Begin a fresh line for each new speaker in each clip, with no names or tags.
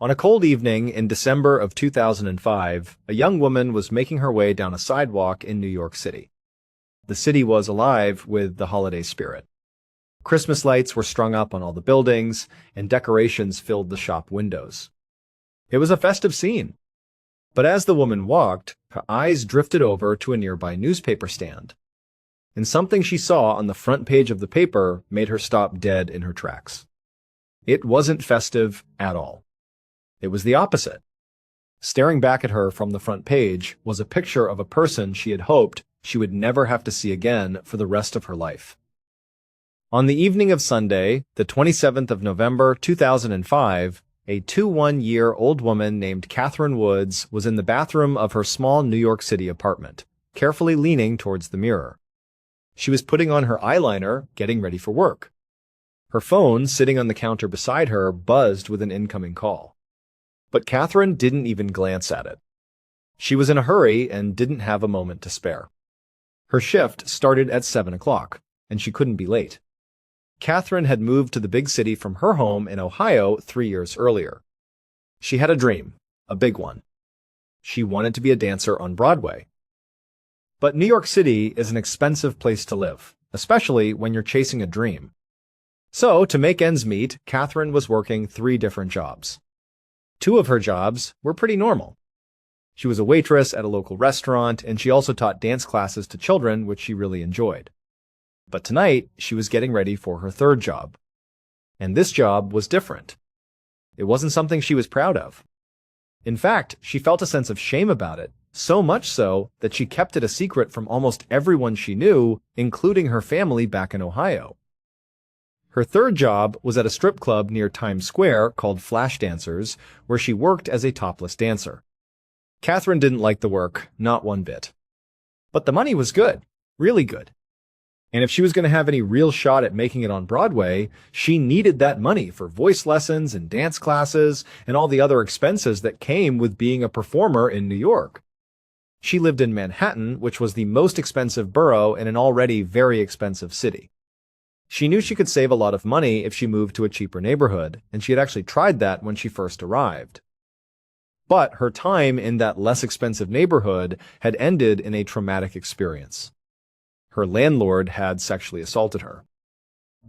On a cold evening in December of 2005, a young woman was making her way down a sidewalk in New York City. The city was alive with the holiday spirit. Christmas lights were strung up on all the buildings, and decorations filled the shop windows. It was a festive scene. But as the woman walked, her eyes drifted over to a nearby newspaper stand. And something she saw on the front page of the paper made her stop dead in her tracks. It wasn't festive at all. It was the opposite. Staring back at her from the front page was a picture of a person she had hoped she would never have to see again for the rest of her life. On the evening of Sunday, the 27th of November, 2005, a 21-year-old woman named Catherine Woods was in the bathroom of her small New York City apartment, carefully leaning towards the mirror. She was putting on her eyeliner, getting ready for work. Her phone, sitting on the counter beside her, buzzed with an incoming call. But Catherine didn't even glance at it. She was in a hurry and didn't have a moment to spare. Her shift started at 7 o'clock, and she couldn't be late. Catherine had moved to the big city from her home in Ohio 3 years earlier. She had a dream, a big one. She wanted to be a dancer on Broadway. But New York City is an expensive place to live, especially when you're chasing a dream. So, to make ends meet, Catherine was working 3 different jobs. 2 of her jobs were pretty normal. She was a waitress at a local restaurant, and she also taught dance classes to children, which she really enjoyed. But tonight, she was getting ready for her 3rd job. And this job was different. It wasn't something she was proud of. In fact, she felt a sense of shame about it, so much so that she kept it a secret from almost everyone she knew, including her family back in Ohio. Her 3rd job was at a strip club near Times Square called Flash Dancers, where she worked as a topless dancer. Catherine didn't like the work, not one bit. But the money was good, really good. And if she was going to have any real shot at making it on Broadway, she needed that money for voice lessons and dance classes and all the other expenses that came with being a performer in New York. She lived in Manhattan, which was the most expensive borough in an already very expensive city. She knew she could save a lot of money if she moved to a cheaper neighborhood, and she had actually tried that when she first arrived. But her time in that less expensive neighborhood had ended in a traumatic experience. Her landlord had sexually assaulted her.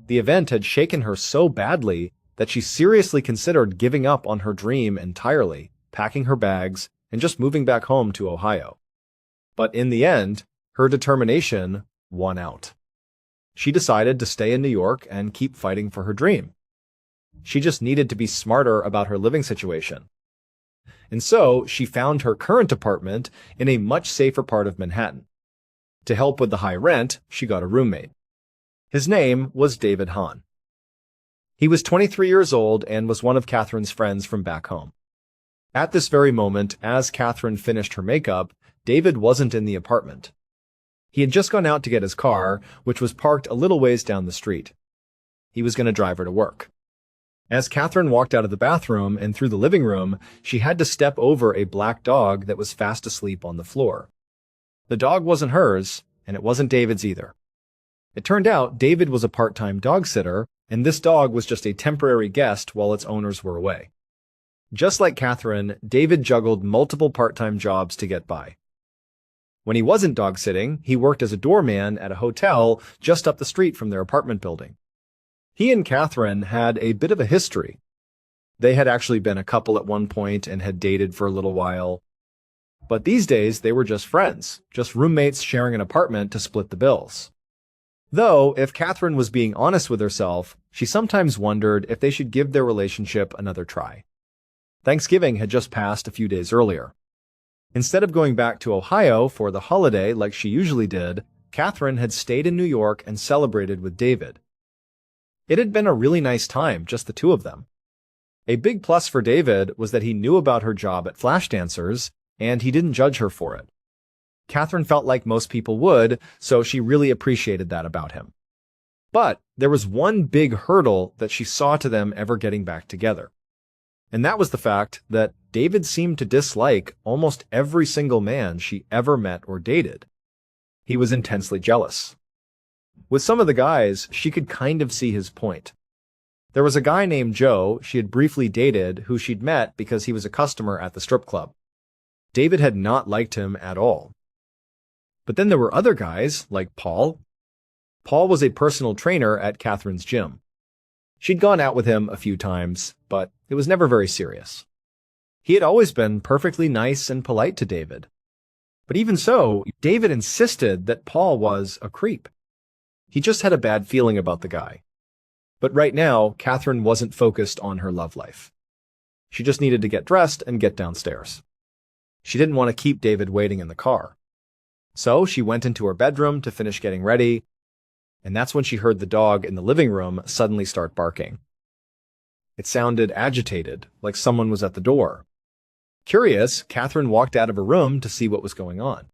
The event had shaken her so badly that she seriously considered giving up on her dream entirely, packing her bags, and just moving back home to Ohio. But in the end, her determination won out. She decided to stay in New York and keep fighting for her dream. She just needed to be smarter about her living situation. And so she found her current apartment in a much safer part of Manhattan. To help with the high rent, she got a roommate. His name was David Hahn. He was 23 years old and was one of Catherine's friends from back home. At this very moment, as Catherine finished her makeup, David wasn't in the apartment. He had just gone out to get his car, which was parked a little ways down the street. He was going to drive her to work. As Catherine walked out of the bathroom and through the living room, she had to step over a black dog that was fast asleep on the floor. The dog wasn't hers, and it wasn't David's either. It turned out David was a part-time dog sitter, and this dog was just a temporary guest while its owners were away. Just like Catherine, David juggled multiple part-time jobs to get by. When he wasn't dog sitting, he worked as a doorman at a hotel just up the street from their apartment building. He and Catherine had a bit of a history. They had actually been a couple at one point and had dated for a little while. But these days, they were just friends, just roommates sharing an apartment to split the bills. Though, if Catherine was being honest with herself, she sometimes wondered if they should give their relationship another try. Thanksgiving had just passed a few days earlier. Instead of going back to Ohio for the holiday like she usually did, Catherine had stayed in New York and celebrated with David. It had been a really nice time, just the 2 of them. A big plus for David was that he knew about her job at Flash Dancers, and he didn't judge her for it. Catherine felt like most people would, so she really appreciated that about him. But there was one big hurdle that she saw to them ever getting back together. And that was the fact that David seemed to dislike almost every single man she ever met or dated. He was intensely jealous. With some of the guys, she could kind of see his point. There was a guy named Joe she had briefly dated who she'd met because he was a customer at the strip club. David had not liked him at all. But then there were other guys, like Paul. Paul was a personal trainer at Catherine's gym. She'd gone out with him a few times, but it was never very serious. He had always been perfectly nice and polite to David. But even so, David insisted that Paul was a creep. He just had a bad feeling about the guy. But right now, Catherine wasn't focused on her love life. She just needed to get dressed and get downstairs. She didn't want to keep David waiting in the car. So she went into her bedroom to finish getting ready, and that's when she heard the dog in the living room suddenly start barking. It sounded agitated, like someone was at the door. Curious, Catherine walked out of her room to see what was going on.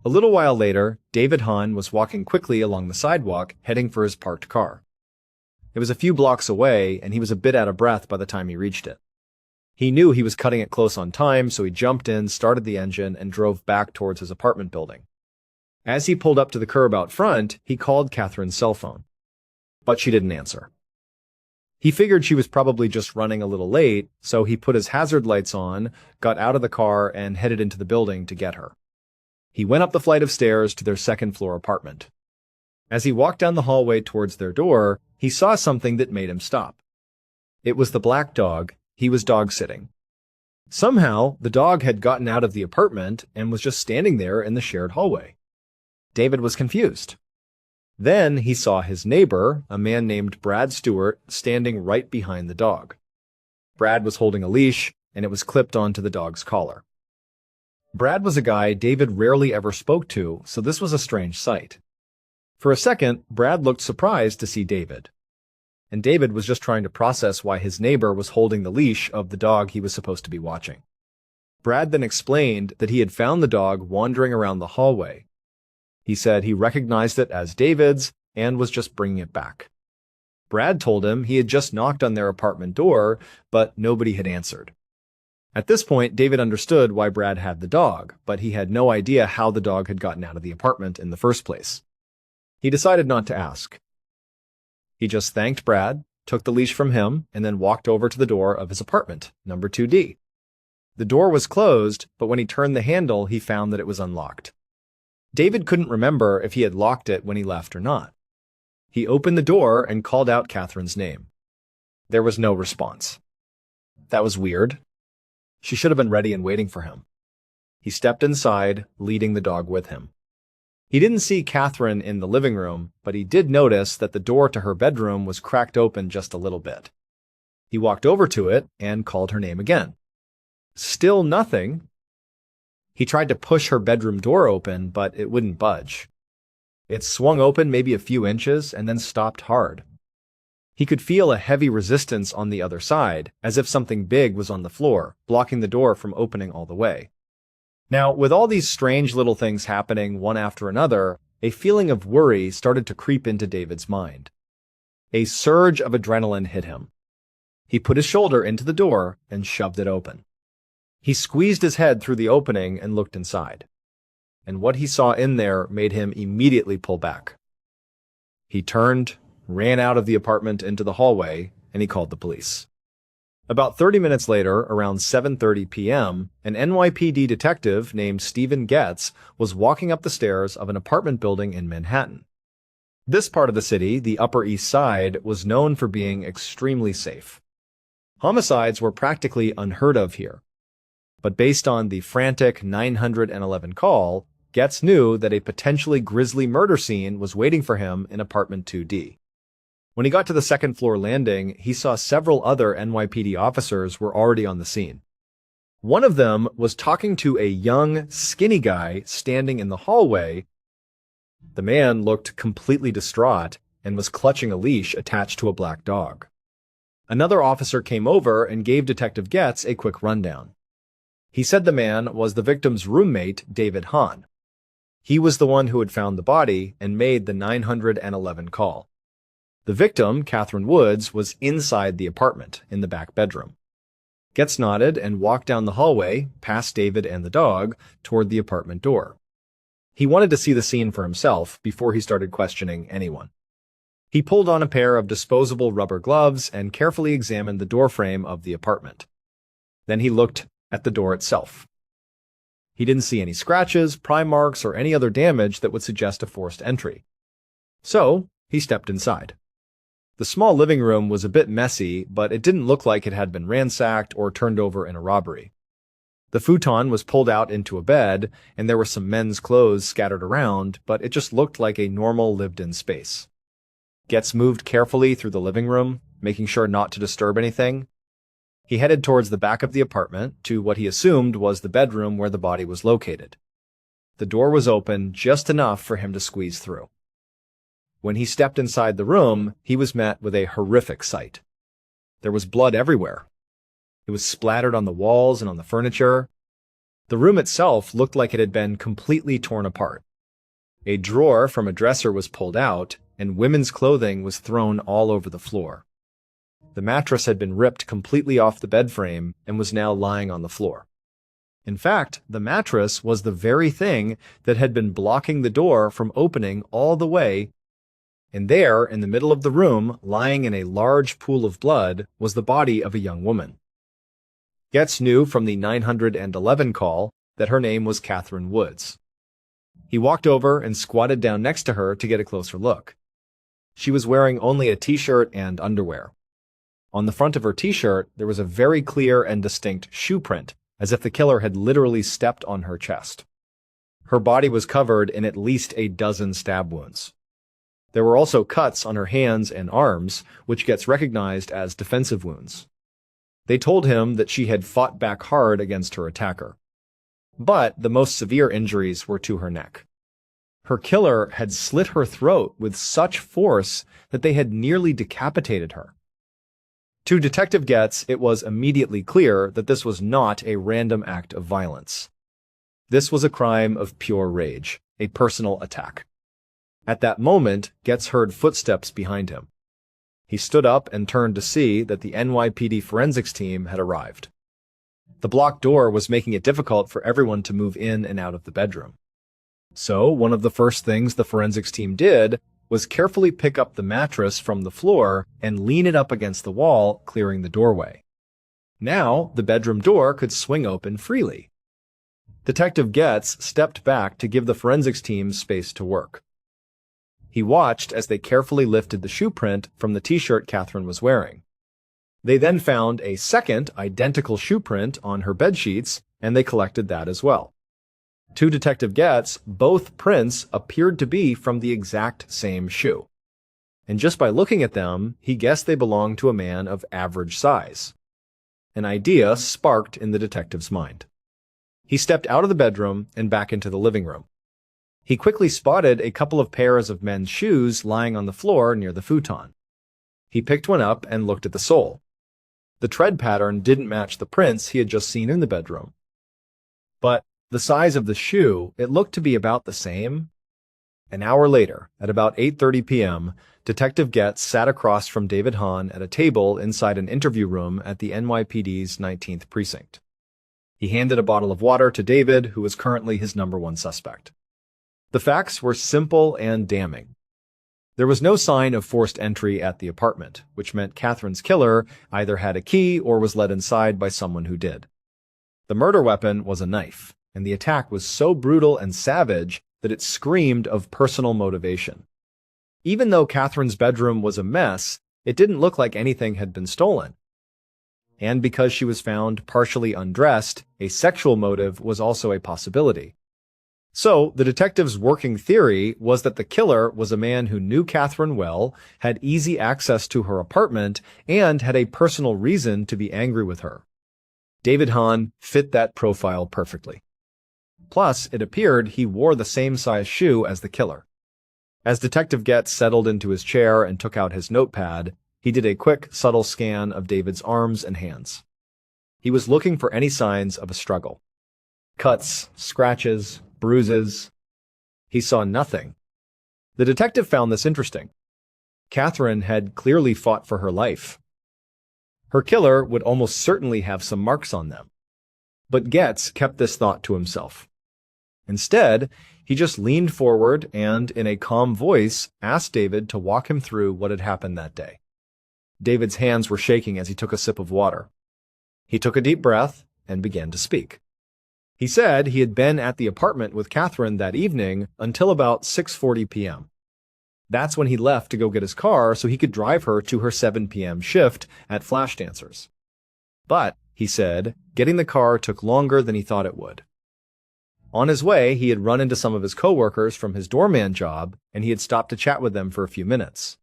A little while later, David Hahn was walking quickly along the sidewalk, heading for his parked car. It was a few blocks away, and he was a bit out of breath by the time he reached it. He knew he was cutting it close on time, so he jumped in, started the engine, and drove back towards his apartment building. As he pulled up to the curb out front, he called Catherine's cell phone. But she didn't answer. He figured she was probably just running a little late, so he put his hazard lights on, got out of the car, and headed into the building to get her. He went up the flight of stairs to their second-floor apartment. As he walked down the hallway towards their door, he saw something that made him stop. It was the black dog. He was dog-sitting. Somehow, the dog had gotten out of the apartment and was just standing there in the shared hallway. David was confused. Then he saw his neighbor, a man named Brad Stewart, standing right behind the dog. Brad was holding a leash, and it was clipped onto the dog's collar. Brad was a guy David rarely ever spoke to, so this was a strange sight. For a second, Brad looked surprised to see David. And David was just trying to process why his neighbor was holding the leash of the dog he was supposed to be watching. Brad then explained that he had found the dog wandering around the hallway. He said he recognized it as David's and was just bringing it back. Brad told him he had just knocked on their apartment door, but nobody had answered. At this point, David understood why Brad had the dog, but he had no idea how the dog had gotten out of the apartment in the first place. He decided not to ask. He just thanked Brad, took the leash from him, and then walked over to the door of his apartment, number 2D. The door was closed, but when he turned the handle, he found that it was unlocked. David couldn't remember if he had locked it when he left or not. He opened the door and called out Catherine's name. There was no response. That was weird. She should have been ready and waiting for him. He stepped inside, leading the dog with him. He didn't see Catherine in the living room, but he did notice that the door to her bedroom was cracked open just a little bit. He walked over to it and called her name again. Still nothing. He tried to push her bedroom door open, but it wouldn't budge. It swung open maybe a few inches and then stopped hard. He could feel a heavy resistance on the other side, as if something big was on the floor, blocking the door from opening all the way. Now, with all these strange little things happening one after another, a feeling of worry started to creep into David's mind. A surge of adrenaline hit him. He put his shoulder into the door and shoved it open. He squeezed his head through the opening and looked inside. And what he saw in there made him immediately pull back. He turned, ran out of the apartment into the hallway, and he called the police. About 30 minutes later, around 7:30 p.m., an NYPD detective named Stephen Getz was walking up the stairs of an apartment building in Manhattan. This part of the city, the Upper East Side, was known for being extremely safe. Homicides were practically unheard of here. But based on the frantic 911 call, Getz knew that a potentially grisly murder scene was waiting for him in apartment 2D. When he got to the second-floor landing, he saw several other NYPD officers were already on the scene. One of them was talking to a young, skinny guy standing in the hallway. The man looked completely distraught and was clutching a leash attached to a black dog. Another officer came over and gave Detective Getz a quick rundown. He said the man was the victim's roommate, David Hahn. He was the one who had found the body and made the 911 call. The victim, Catherine Woods, was inside the apartment, in the back bedroom. Getz nodded and walked down the hallway, past David and the dog, toward the apartment door. He wanted to see the scene for himself before he started questioning anyone. He pulled on a pair of disposable rubber gloves and carefully examined the doorframe of the apartment. Then he looked at the door itself. He didn't see any scratches, pry marks, or any other damage that would suggest a forced entry. So, he stepped inside. The small living room was a bit messy, but it didn't look like it had been ransacked or turned over in a robbery. The futon was pulled out into a bed, and there were some men's clothes scattered around, but it just looked like a normal lived-in space. Getz moved carefully through the living room, making sure not to disturb anything. He headed towards the back of the apartment, to what he assumed was the bedroom where the body was located. The door was open just enough for him to squeeze through. When he stepped inside the room, he was met with a horrific sight. There was blood everywhere. It was splattered on the walls and on the furniture. The room itself looked like it had been completely torn apart. A drawer from a dresser was pulled out, and women's clothing was thrown all over the floor. The mattress had been ripped completely off the bed frame and was now lying on the floor. In fact, the mattress was the very thing that had been blocking the door from opening all the way, and there, in the middle of the room, lying in a large pool of blood, was the body of a young woman. Getz knew from the 911 call that her name was Catherine Woods. He walked over and squatted down next to her to get a closer look. She was wearing only a t-shirt and underwear. On the front of her t-shirt, there was a very clear and distinct shoe print, as if the killer had literally stepped on her chest. Her body was covered in at least a dozen stab wounds. There were also cuts on her hands and arms, which gets recognized as defensive wounds. They told him that she had fought back hard against her attacker. But the most severe injuries were to her neck. Her killer had slit her throat with such force that they had nearly decapitated her. To Detective Getz, it was immediately clear that this was not a random act of violence. This was a crime of pure rage, a personal attack. At that moment, Getz heard footsteps behind him. He stood up and turned to see that the NYPD forensics team had arrived. The blocked door was making it difficult for everyone to move in and out of the bedroom. So, one of the first things the forensics team did was carefully pick up the mattress from the floor and lean it up against the wall, clearing the doorway. Now, the bedroom door could swing open freely. Detective Getz stepped back to give the forensics team space to work. He watched as they carefully lifted the shoe print from the t-shirt Catherine was wearing. They then found a second identical shoe print on her bedsheets, and they collected that as well. To Detective Getz, both prints appeared to be from the exact same shoe. And just by looking at them, he guessed they belonged to a man of average size. An idea sparked in the detective's mind. He stepped out of the bedroom and back into the living room. He quickly spotted a couple of pairs of men's shoes lying on the floor near the futon. He picked one up and looked at the sole. The tread pattern didn't match the prints he had just seen in the bedroom. But the size of the shoe, it looked to be about the same. An hour later, at about 8:30 p.m., Detective Getz sat across from David Hahn at a table inside an interview room at the NYPD's 19th precinct. He handed a bottle of water to David, who was currently his #1 suspect. The facts were simple and damning. There was no sign of forced entry at the apartment, which meant Catherine's killer either had a key or was let inside by someone who did. The murder weapon was a knife, and the attack was so brutal and savage that it screamed of personal motivation. Even though Catherine's bedroom was a mess, it didn't look like anything had been stolen. And because she was found partially undressed, a sexual motive was also a possibility. So, the detective's working theory was that the killer was a man who knew Catherine well, had easy access to her apartment, and had a personal reason to be angry with her. David Hahn fit that profile perfectly. Plus, it appeared he wore the same size shoe as the killer. As Detective Getz settled into his chair and took out his notepad, he did a quick, subtle scan of David's arms and hands. He was looking for any signs of a struggle. Cuts, scratches, bruises. He saw nothing. The detective found this interesting. Catherine had clearly fought for her life. Her killer would almost certainly have some marks on them. But Getz kept this thought to himself. Instead, he just leaned forward and, in a calm voice, asked David to walk him through what had happened that day. David's hands were shaking as he took a sip of water. He took a deep breath and began to speak. He said he had been at the apartment with Catherine that evening until about 6:40 p.m. That's when he left to go get his car so he could drive her to her 7 p.m. shift at Flash Dancers. But, he said, getting the car took longer than he thought it would. On his way, he had run into some of his coworkers from his doorman job, and he had stopped to chat with them for a few minutes.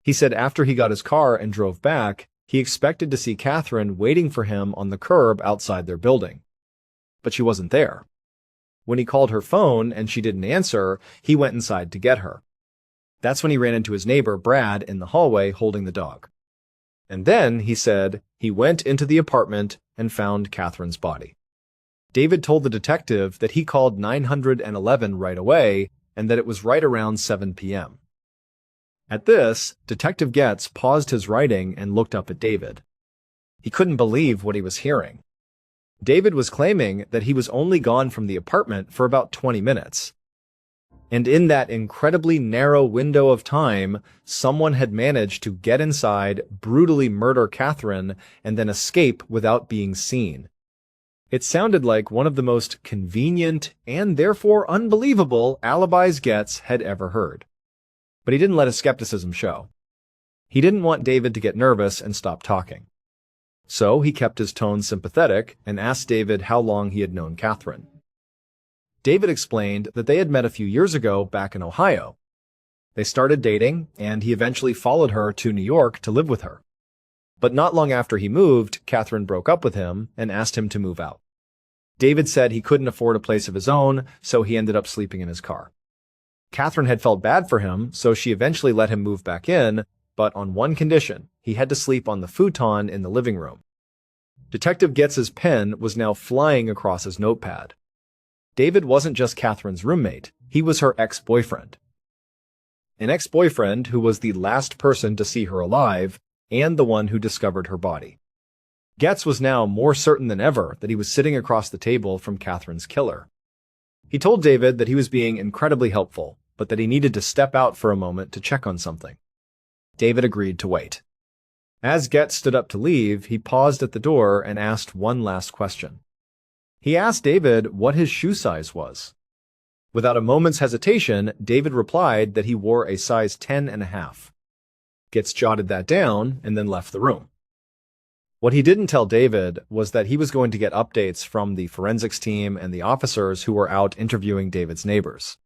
He said after he got his car and drove back, he expected to see Catherine waiting for him on the curb outside their building. But she wasn't there. When he called her phone and she didn't answer, he went inside to get her. That's when he ran into his neighbor, Brad, in the hallway holding the dog. And then, he said, he went into the apartment and found Catherine's body. David told the detective that he called 911 right away and that it was right around 7 p.m. At this, Detective Getz paused his writing and looked up at David. He couldn't believe what he was hearing. David was claiming that he was only gone from the apartment for about 20 minutes. And in that incredibly narrow window of time, someone had managed to get inside, brutally murder Catherine, and then escape without being seen. It sounded like one of the most convenient and therefore unbelievable alibis Getz had ever heard. But he didn't let his skepticism show. He didn't want David to get nervous and stop talking. So he kept his tone sympathetic and asked David how long he had known Catherine. David explained that they had met a few years ago back in Ohio. They started dating, and he eventually followed her to New York to live with her. But not long after he moved, Catherine broke up with him and asked him to move out. David said he couldn't afford a place of his own, so he ended up sleeping in his car. Catherine had felt bad for him, so she eventually let him move back in, but on one condition: he had to sleep on the futon in the living room. Detective Getz's pen was now flying across his notepad. David wasn't just Catherine's roommate, he was her ex-boyfriend. An ex-boyfriend who was the last person to see her alive, and the one who discovered her body. Getz was now more certain than ever that he was sitting across the table from Catherine's killer. He told David that he was being incredibly helpful, but that he needed to step out for a moment to check on something. David agreed to wait. As Getz stood up to leave, he paused at the door and asked one last question. He asked David what his shoe size was. Without a moment's hesitation, David replied that he wore a size 10.5. Getz jotted that down and then left the room. What he didn't tell David was that he was going to get updates from the forensics team and the officers who were out interviewing David's neighbors.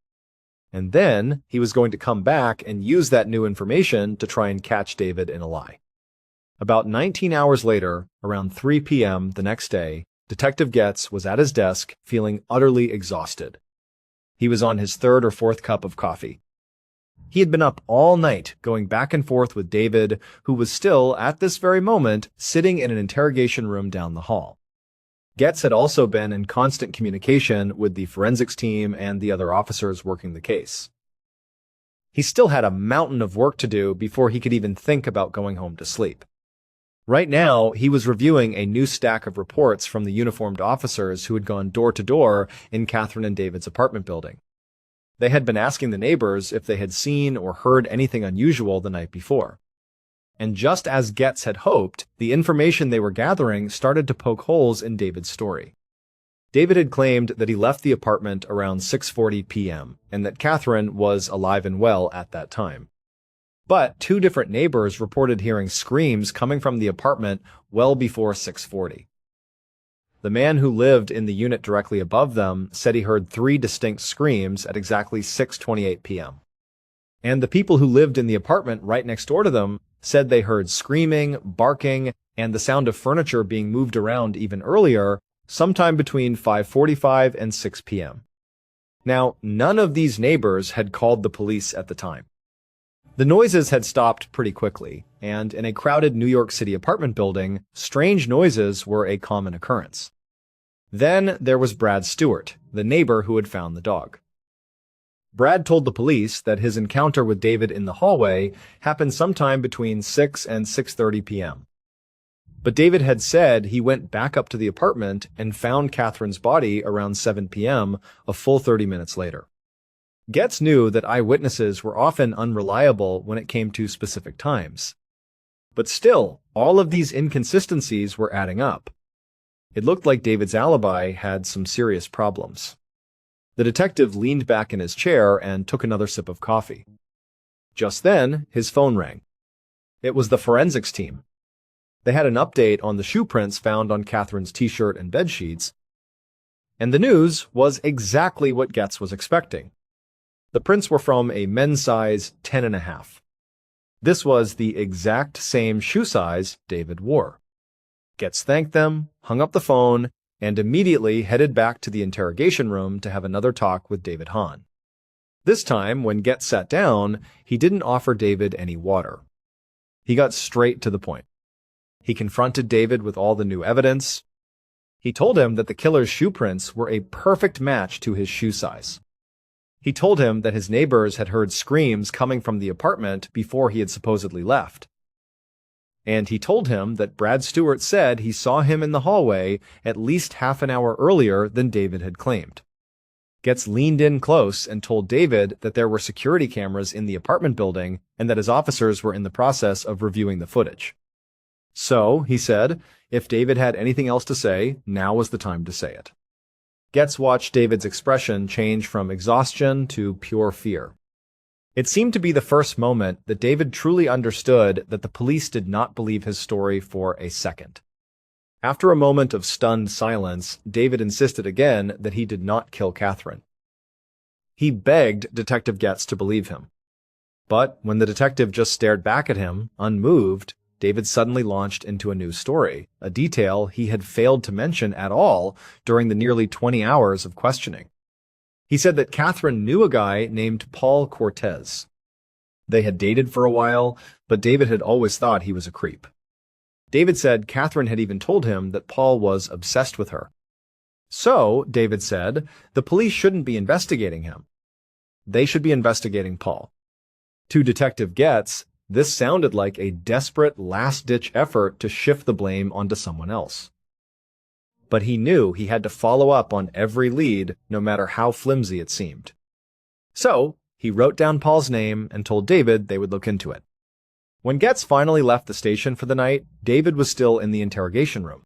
And then he was going to come back and use that new information to try and catch David in a lie. About 19 hours later, around 3 p.m. the next day, Detective Getz was at his desk, feeling utterly exhausted. He was on his third or fourth cup of coffee. He had been up all night, going back and forth with David, who was still, at this very moment, sitting in an interrogation room down the hall. Getz had also been in constant communication with the forensics team and the other officers working the case. He still had a mountain of work to do before he could even think about going home to sleep. Right now, he was reviewing a new stack of reports from the uniformed officers who had gone door to door in Catherine and David's apartment building. They had been asking the neighbors if they had seen or heard anything unusual the night before. And just as Getz had hoped, the information they were gathering started to poke holes in David's story. David had claimed that he left the apartment around 6:40 p.m. and that Catherine was alive and well at that time. But two different neighbors reported hearing screams coming from the apartment well before 6:40. The man who lived in the unit directly above them said he heard 3 distinct screams at exactly 6:28 p.m. And the people who lived in the apartment right next door to them said they heard screaming, barking, and the sound of furniture being moved around even earlier, sometime between 5:45 and 6 p.m. Now, none of these neighbors had called the police at the time. The noises had stopped pretty quickly, and in a crowded New York City apartment building, strange noises were a common occurrence. Then there was Brad Stewart, the neighbor who had found the dog. Brad told the police that his encounter with David in the hallway happened sometime between 6 and 6:30 p.m. But David had said he went back up to the apartment and found Catherine's body around 7 p.m., a full 30 minutes later. Getz knew that eyewitnesses were often unreliable when it came to specific times. But still, all of these inconsistencies were adding up. It looked like David's alibi had some serious problems. The detective leaned back in his chair and took another sip of coffee. Just then, his phone rang. It was the forensics team. They had an update on the shoe prints found on Catherine's t-shirt and bedsheets, and the news was exactly what Getz was expecting. The prints were from a men's size 10.5. This was the exact same shoe size David wore. Getz thanked them, hung up the phone, and immediately headed back to the interrogation room to have another talk with David Hahn. This time, when Getz sat down, he didn't offer David any water. He got straight to the point. He confronted David with all the new evidence. He told him that the killer's shoe prints were a perfect match to his shoe size. He told him that his neighbors had heard screams coming from the apartment before he had supposedly left. And he told him that Brad Stewart said he saw him in the hallway at least half an hour earlier than David had claimed. Getz leaned in close and told David that there were security cameras in the apartment building and that his officers were in the process of reviewing the footage. So, he said, if David had anything else to say, now was the time to say it. Getz watched David's expression change from exhaustion to pure fear. It seemed to be the first moment that David truly understood that the police did not believe his story for a second. After a moment of stunned silence, David insisted again that he did not kill Catherine. He begged Detective Getz to believe him. But when the detective just stared back at him, unmoved, David suddenly launched into a new story, a detail he had failed to mention at all during the nearly 20 hours of questioning. He said that Catherine knew a guy named Paul Cortez. They had dated for a while, but David had always thought he was a creep. David said Catherine had even told him that Paul was obsessed with her. So, David said, the police shouldn't be investigating him. They should be investigating Paul. To Detective Getz, this sounded like a desperate last-ditch effort to shift the blame onto someone else. But he knew he had to follow up on every lead, no matter how flimsy it seemed. So, he wrote down Paul's name and told David they would look into it. When Getz finally left the station for the night, David was still in the interrogation room.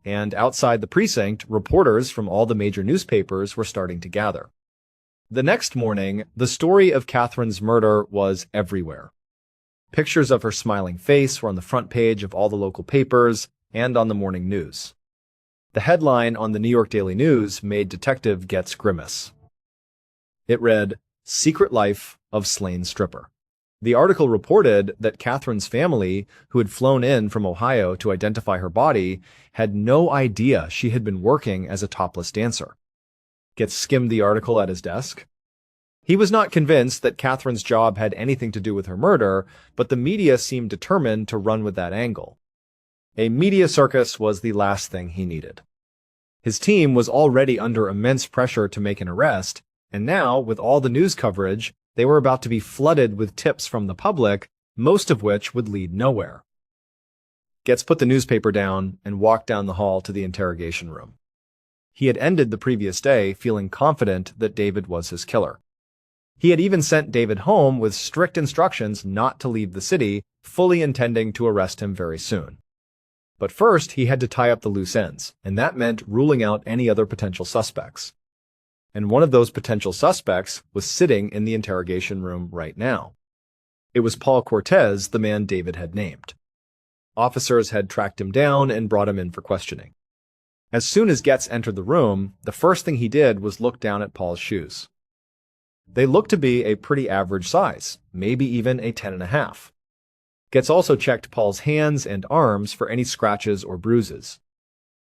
And outside the precinct, reporters from all the major newspapers were starting to gather. The next morning, the story of Catherine's murder was everywhere. Pictures of her smiling face were on the front page of all the local papers and on the morning news. The headline on the New York Daily News made Detective Getz grimace. It read, "Secret Life of Slain Stripper." The article reported that Catherine's family, who had flown in from Ohio to identify her body, had no idea she had been working as a topless dancer. Getz skimmed the article at his desk. He was not convinced that Catherine's job had anything to do with her murder, but the media seemed determined to run with that angle. A media circus was the last thing he needed. His team was already under immense pressure to make an arrest, and now, with all the news coverage, they were about to be flooded with tips from the public, most of which would lead nowhere. Getz put the newspaper down and walked down the hall to the interrogation room. He had ended the previous day feeling confident that David was his killer. He had even sent David home with strict instructions not to leave the city, fully intending to arrest him very soon. But first, he had to tie up the loose ends, and that meant ruling out any other potential suspects. And one of those potential suspects was sitting in the interrogation room right now. It was Paul Cortez, the man David had named. Officers had tracked him down and brought him in for questioning. As soon as Getz entered the room, the first thing he did was look down at Paul's shoes. They looked to be a pretty average size, maybe even a 10.5. Getz also checked Paul's hands and arms for any scratches or bruises.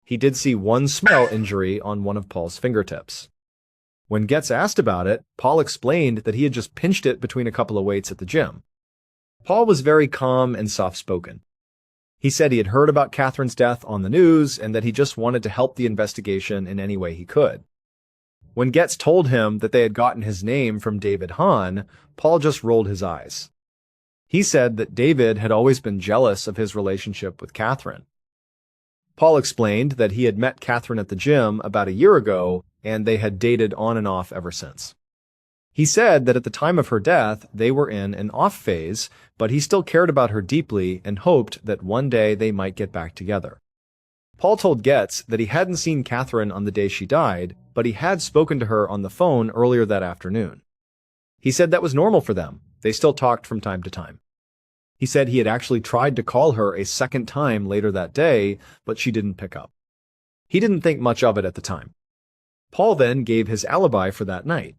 He did see one small injury on one of Paul's fingertips. When Getz asked about it, Paul explained that he had just pinched it between a couple of weights at the gym. Paul was very calm and soft-spoken. He said he had heard about Catherine's death on the news and that he just wanted to help the investigation in any way he could. When Getz told him that they had gotten his name from David Hahn, Paul just rolled his eyes. He said that David had always been jealous of his relationship with Catherine, Paul explained that he had met Catherine at the gym about a year ago, and they had dated on and off ever since. He said that at the time of her death, they were in an off phase, but he still cared about her deeply and hoped that one day they might get back together. Paul told Getz that he hadn't seen Catherine on the day she died, but he had spoken to her on the phone earlier that afternoon. He said that was normal for them. They still talked from time to time. He said he had actually tried to call her a second time later that day, but she didn't pick up. He didn't think much of it at the time. Paul then gave his alibi for that night.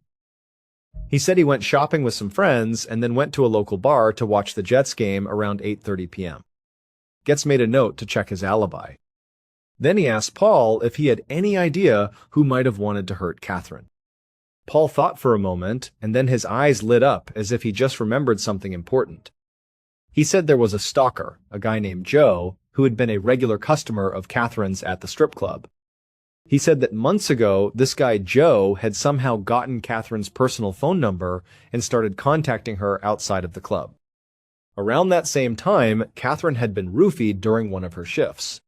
He said he went shopping with some friends and then went to a local bar to watch the Jets game around 8:30 p.m. Getz made a note to check his alibi. Then he asked Paul if he had any idea who might have wanted to hurt Catherine. Paul thought for a moment, and then his eyes lit up as if he just remembered something important. He said there was a stalker, a guy named Joe, who had been a regular customer of Catherine's at the strip club. He said that months ago, this guy Joe had somehow gotten Catherine's personal phone number and started contacting her outside of the club. Around that same time, Catherine had been roofied during one of her shifts.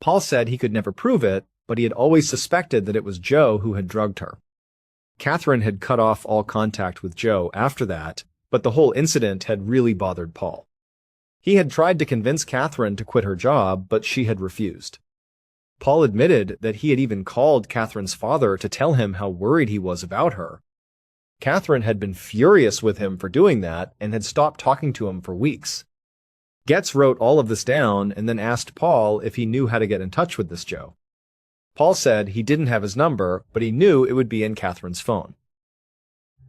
Paul said he could never prove it, but he had always suspected that it was Joe who had drugged her. Catherine had cut off all contact with Joe after that, but the whole incident had really bothered Paul. He had tried to convince Catherine to quit her job, but she had refused. Paul admitted that he had even called Catherine's father to tell him how worried he was about her. Catherine had been furious with him for doing that and had stopped talking to him for weeks. Getz wrote all of this down and then asked Paul if he knew how to get in touch with this Joe. Paul said he didn't have his number, but he knew it would be in Catherine's phone.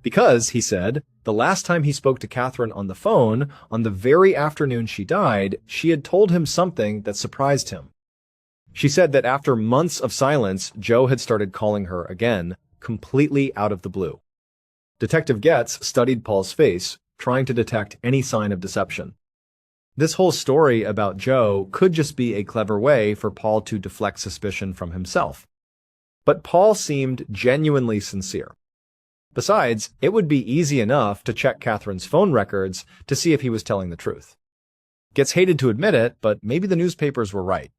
Because, he said, the last time he spoke to Catherine on the phone, on the very afternoon she died, she had told him something that surprised him. She said that after months of silence, Joe had started calling her again, completely out of the blue. Detective Getz studied Paul's face, trying to detect any sign of deception. This whole story about Joe could just be a clever way for Paul to deflect suspicion from himself. But Paul seemed genuinely sincere. Besides, it would be easy enough to check Catherine's phone records to see if he was telling the truth. Getz hated to admit it, but maybe the newspapers were right.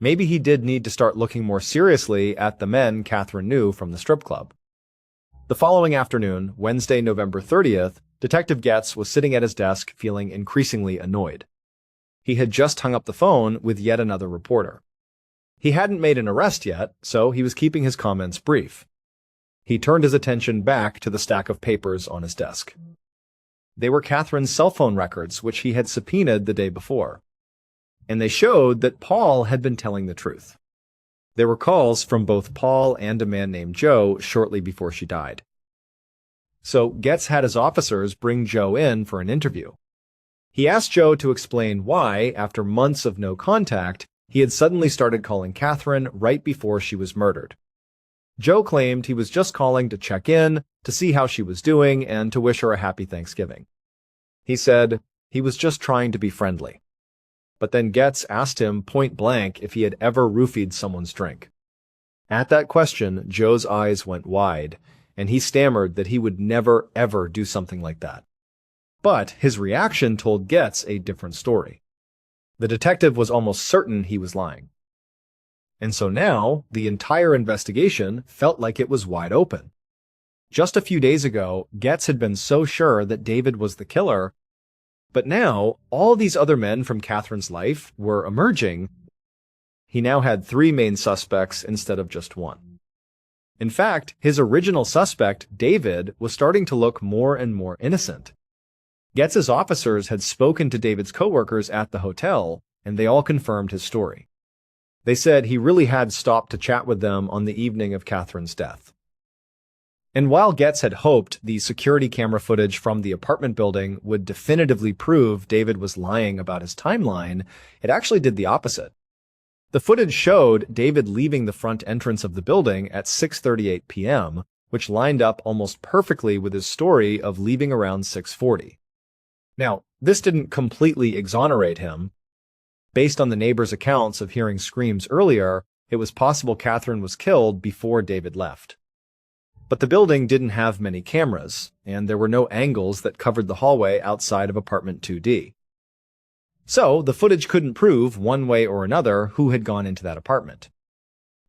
Maybe he did need to start looking more seriously at the men Catherine knew from the strip club. The following afternoon, Wednesday, November 30th, Detective Getz was sitting at his desk feeling increasingly annoyed. He had just hung up the phone with yet another reporter. He hadn't made an arrest yet, so he was keeping his comments brief. He turned his attention back to the stack of papers on his desk. They were Catherine's cell phone records, which he had subpoenaed the day before. And they showed that Paul had been telling the truth. There were calls from both Paul and a man named Joe shortly before she died. So Getz had his officers bring Joe in for an interview. He asked Joe to explain why, after months of no contact, he had suddenly started calling Catherine right before she was murdered. Joe claimed he was just calling to check in, to see how she was doing, and to wish her a happy Thanksgiving. He said he was just trying to be friendly. But then Getz asked him point blank if he had ever roofied someone's drink. At that question, Joe's eyes went wide, and he stammered that he would never, ever do something like that. But his reaction told Getz a different story. The detective was almost certain he was lying. And so now, the entire investigation felt like it was wide open. Just a few days ago, Getz had been so sure that David was the killer, but now, all these other men from Catherine's life were emerging. He now had 3 main suspects instead of just 1. In fact, his original suspect, David, was starting to look more and more innocent. Getz's officers had spoken to David's coworkers at the hotel, and they all confirmed his story. They said he really had stopped to chat with them on the evening of Catherine's death. And while Getz had hoped the security camera footage from the apartment building would definitively prove David was lying about his timeline, it actually did the opposite. The footage showed David leaving the front entrance of the building at 6:38 p.m., which lined up almost perfectly with his story of leaving around 6:40. Now, this didn't completely exonerate him. Based on the neighbors' accounts of hearing screams earlier, it was possible Catherine was killed before David left. But the building didn't have many cameras, and there were no angles that covered the hallway outside of apartment 2D. So the footage couldn't prove one way or another who had gone into that apartment.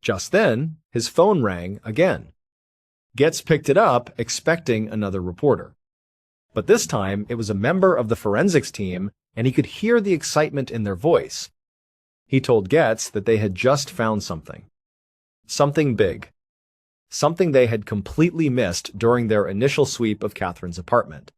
Just then, his phone rang again. Getz picked it up, expecting another reporter. But this time, it was a member of the forensics team, and he could hear the excitement in their voice. He told Getz that they had just found something. Something big. Something they had completely missed during their initial sweep of Catherine's apartment.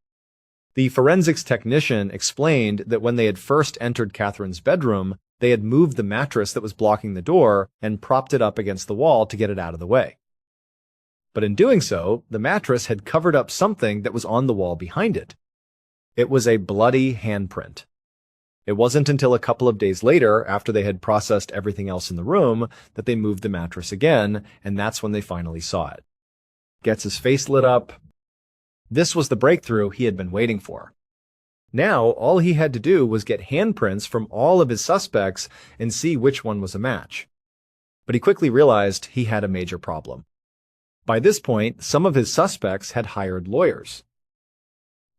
The forensics technician explained that when they had first entered Catherine's bedroom, they had moved the mattress that was blocking the door and propped it up against the wall to get it out of the way. But in doing so, the mattress had covered up something that was on the wall behind it. It was a bloody handprint. It wasn't until a couple of days later, after they had processed everything else in the room, that they moved the mattress again, and that's when they finally saw it. Getz's face lit up. This was the breakthrough he had been waiting for. Now, all he had to do was get handprints from all of his suspects and see which one was a match. But he quickly realized he had a major problem. By this point, some of his suspects had hired lawyers.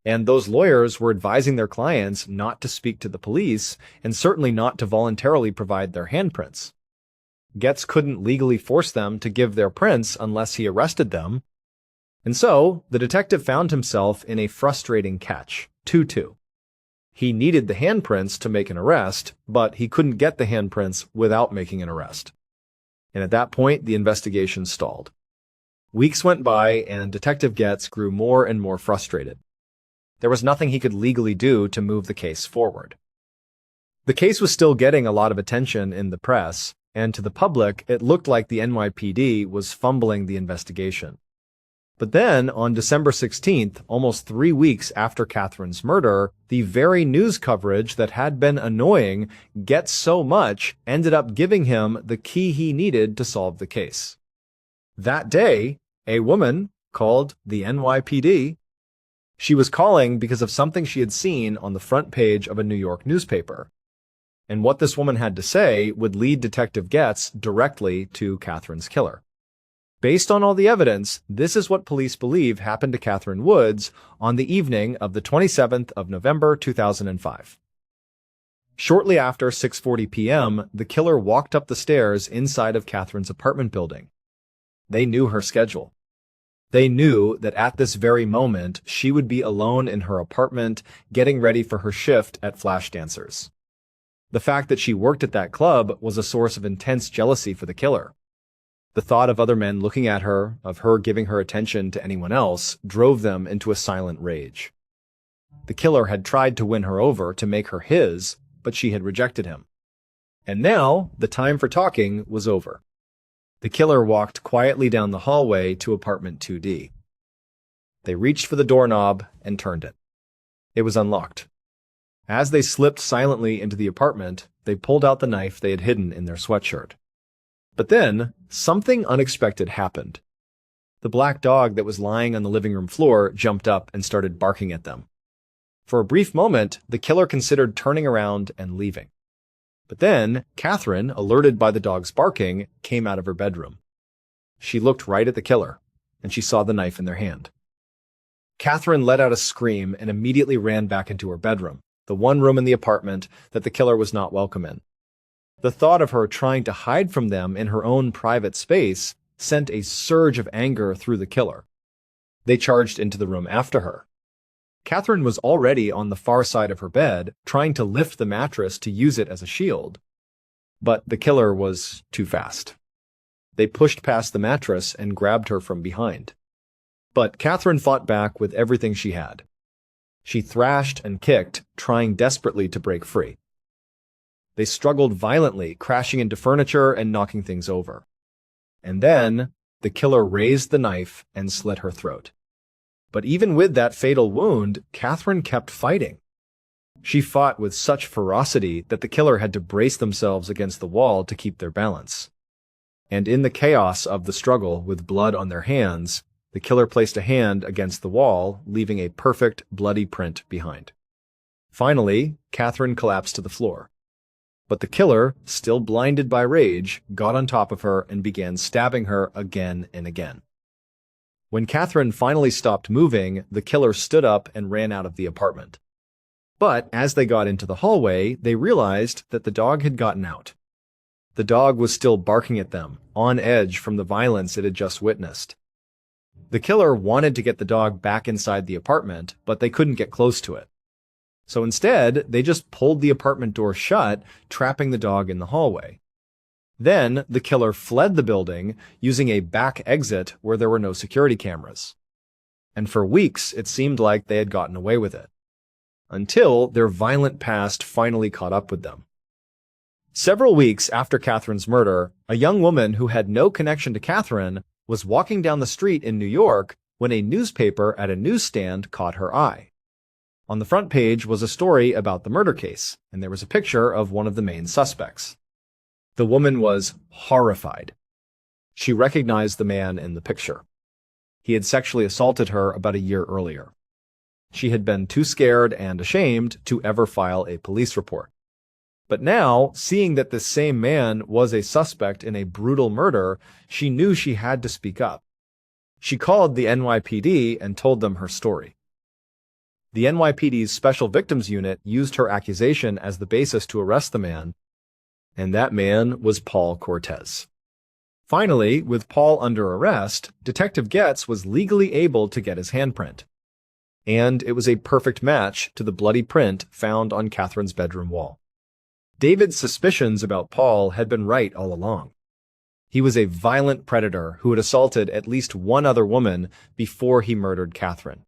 And those lawyers were advising their clients not to speak to the police and certainly not to voluntarily provide their handprints. Getz couldn't legally force them to give their prints unless he arrested them. And so, the detective found himself in a frustrating catch, 2-2. He needed the handprints to make an arrest, but he couldn't get the handprints without making an arrest. And at that point, the investigation stalled. Weeks went by, and Detective Getz grew more and more frustrated. There was nothing he could legally do to move the case forward. The case was still getting a lot of attention in the press, and to the public, it looked like the NYPD was fumbling the investigation. But then, on December 16th, almost 3 weeks after Catherine's murder, the very news coverage that had been annoying Getz so much ended up giving him the key he needed to solve the case. That day, a woman called the NYPD. She was calling because of something she had seen on the front page of a New York newspaper. And what this woman had to say would lead Detective Getz directly to Catherine's killer. Based on all the evidence, this is what police believe happened to Catherine Woods on the evening of the 27th of November 2005. Shortly after 6:40 p.m., the killer walked up the stairs inside of Catherine's apartment building. They knew her schedule. They knew that at this very moment, she would be alone in her apartment, getting ready for her shift at Flash Dancers. The fact that she worked at that club was a source of intense jealousy for the killer. The thought of other men looking at her, of her giving her attention to anyone else, drove them into a silent rage. The killer had tried to win her over to make her his, but she had rejected him. And now, the time for talking was over. The killer walked quietly down the hallway to apartment 2D. They reached for the doorknob and turned it. It was unlocked. As they slipped silently into the apartment, they pulled out the knife they had hidden in their sweatshirt. But then, something unexpected happened. The black dog that was lying on the living room floor jumped up and started barking at them. For a brief moment, the killer considered turning around and leaving. But then, Catherine, alerted by the dog's barking, came out of her bedroom. She looked right at the killer, and she saw the knife in their hand. Catherine let out a scream and immediately ran back into her bedroom, the one room in the apartment that the killer was not welcome in. The thought of her trying to hide from them in her own private space sent a surge of anger through the killer. They charged into the room after her. Catherine was already on the far side of her bed, trying to lift the mattress to use it as a shield. But the killer was too fast. They pushed past the mattress and grabbed her from behind. But Catherine fought back with everything she had. She thrashed and kicked, trying desperately to break free. They struggled violently, crashing into furniture and knocking things over. And then, the killer raised the knife and slit her throat. But even with that fatal wound, Catherine kept fighting. She fought with such ferocity that the killer had to brace themselves against the wall to keep their balance. And in the chaos of the struggle, with blood on their hands, the killer placed a hand against the wall, leaving a perfect, bloody print behind. Finally, Catherine collapsed to the floor. But the killer, still blinded by rage, got on top of her and began stabbing her again and again. When Catherine finally stopped moving, the killer stood up and ran out of the apartment. But as they got into the hallway, they realized that the dog had gotten out. The dog was still barking at them, on edge from the violence it had just witnessed. The killer wanted to get the dog back inside the apartment, but they couldn't get close to it. So instead, they just pulled the apartment door shut, trapping the dog in the hallway. Then, the killer fled the building, using a back exit where there were no security cameras. And for weeks, it seemed like they had gotten away with it. Until their violent past finally caught up with them. Several weeks after Catherine's murder, a young woman who had no connection to Catherine was walking down the street in New York when a newspaper at a newsstand caught her eye. On the front page was a story about the murder case, and there was a picture of one of the main suspects. The woman was horrified. She recognized the man in the picture. He had sexually assaulted her about a year earlier. She had been too scared and ashamed to ever file a police report. But now, seeing that this same man was a suspect in a brutal murder, she knew she had to speak up. She called the NYPD and told them her story. The NYPD's Special Victims Unit used her accusation as the basis to arrest the man, and that man was Paul Cortez. Finally, with Paul under arrest, Detective Getz was legally able to get his handprint. And it was a perfect match to the bloody print found on Catherine's bedroom wall. David's suspicions about Paul had been right all along. He was a violent predator who had assaulted at least one other woman before he murdered Catherine.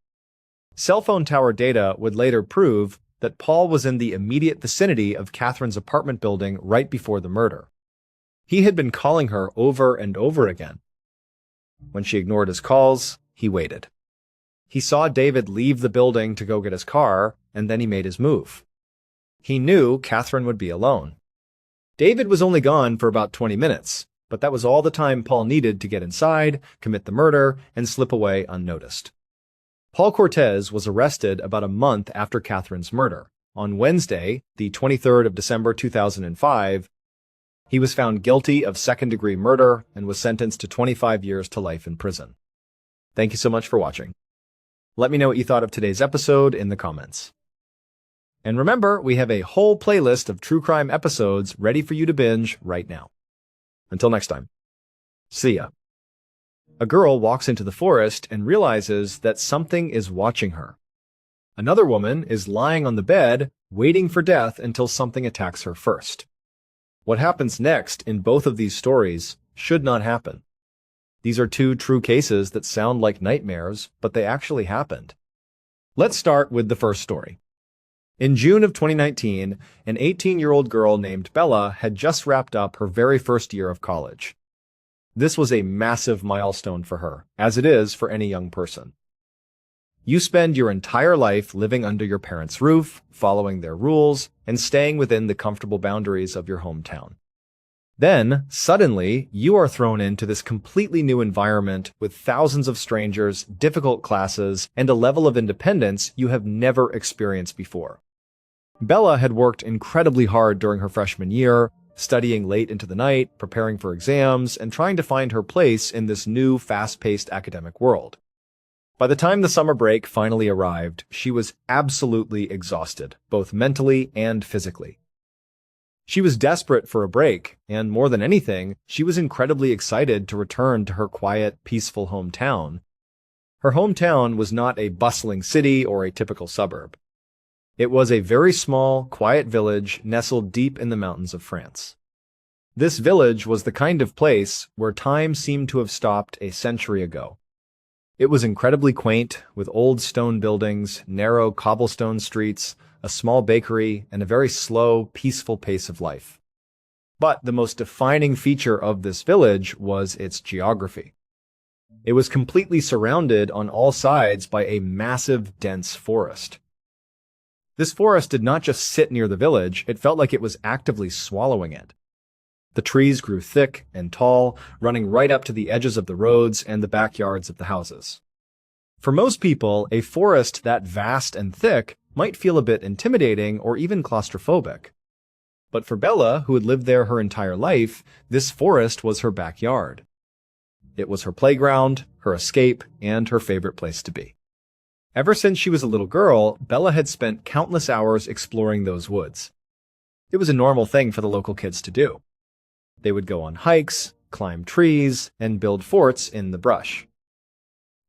Cell phone tower data would later prove that Paul was in the immediate vicinity of Catherine's apartment building right before the murder. He had been calling her over and over again. When she ignored his calls, he waited. He saw David leave the building to go get his car, and then he made his move. He knew Catherine would be alone. David was only gone for about 20 minutes, but that was all the time Paul needed to get inside, commit the murder, and slip away unnoticed. Paul Cortez was arrested about a month after Catherine's murder. On Wednesday, the 23rd of December 2005, he was found guilty of second-degree murder and was sentenced to 25 years to life in prison. Thank you so much for watching. Let me know what you thought of today's episode in the comments. And remember, we have a whole playlist of true crime episodes ready for you to binge right now. Until next time. See ya. A girl walks into the forest and realizes that something is watching her. Another woman is lying on the bed, waiting for death until something attacks her first. What happens next in both of these stories should not happen. These are two true cases that sound like nightmares, but they actually happened. Let's start with the first story. In June of 2019, an 18-year-old girl named Bella had just wrapped up her very first year of college. This was a massive milestone for her, as it is for any young person. You spend your entire life living under your parents' roof, following their rules, and staying within the comfortable boundaries of your hometown. Then, suddenly, you are thrown into this completely new environment with thousands of strangers, difficult classes, and a level of independence you have never experienced before. Bella had worked incredibly hard during her freshman year, studying late into the night, preparing for exams, and trying to find her place in this new, fast-paced academic world. By the time the summer break finally arrived, she was absolutely exhausted, both mentally and physically. She was desperate for a break, and more than anything, she was incredibly excited to return to her quiet, peaceful hometown. Her hometown was not a bustling city or a typical suburb. It was a very small, quiet village nestled deep in the mountains of France. This village was the kind of place where time seemed to have stopped a century ago. It was incredibly quaint, with old stone buildings, narrow cobblestone streets, a small bakery, and a very slow, peaceful pace of life. But the most defining feature of this village was its geography. It was completely surrounded on all sides by a massive, dense forest. This forest did not just sit near the village, it felt like it was actively swallowing it. The trees grew thick and tall, running right up to the edges of the roads and the backyards of the houses. For most people, a forest that vast and thick might feel a bit intimidating or even claustrophobic. But for Bella, who had lived there her entire life, this forest was her backyard. It was her playground, her escape, and her favorite place to be. Ever since she was a little girl, Bella had spent countless hours exploring those woods. It was a normal thing for the local kids to do. They would go on hikes, climb trees, and build forts in the brush.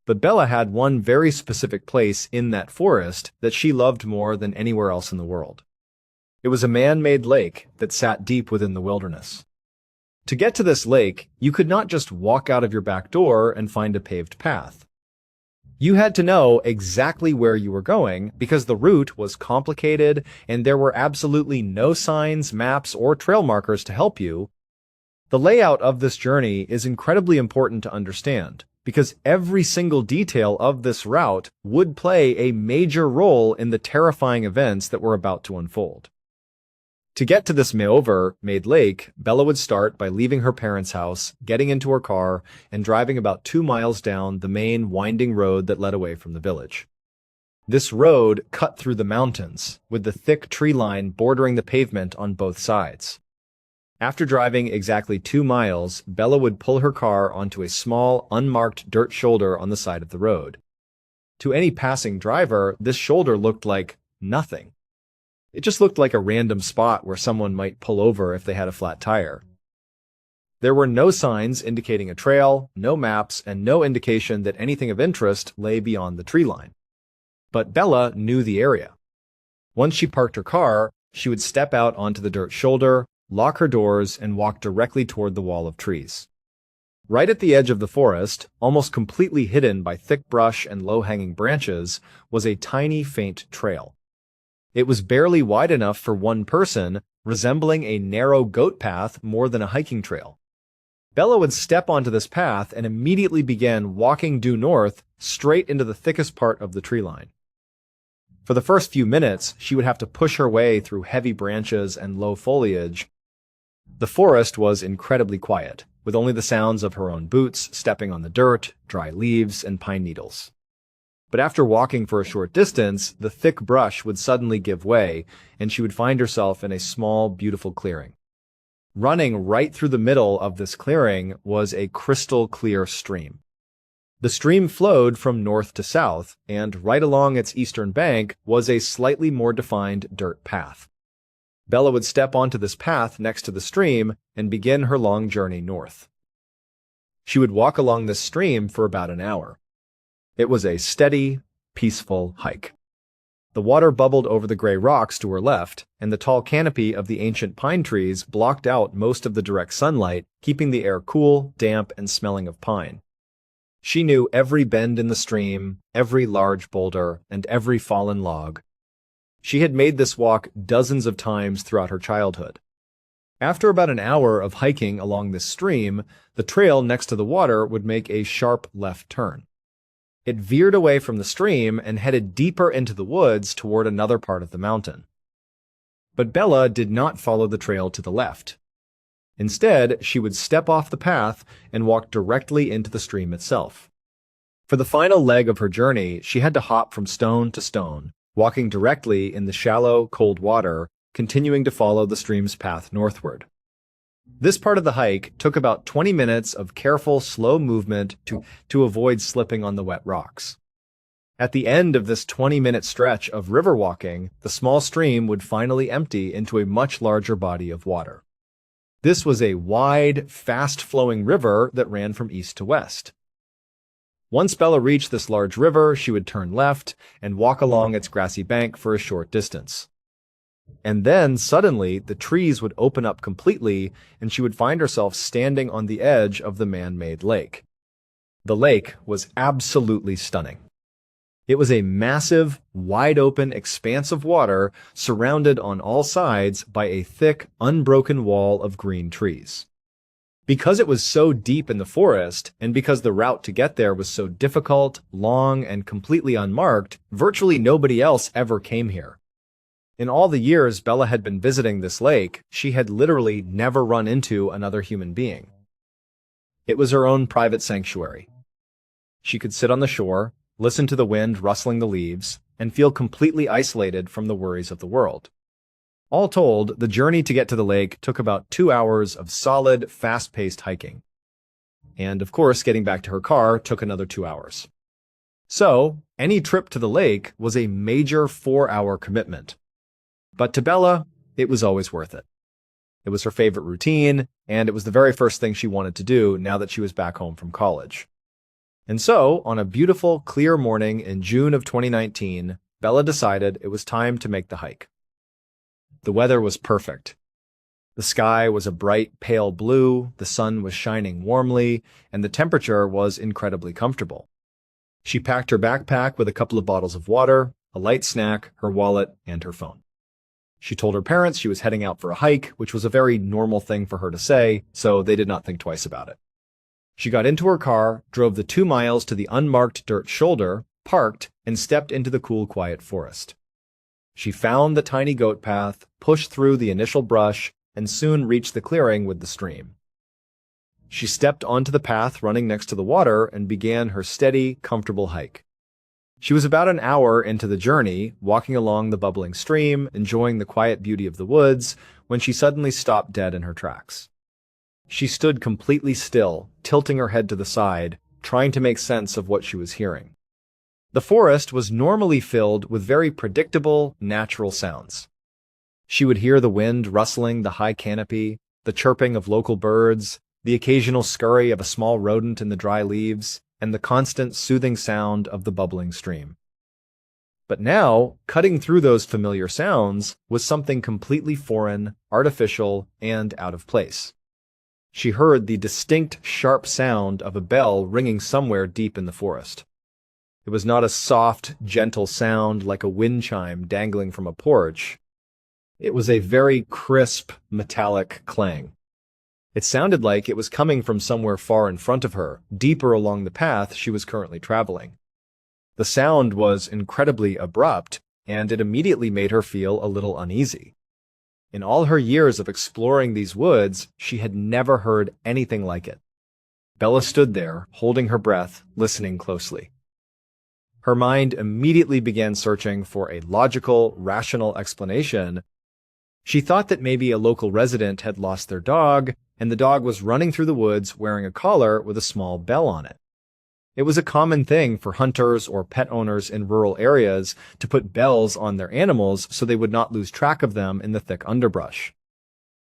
But Bella had one very specific place in that forest that she loved more than anywhere else in the world. It was a man-made lake that sat deep within the wilderness. To get to this lake, you could not just walk out of your back door and find a paved path. You had to know exactly where you were going because the route was complicated and there were absolutely no signs, maps, or trail markers to help you. The layout of this journey is incredibly important to understand because every single detail of this route would play a major role in the terrifying events that were about to unfold. To get to this made lake, Bella would start by leaving her parents' house, getting into her car, and driving about 2 miles down the main winding road that led away from the village. This road cut through the mountains, with the thick tree line bordering the pavement on both sides. After driving exactly 2 miles, Bella would pull her car onto a small, unmarked dirt shoulder on the side of the road. To any passing driver, this shoulder looked like nothing. It just looked like a random spot where someone might pull over if they had a flat tire. There were no signs indicating a trail, no maps, and no indication that anything of interest lay beyond the tree line. But Bella knew the area. Once she parked her car, she would step out onto the dirt shoulder, lock her doors, and walk directly toward the wall of trees. Right at the edge of the forest, almost completely hidden by thick brush and low-hanging branches, was a tiny, faint trail. It was barely wide enough for one person, resembling a narrow goat path more than a hiking trail. Bella would step onto this path and immediately began walking due north, straight into the thickest part of the tree line. For the first few minutes, she would have to push her way through heavy branches and low foliage. The forest was incredibly quiet, with only the sounds of her own boots stepping on the dirt, dry leaves, and pine needles. But after walking for a short distance, the thick brush would suddenly give way, and she would find herself in a small, beautiful clearing. Running right through the middle of this clearing was a crystal-clear stream. The stream flowed from north to south, and right along its eastern bank was a slightly more defined dirt path. Bella would step onto this path next to the stream and begin her long journey north. She would walk along this stream for about an hour. It was a steady, peaceful hike. The water bubbled over the gray rocks to her left, and the tall canopy of the ancient pine trees blocked out most of the direct sunlight, keeping the air cool, damp, and smelling of pine. She knew every bend in the stream, every large boulder, and every fallen log. She had made this walk dozens of times throughout her childhood. After about an hour of hiking along this stream, the trail next to the water would make a sharp left turn. It veered away from the stream and headed deeper into the woods toward another part of the mountain. But Bella did not follow the trail to the left. Instead, she would step off the path and walk directly into the stream itself. For the final leg of her journey, she had to hop from stone to stone, walking directly in the shallow, cold water, continuing to follow the stream's path northward. This part of the hike took about 20 minutes of careful, slow movement to avoid slipping on the wet rocks. At the end of this 20-minute stretch of river walking, the small stream would finally empty into a much larger body of water. This was a wide, fast-flowing river that ran from east to west. Once Bella reached this large river, she would turn left and walk along its grassy bank for a short distance. And then, suddenly, the trees would open up completely, and she would find herself standing on the edge of the man-made lake. The lake was absolutely stunning. It was a massive, wide-open expanse of water surrounded on all sides by a thick, unbroken wall of green trees. Because it was so deep in the forest, and because the route to get there was so difficult, long, and completely unmarked, virtually nobody else ever came here. In all the years Bella had been visiting this lake, she had literally never run into another human being. It was her own private sanctuary. She could sit on the shore, listen to the wind rustling the leaves, and feel completely isolated from the worries of the world. All told, the journey to get to the lake took about 2 hours of solid, fast-paced hiking. And, of course, getting back to her car took another 2 hours. So, any trip to the lake was a major 4-hour commitment. But to Bella, it was always worth it. It was her favorite routine, and it was the very first thing she wanted to do now that she was back home from college. And so, on a beautiful, clear morning in June of 2019, Bella decided it was time to make the hike. The weather was perfect. The sky was a bright, pale blue, the sun was shining warmly, and the temperature was incredibly comfortable. She packed her backpack with a couple of bottles of water, a light snack, her wallet, and her phone. She told her parents she was heading out for a hike, which was a very normal thing for her to say, so they did not think twice about it. She got into her car, drove the 2 miles to the unmarked dirt shoulder, parked, and stepped into the cool, quiet forest. She found the tiny goat path, pushed through the initial brush, and soon reached the clearing with the stream. She stepped onto the path running next to the water and began her steady, comfortable hike. She was about an hour into the journey, walking along the bubbling stream, enjoying the quiet beauty of the woods, when she suddenly stopped dead in her tracks. She stood completely still, tilting her head to the side, trying to make sense of what she was hearing. The forest was normally filled with very predictable, natural sounds. She would hear the wind rustling the high canopy, the chirping of local birds, the occasional scurry of a small rodent in the dry leaves, and the constant soothing sound of the bubbling stream. But now, cutting through those familiar sounds was something completely foreign, artificial, and out of place. She heard the distinct, sharp sound of a bell ringing somewhere deep in the forest. It was not a soft, gentle sound like a wind chime dangling from a porch. It was a very crisp, metallic clang. It sounded like it was coming from somewhere far in front of her, deeper along the path she was currently traveling. The sound was incredibly abrupt, and it immediately made her feel a little uneasy. In all her years of exploring these woods, she had never heard anything like it. Bella stood there, holding her breath, listening closely. Her mind immediately began searching for a logical, rational explanation. She thought that maybe a local resident had lost their dog, and the dog was running through the woods wearing a collar with a small bell on it. It was a common thing for hunters or pet owners in rural areas to put bells on their animals so they would not lose track of them in the thick underbrush.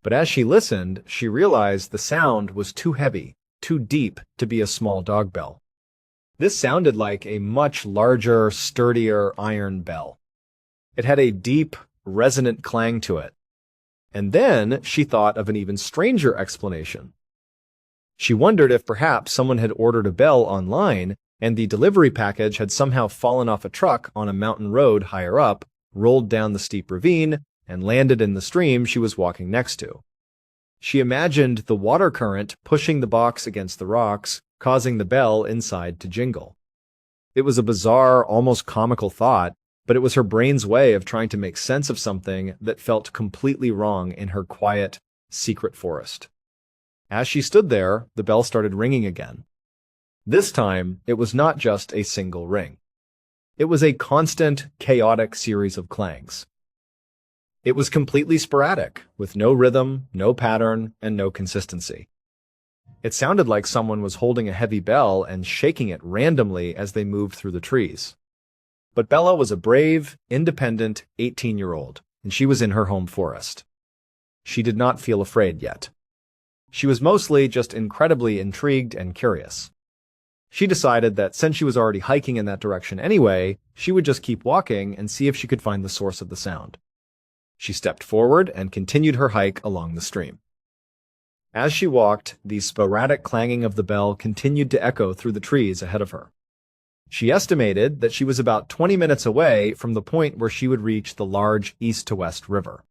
But as she listened, she realized the sound was too heavy, too deep to be a small dog bell. This sounded like a much larger, sturdier iron bell. It had a deep, resonant clang to it. And then she thought of an even stranger explanation. She wondered if perhaps someone had ordered a bell online and the delivery package had somehow fallen off a truck on a mountain road higher up, rolled down the steep ravine, and landed in the stream she was walking next to. She imagined the water current pushing the box against the rocks, causing the bell inside to jingle. It was a bizarre, almost comical thought, but it was her brain's way of trying to make sense of something that felt completely wrong in her quiet, secret forest. As she stood there, the bell started ringing again. This time, it was not just a single ring. It was a constant, chaotic series of clangs. It was completely sporadic, with no rhythm, no pattern, and no consistency. It sounded like someone was holding a heavy bell and shaking it randomly as they moved through the trees. But Bella was a brave, independent 18-year-old, and she was in her home forest. She did not feel afraid yet. She was mostly just incredibly intrigued and curious. She decided that since she was already hiking in that direction anyway, she would just keep walking and see if she could find the source of the sound. She stepped forward and continued her hike along the stream. As she walked, the sporadic clanging of the bell continued to echo through the trees ahead of her. She estimated that she was about 20 minutes away from the point where she would reach the large east-to-west river.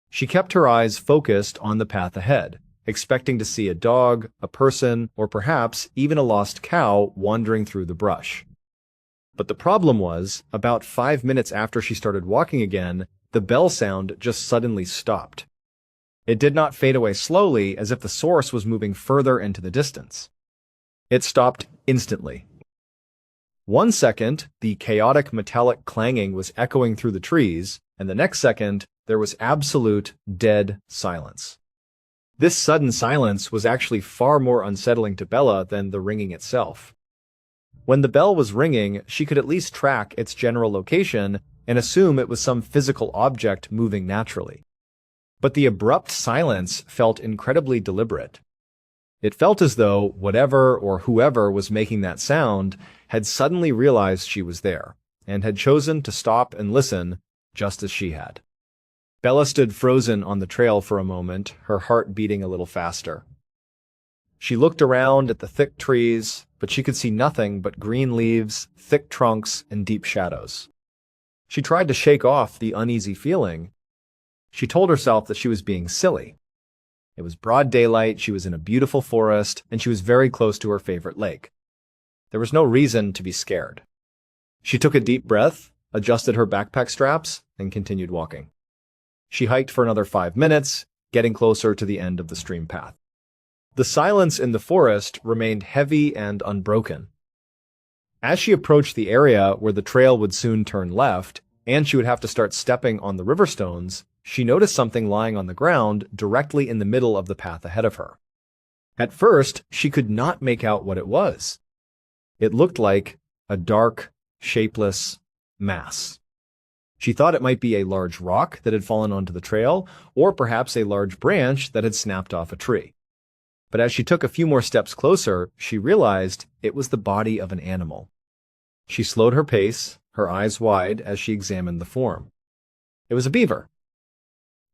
She kept her eyes focused on the path ahead, expecting to see a dog, a person, or perhaps even a lost cow wandering through the brush. But the problem was, about 5 minutes after she started walking again, the bell sound just suddenly stopped. It did not fade away slowly as if the source was moving further into the distance. It stopped instantly. 1 second, the chaotic metallic clanging was echoing through the trees, and the next second, there was absolute, dead silence. This sudden silence was actually far more unsettling to Bella than the ringing itself. When the bell was ringing, she could at least track its general location and assume it was some physical object moving naturally. But the abrupt silence felt incredibly deliberate. It felt as though whatever or whoever was making that sound had suddenly realized she was there and had chosen to stop and listen just as she had. Bella stood frozen on the trail for a moment, her heart beating a little faster. She looked around at the thick trees, but she could see nothing but green leaves, thick trunks, and deep shadows. She tried to shake off the uneasy feeling. She told herself that she was being silly. It was broad daylight, she was in a beautiful forest, and she was very close to her favorite lake. There was no reason to be scared. She took a deep breath, adjusted her backpack straps, and continued walking. She hiked for another 5 minutes, getting closer to the end of the stream path. The silence in the forest remained heavy and unbroken. As she approached the area where the trail would soon turn left, and she would have to start stepping on the river stones, she noticed something lying on the ground directly in the middle of the path ahead of her. At first, she could not make out what it was. It looked like a dark, shapeless mass. She thought it might be a large rock that had fallen onto the trail, or perhaps a large branch that had snapped off a tree. But as she took a few more steps closer, she realized it was the body of an animal. She slowed her pace, her eyes wide as she examined the form. It was a beaver.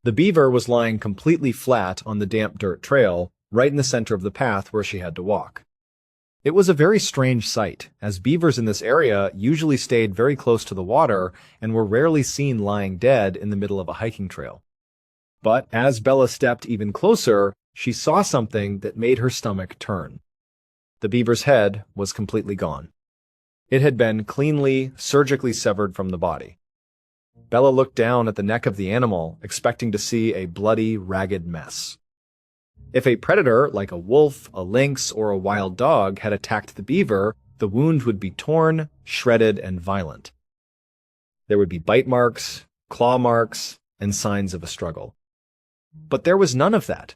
The beaver was lying completely flat on the damp dirt trail, right in the center of the path where she had to walk. It was a very strange sight, as beavers in this area usually stayed very close to the water and were rarely seen lying dead in the middle of a hiking trail. But as Bella stepped even closer, she saw something that made her stomach turn. The beaver's head was completely gone. It had been cleanly, surgically severed from the body. Bella looked down at the neck of the animal, expecting to see a bloody, ragged mess. If a predator, like a wolf, a lynx, or a wild dog, had attacked the beaver, the wound would be torn, shredded, and violent. There would be bite marks, claw marks, and signs of a struggle. But there was none of that.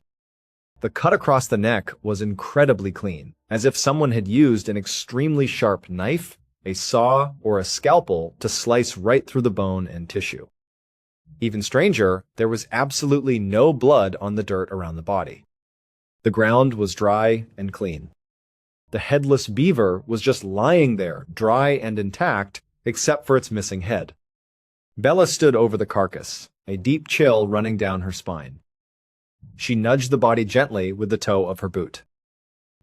The cut across the neck was incredibly clean, as if someone had used an extremely sharp knife, a saw, or a scalpel to slice right through the bone and tissue. Even stranger, there was absolutely no blood on the dirt around the body. The ground was dry and clean. The headless beaver was just lying there, dry and intact, except for its missing head. Bella stood over the carcass, a deep chill running down her spine. She nudged the body gently with the toe of her boot.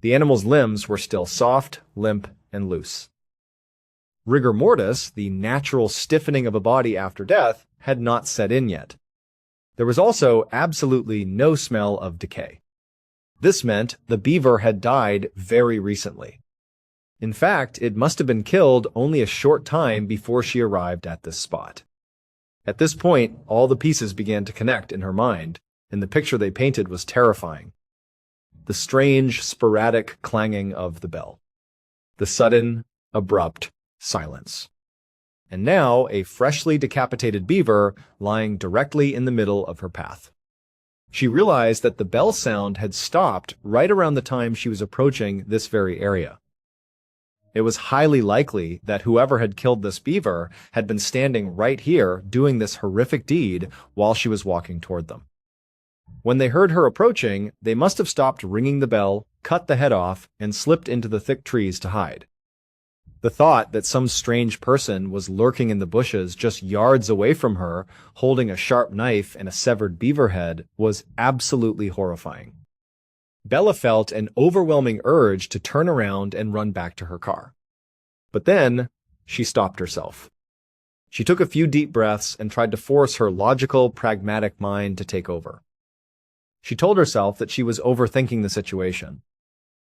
The animal's limbs were still soft, limp, and loose. Rigor mortis, the natural stiffening of a body after death, had not set in yet. There was also absolutely no smell of decay. This meant the beaver had died very recently. In fact, it must have been killed only a short time before she arrived at this spot. At this point, all the pieces began to connect in her mind, and the picture they painted was terrifying. The strange, sporadic clanging of the bell. The sudden, abrupt silence. And now a freshly decapitated beaver lying directly in the middle of her path. She realized that the bell sound had stopped right around the time she was approaching this very area. It was highly likely that whoever had killed this beaver had been standing right here doing this horrific deed while she was walking toward them. When they heard her approaching, they must have stopped ringing the bell, cut the head off, and slipped into the thick trees to hide. The thought that some strange person was lurking in the bushes just yards away from her, holding a sharp knife and a severed beaver head, was absolutely horrifying. Bella felt an overwhelming urge to turn around and run back to her car. But then, she stopped herself. She took a few deep breaths and tried to force her logical, pragmatic mind to take over. She told herself that she was overthinking the situation.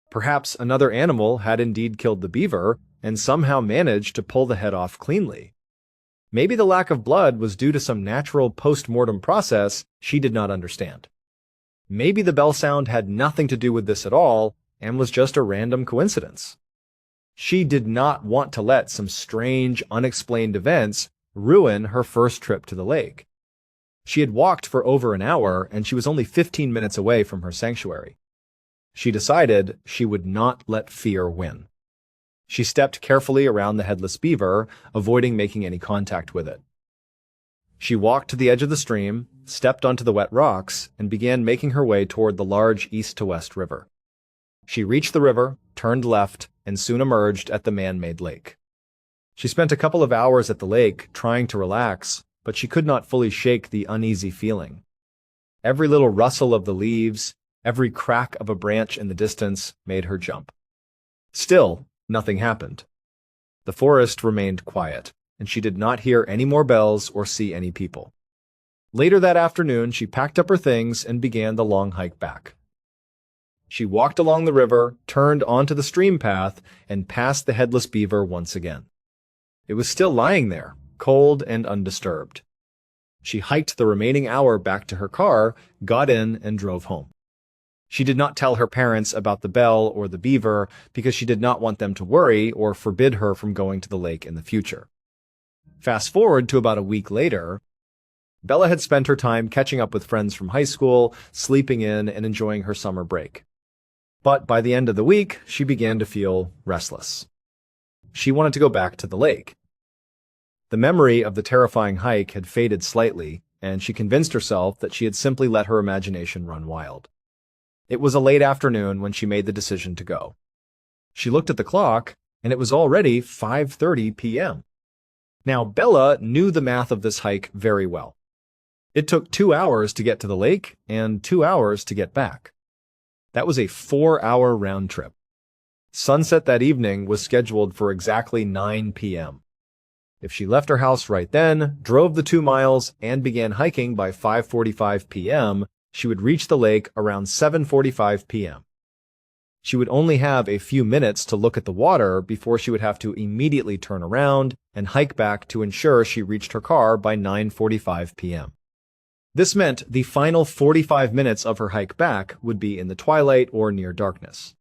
Perhaps another animal had indeed killed the beaver and somehow managed to pull the head off cleanly. Maybe the lack of blood was due to some natural post-mortem process she did not understand. Maybe the bell sound had nothing to do with this at all and was just a random coincidence. She did not want to let some strange, unexplained events ruin her first trip to the lake. She had walked for over an hour and she was only 15 minutes away from her sanctuary. She decided she would not let fear win. She stepped carefully around the headless beaver, avoiding making any contact with it. She walked to the edge of the stream, stepped onto the wet rocks, and began making her way toward the large east-to-west river. She reached the river, turned left, and soon emerged at the man-made lake. She spent a couple of hours at the lake, trying to relax, but she could not fully shake the uneasy feeling. Every little rustle of the leaves, every crack of a branch in the distance made her jump. Still, nothing happened. The forest remained quiet, and she did not hear any more bells or see any people. Later that afternoon, she packed up her things and began the long hike back. She walked along the river, turned onto the stream path, and passed the headless beaver once again. It was still lying there, cold and undisturbed. She hiked the remaining hour back to her car, got in, and drove home. She did not tell her parents about the bell or the beaver because she did not want them to worry or forbid her from going to the lake in the future. Fast forward to about a week later, Bella had spent her time catching up with friends from high school, sleeping in, and enjoying her summer break. But by the end of the week, she began to feel restless. She wanted to go back to the lake. The memory of the terrifying hike had faded slightly, and she convinced herself that she had simply let her imagination run wild. It was a late afternoon when she made the decision to go. She looked at the clock, and it was already 5:30 p.m. Now, Bella knew the math of this hike very well. It took 2 hours to get to the lake and 2 hours to get back. That was a 4-hour round trip. Sunset that evening was scheduled for exactly 9 p.m. If she left her house right then, drove the 2 miles, and began hiking by 5:45 p.m., she would reach the lake around 7:45 p.m. She would only have a few minutes to look at the water before she would have to immediately turn around and hike back to ensure she reached her car by 9:45 p.m. This meant the final 45 minutes of her hike back would be in the twilight or near darkness.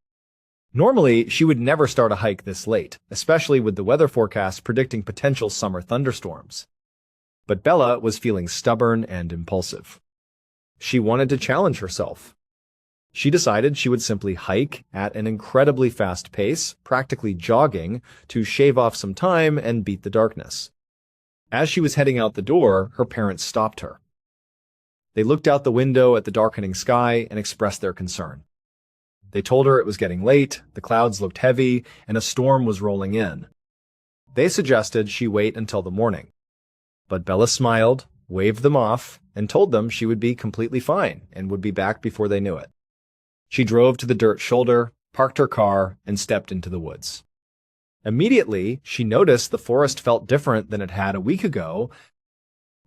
Normally, she would never start a hike this late, especially with the weather forecast predicting potential summer thunderstorms. But Bella was feeling stubborn and impulsive. She wanted to challenge herself. She decided she would simply hike at an incredibly fast pace, practically jogging, to shave off some time and beat the darkness. As she was heading out the door, her parents stopped her. They looked out the window at the darkening sky and expressed their concern. They told her it was getting late, the clouds looked heavy, and a storm was rolling in. They suggested she wait until the morning. But Bella smiled, waved them off, and told them she would be completely fine and would be back before they knew it. She drove to the dirt shoulder, parked her car, and stepped into the woods. Immediately, she noticed the forest felt different than it had a week ago.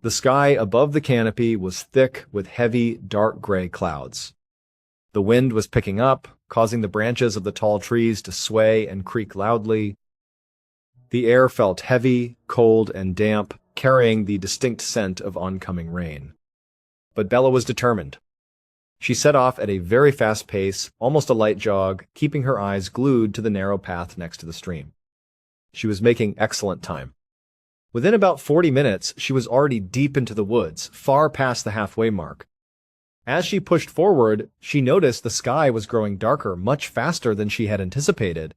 The sky above the canopy was thick with heavy, dark gray clouds. The wind was picking up, causing the branches of the tall trees to sway and creak loudly. The air felt heavy, cold, and damp, carrying the distinct scent of oncoming rain. But Bella was determined. She set off at a very fast pace, almost a light jog, keeping her eyes glued to the narrow path next to the stream. She was making excellent time. Within about 40 minutes, she was already deep into the woods, far past the halfway mark. As she pushed forward, she noticed the sky was growing darker much faster than she had anticipated.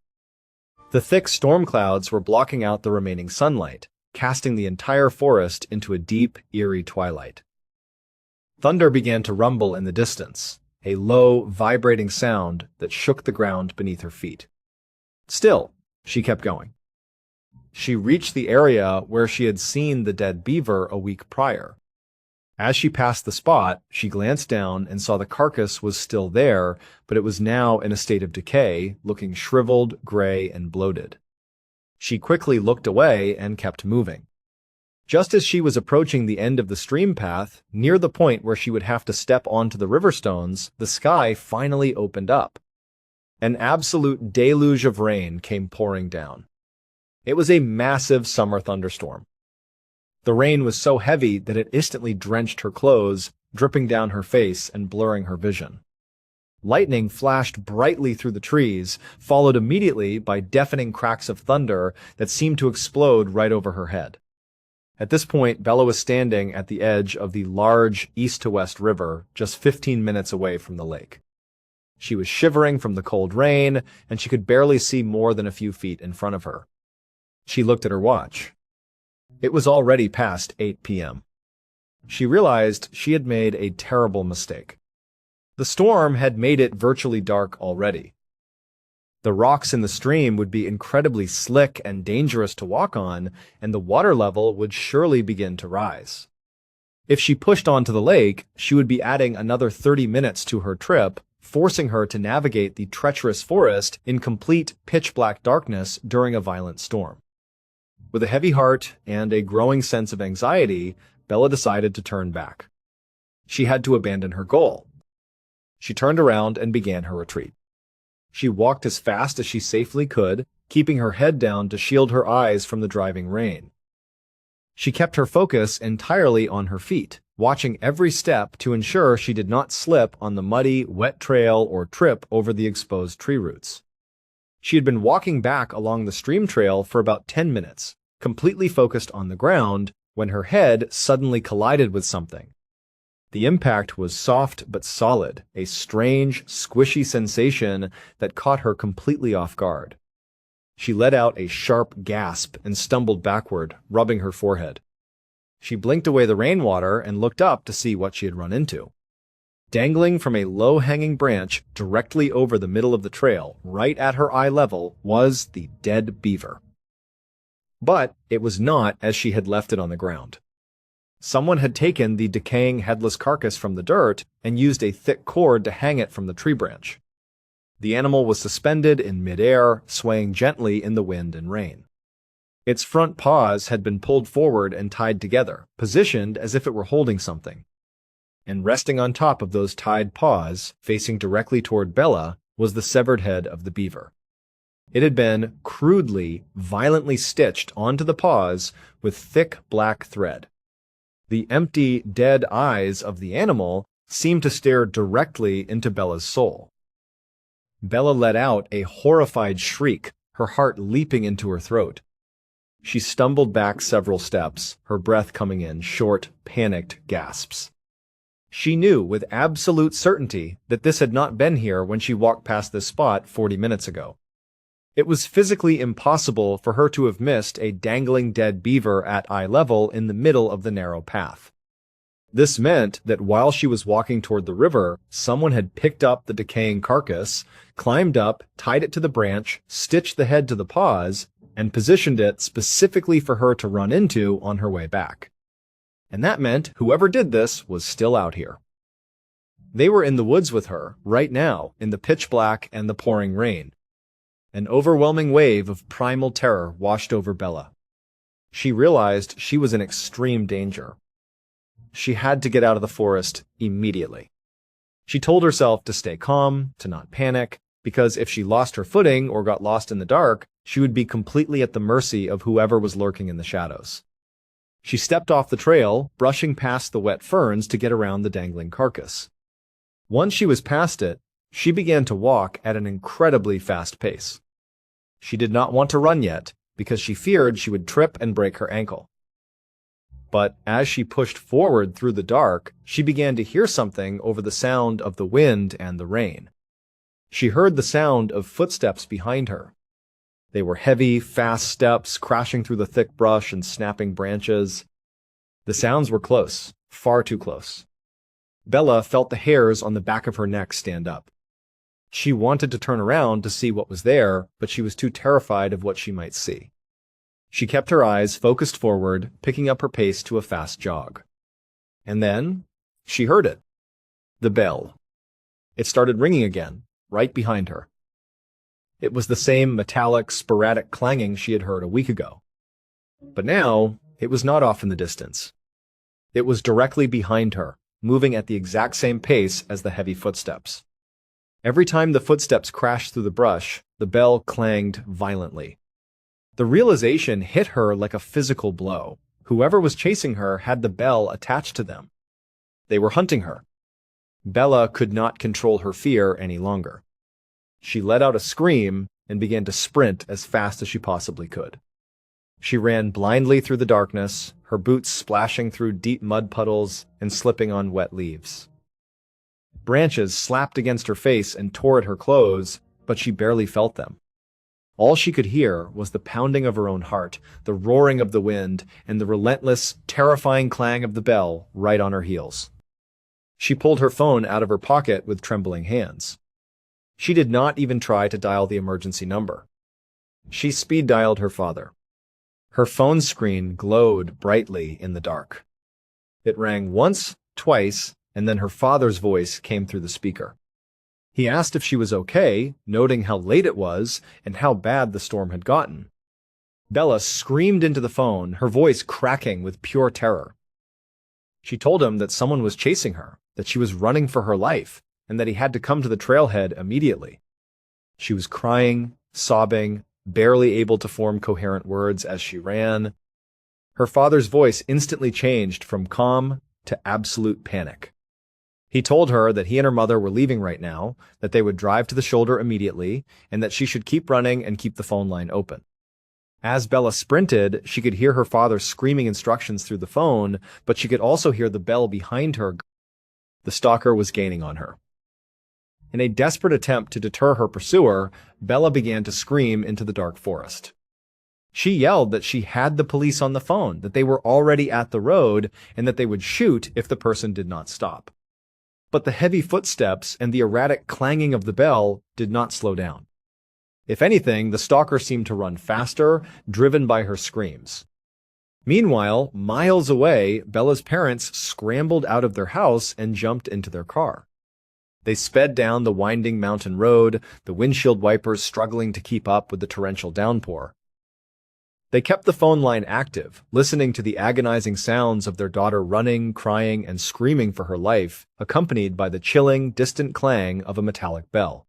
The thick storm clouds were blocking out the remaining sunlight, casting the entire forest into a deep, eerie twilight. Thunder began to rumble in the distance, a low, vibrating sound that shook the ground beneath her feet. Still, she kept going. She reached the area where she had seen the dead beaver a week prior. As she passed the spot, she glanced down and saw the carcass was still there, but it was now in a state of decay, looking shriveled, gray, and bloated. She quickly looked away and kept moving. Just as she was approaching the end of the stream path, near the point where she would have to step onto the river stones, the sky finally opened up. An absolute deluge of rain came pouring down. It was a massive summer thunderstorm. The rain was so heavy that it instantly drenched her clothes, dripping down her face and blurring her vision. Lightning flashed brightly through the trees, followed immediately by deafening cracks of thunder that seemed to explode right over her head. At this point, Bella was standing at the edge of the large east-to-west river, just 15 minutes away from the lake. She was shivering from the cold rain, and she could barely see more than a few feet in front of her. She looked at her watch. It was already past 8 p.m. She realized she had made a terrible mistake. The storm had made it virtually dark already. The rocks in the stream would be incredibly slick and dangerous to walk on, and the water level would surely begin to rise. If she pushed onto the lake, she would be adding another 30 minutes to her trip, forcing her to navigate the treacherous forest in complete pitch-black darkness during a violent storm. With a heavy heart and a growing sense of anxiety, Bella decided to turn back. She had to abandon her goal. She turned around and began her retreat. She walked as fast as she safely could, keeping her head down to shield her eyes from the driving rain. She kept her focus entirely on her feet, watching every step to ensure she did not slip on the muddy, wet trail or trip over the exposed tree roots. She had been walking back along the stream trail for about 10 minutes, completely focused on the ground, when her head suddenly collided with something. The impact was soft but solid, a strange, squishy sensation that caught her completely off guard. She let out a sharp gasp and stumbled backward, rubbing her forehead. She blinked away the rainwater and looked up to see what she had run into. Dangling from a low-hanging branch directly over the middle of the trail, right at her eye level, was the dead beaver. But it was not as she had left it on the ground. Someone had taken the decaying headless carcass from the dirt and used a thick cord to hang it from the tree branch. The animal was suspended in midair, swaying gently in the wind and rain. Its front paws had been pulled forward and tied together, positioned as if it were holding something. And resting on top of those tied paws, facing directly toward Bella, was the severed head of the beaver. It had been crudely, violently stitched onto the paws with thick black thread. The empty, dead eyes of the animal seemed to stare directly into Bella's soul. Bella let out a horrified shriek, her heart leaping into her throat. She stumbled back several steps, her breath coming in short, panicked gasps. She knew with absolute certainty that this had not been here when she walked past this spot 40 minutes ago. It was physically impossible for her to have missed a dangling dead beaver at eye level in the middle of the narrow path. This meant that while she was walking toward the river, someone had picked up the decaying carcass, climbed up, tied it to the branch, stitched the head to the paws, and positioned it specifically for her to run into on her way back. And that meant whoever did this was still out here. They were in the woods with her, right now, in the pitch black and the pouring rain. An overwhelming wave of primal terror washed over Bella. She realized she was in extreme danger. She had to get out of the forest immediately. She told herself to stay calm, to not panic, because if she lost her footing or got lost in the dark, she would be completely at the mercy of whoever was lurking in the shadows. She stepped off the trail, brushing past the wet ferns to get around the dangling carcass. Once she was past it, she began to walk at an incredibly fast pace. She did not want to run yet, because she feared she would trip and break her ankle. But as she pushed forward through the dark, she began to hear something over the sound of the wind and the rain. She heard the sound of footsteps behind her. They were heavy, fast steps crashing through the thick brush and snapping branches. The sounds were close, far too close. Bella felt the hairs on the back of her neck stand up. She wanted to turn around to see what was there, but she was too terrified of what she might see. She kept her eyes focused forward, picking up her pace to a fast jog. And then, she heard it. The bell. It started ringing again, right behind her. It was the same metallic, sporadic clanging she had heard a week ago. But now, it was not off in the distance. It was directly behind her, moving at the exact same pace as the heavy footsteps. Every time the footsteps crashed through the brush, the bell clanged violently. The realization hit her like a physical blow. Whoever was chasing her had the bell attached to them. They were hunting her. Bella could not control her fear any longer. She let out a scream and began to sprint as fast as she possibly could. She ran blindly through the darkness, her boots splashing through deep mud puddles and slipping on wet leaves. Branches slapped against her face and tore at her clothes, but she barely felt them. All she could hear was the pounding of her own heart, the roaring of the wind, and the relentless, terrifying clang of the bell right on her heels. She pulled her phone out of her pocket with trembling hands. She did not even try to dial the emergency number. She speed-dialed her father. Her phone screen glowed brightly in the dark. It rang once, twice, and then her father's voice came through the speaker. He asked if she was okay, noting how late it was and how bad the storm had gotten. Bella screamed into the phone, her voice cracking with pure terror. She told him that someone was chasing her, that she was running for her life, and that he had to come to the trailhead immediately. She was crying, sobbing, barely able to form coherent words as she ran. Her father's voice instantly changed from calm to absolute panic. He told her that he and her mother were leaving right now, that they would drive to the shoulder immediately, and that she should keep running and keep the phone line open. As Bella sprinted, she could hear her father screaming instructions through the phone, but she could also hear the bell behind her. The stalker was gaining on her. In a desperate attempt to deter her pursuer, Bella began to scream into the dark forest. She yelled that she had the police on the phone, that they were already at the road, and that they would shoot if the person did not stop. But the heavy footsteps and the erratic clanging of the bell did not slow down. If anything, the stalker seemed to run faster, driven by her screams. Meanwhile, miles away, Bella's parents scrambled out of their house and jumped into their car. They sped down the winding mountain road, the windshield wipers struggling to keep up with the torrential downpour. They kept the phone line active, listening to the agonizing sounds of their daughter running, crying, and screaming for her life, accompanied by the chilling, distant clang of a metallic bell.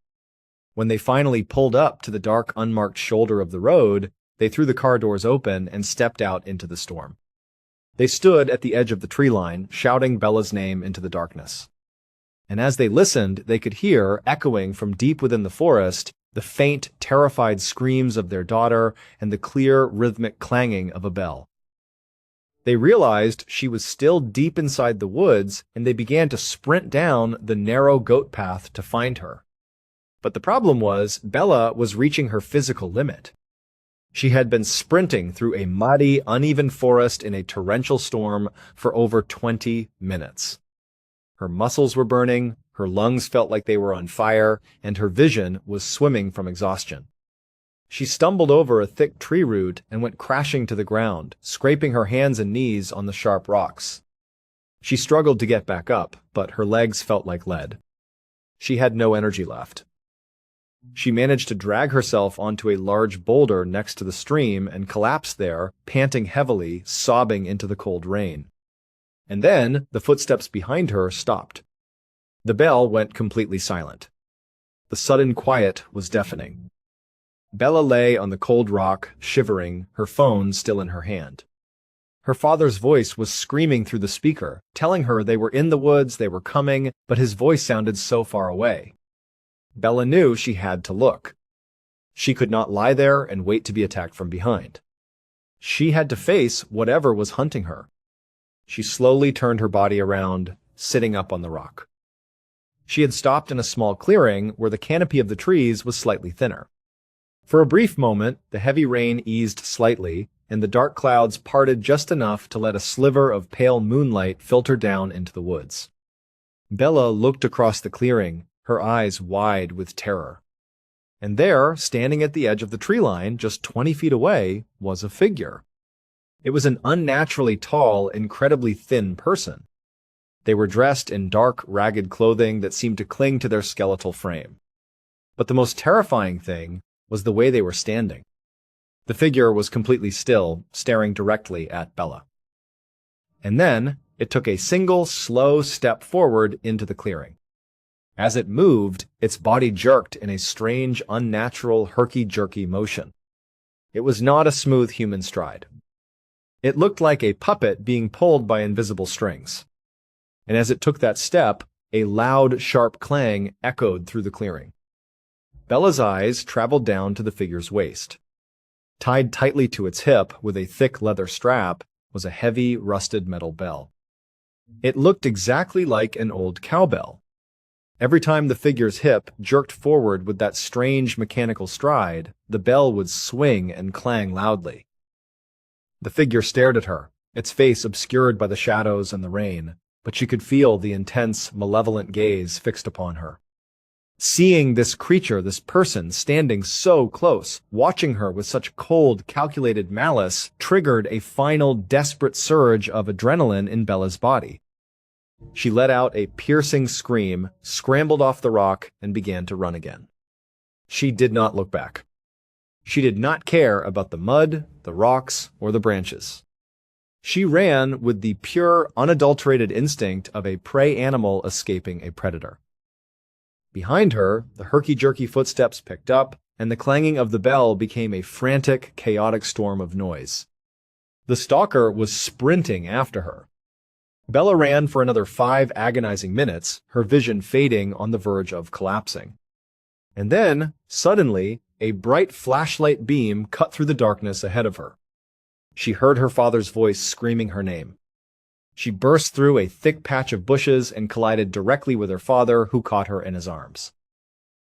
When they finally pulled up to the dark, unmarked shoulder of the road, they threw the car doors open and stepped out into the storm. They stood at the edge of the tree line, shouting Bella's name into the darkness. And as they listened, they could hear, echoing from deep within the forest, the faint, terrified screams of their daughter and the clear, rhythmic clanging of a bell. They realized she was still deep inside the woods, and they began to sprint down the narrow goat path to find her. But the problem was, Bella was reaching her physical limit. She had been sprinting through a muddy, uneven forest in a torrential storm for over 20 minutes. Her muscles were burning, her lungs felt like they were on fire, and her vision was swimming from exhaustion. She stumbled over a thick tree root and went crashing to the ground, scraping her hands and knees on the sharp rocks. She struggled to get back up, but her legs felt like lead. She had no energy left. She managed to drag herself onto a large boulder next to the stream and collapsed there, panting heavily, sobbing into the cold rain. And then the footsteps behind her stopped. The bell went completely silent. The sudden quiet was deafening. Bella lay on the cold rock, shivering, her phone still in her hand. Her father's voice was screaming through the speaker, telling her they were in the woods, they were coming, but his voice sounded so far away. Bella knew she had to look. She could not lie there and wait to be attacked from behind. She had to face whatever was hunting her. She slowly turned her body around, sitting up on the rock. She had stopped in a small clearing where the canopy of the trees was slightly thinner. For a brief moment, the heavy rain eased slightly, and the dark clouds parted just enough to let a sliver of pale moonlight filter down into the woods. Bella looked across the clearing, her eyes wide with terror. And there, standing at the edge of the tree line, just 20 feet away, was a figure. It was an unnaturally tall, incredibly thin person. They were dressed in dark, ragged clothing that seemed to cling to their skeletal frame. But the most terrifying thing was the way they were standing. The figure was completely still, staring directly at Bella. And then, it took a single, slow step forward into the clearing. As it moved, its body jerked in a strange, unnatural, herky-jerky motion. It was not a smooth human stride. It looked like a puppet being pulled by invisible strings. And as it took that step, a loud, sharp clang echoed through the clearing. Bella's eyes traveled down to the figure's waist. Tied tightly to its hip with a thick leather strap was a heavy, rusted metal bell. It looked exactly like an old cowbell. Every time the figure's hip jerked forward with that strange mechanical stride, the bell would swing and clang loudly. The figure stared at her, its face obscured by the shadows and the rain, but she could feel the intense, malevolent gaze fixed upon her. Seeing this creature, this person, standing so close, watching her with such cold, calculated malice, triggered a final desperate surge of adrenaline in Bella's body. She let out a piercing scream, scrambled off the rock, and began to run again. She did not look back. She did not care about the mud, the rocks, or the branches. She ran with the pure, unadulterated instinct of a prey animal escaping a predator. Behind her, the herky-jerky footsteps picked up, and the clanging of the bell became a frantic, chaotic storm of noise. The stalker was sprinting after her. Bella ran for another 5 agonizing minutes, her vision fading on the verge of collapsing. And then, suddenly, a bright flashlight beam cut through the darkness ahead of her. She heard her father's voice screaming her name. She burst through a thick patch of bushes and collided directly with her father, who caught her in his arms.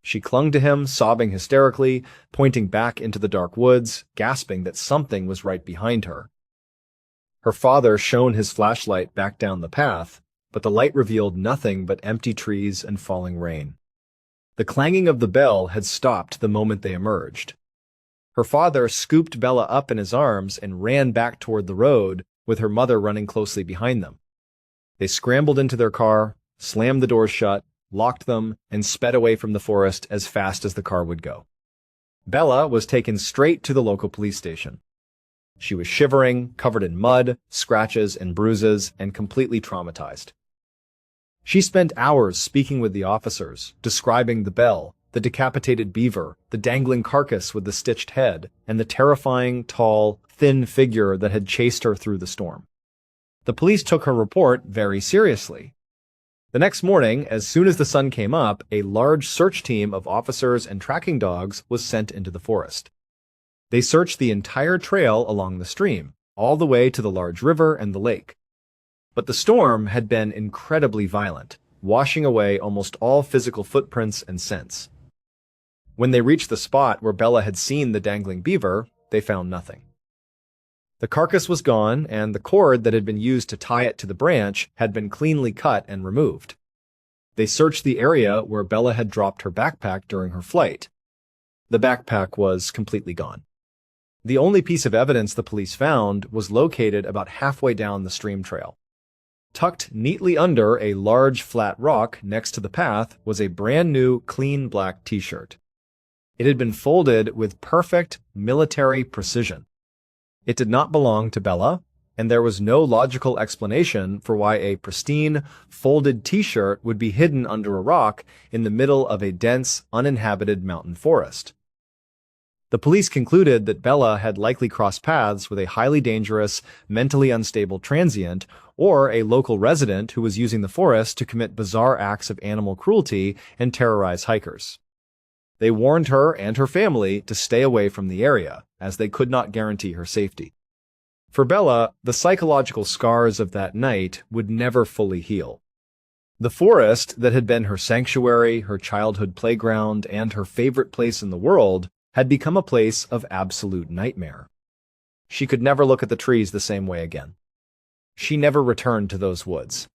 She clung to him, sobbing hysterically, pointing back into the dark woods, gasping that something was right behind her. Her father shone his flashlight back down the path, but the light revealed nothing but empty trees and falling rain. The clanging of the bell had stopped the moment they emerged. Her father scooped Bella up in his arms and ran back toward the road, with her mother running closely behind them. They scrambled into their car, slammed the doors shut, locked them, and sped away from the forest as fast as the car would go. Bella was taken straight to the local police station. She was shivering, covered in mud, scratches, and bruises, and completely traumatized. She spent hours speaking with the officers, describing the bell, the decapitated beaver, the dangling carcass with the stitched head, and the terrifying, tall, thin figure that had chased her through the storm. The police took her report very seriously. The next morning, as soon as the sun came up, a large search team of officers and tracking dogs was sent into the forest. They searched the entire trail along the stream, all the way to the large river and the lake. But the storm had been incredibly violent, washing away almost all physical footprints and scents. When they reached the spot where Bella had seen the dangling beaver, they found nothing. The carcass was gone, and the cord that had been used to tie it to the branch had been cleanly cut and removed. They searched the area where Bella had dropped her backpack during her flight. The backpack was completely gone. The only piece of evidence the police found was located about halfway down the stream trail. Tucked neatly under a large flat rock next to the path was a brand new clean black t-shirt. It had been folded with perfect military precision. It did not belong to Bella, and there was no logical explanation for why a pristine, folded t-shirt would be hidden under a rock in the middle of a dense, uninhabited mountain forest. The police concluded that Bella had likely crossed paths with a highly dangerous, mentally unstable transient or a local resident who was using the forest to commit bizarre acts of animal cruelty and terrorize hikers. They warned her and her family to stay away from the area, as they could not guarantee her safety. For Bella, the psychological scars of that night would never fully heal. The forest that had been her sanctuary, her childhood playground, and her favorite place in the world had become a place of absolute nightmare. She could never look at the trees the same way again. She never returned to those woods.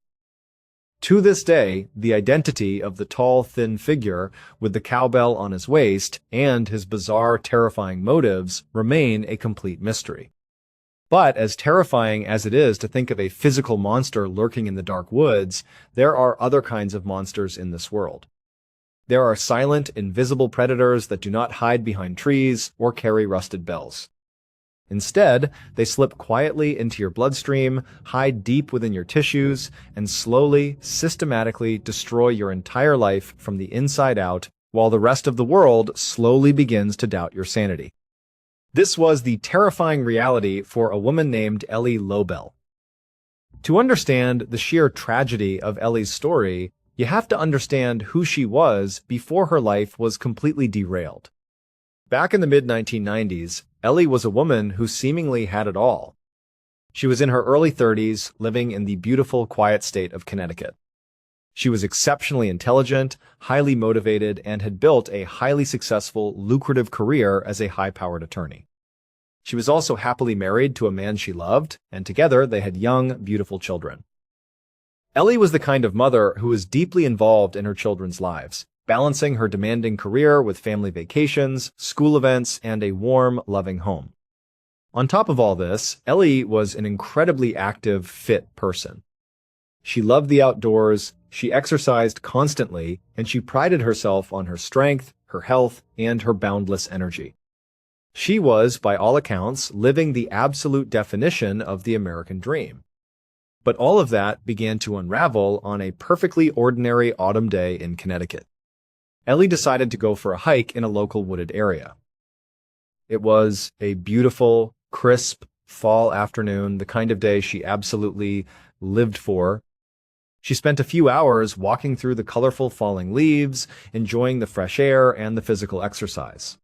To this day, the identity of the tall, thin figure with the cowbell on his waist and his bizarre, terrifying motives remain a complete mystery. But as terrifying as it is to think of a physical monster lurking in the dark woods, there are other kinds of monsters in this world. There are silent, invisible predators that do not hide behind trees or carry rusted bells. Instead, they slip quietly into your bloodstream, hide deep within your tissues, and slowly, systematically destroy your entire life from the inside out, while the rest of the world slowly begins to doubt your sanity. This was the terrifying reality for a woman named Ellie Lobel. To understand the sheer tragedy of Ellie's story, you have to understand who she was before her life was completely derailed. Back in the mid-1990s, Ellie was a woman who seemingly had it all. She was in her early 30s, living in the beautiful, quiet state of Connecticut. She was exceptionally intelligent, highly motivated, and had built a highly successful, lucrative career as a high-powered attorney. She was also happily married to a man she loved, and together they had young, beautiful children. Ellie was the kind of mother who was deeply involved in her children's lives, balancing her demanding career with family vacations, school events, and a warm, loving home. On top of all this, Ellie was an incredibly active, fit person. She loved the outdoors, she exercised constantly, and she prided herself on her strength, her health, and her boundless energy. She was, by all accounts, living the absolute definition of the American dream. But all of that began to unravel on a perfectly ordinary autumn day in Connecticut. Ellie decided to go for a hike in a local wooded area. It was a beautiful, crisp fall afternoon, the kind of day she absolutely lived for. She spent a few hours walking through the colorful falling leaves, enjoying the fresh air and the physical exercise.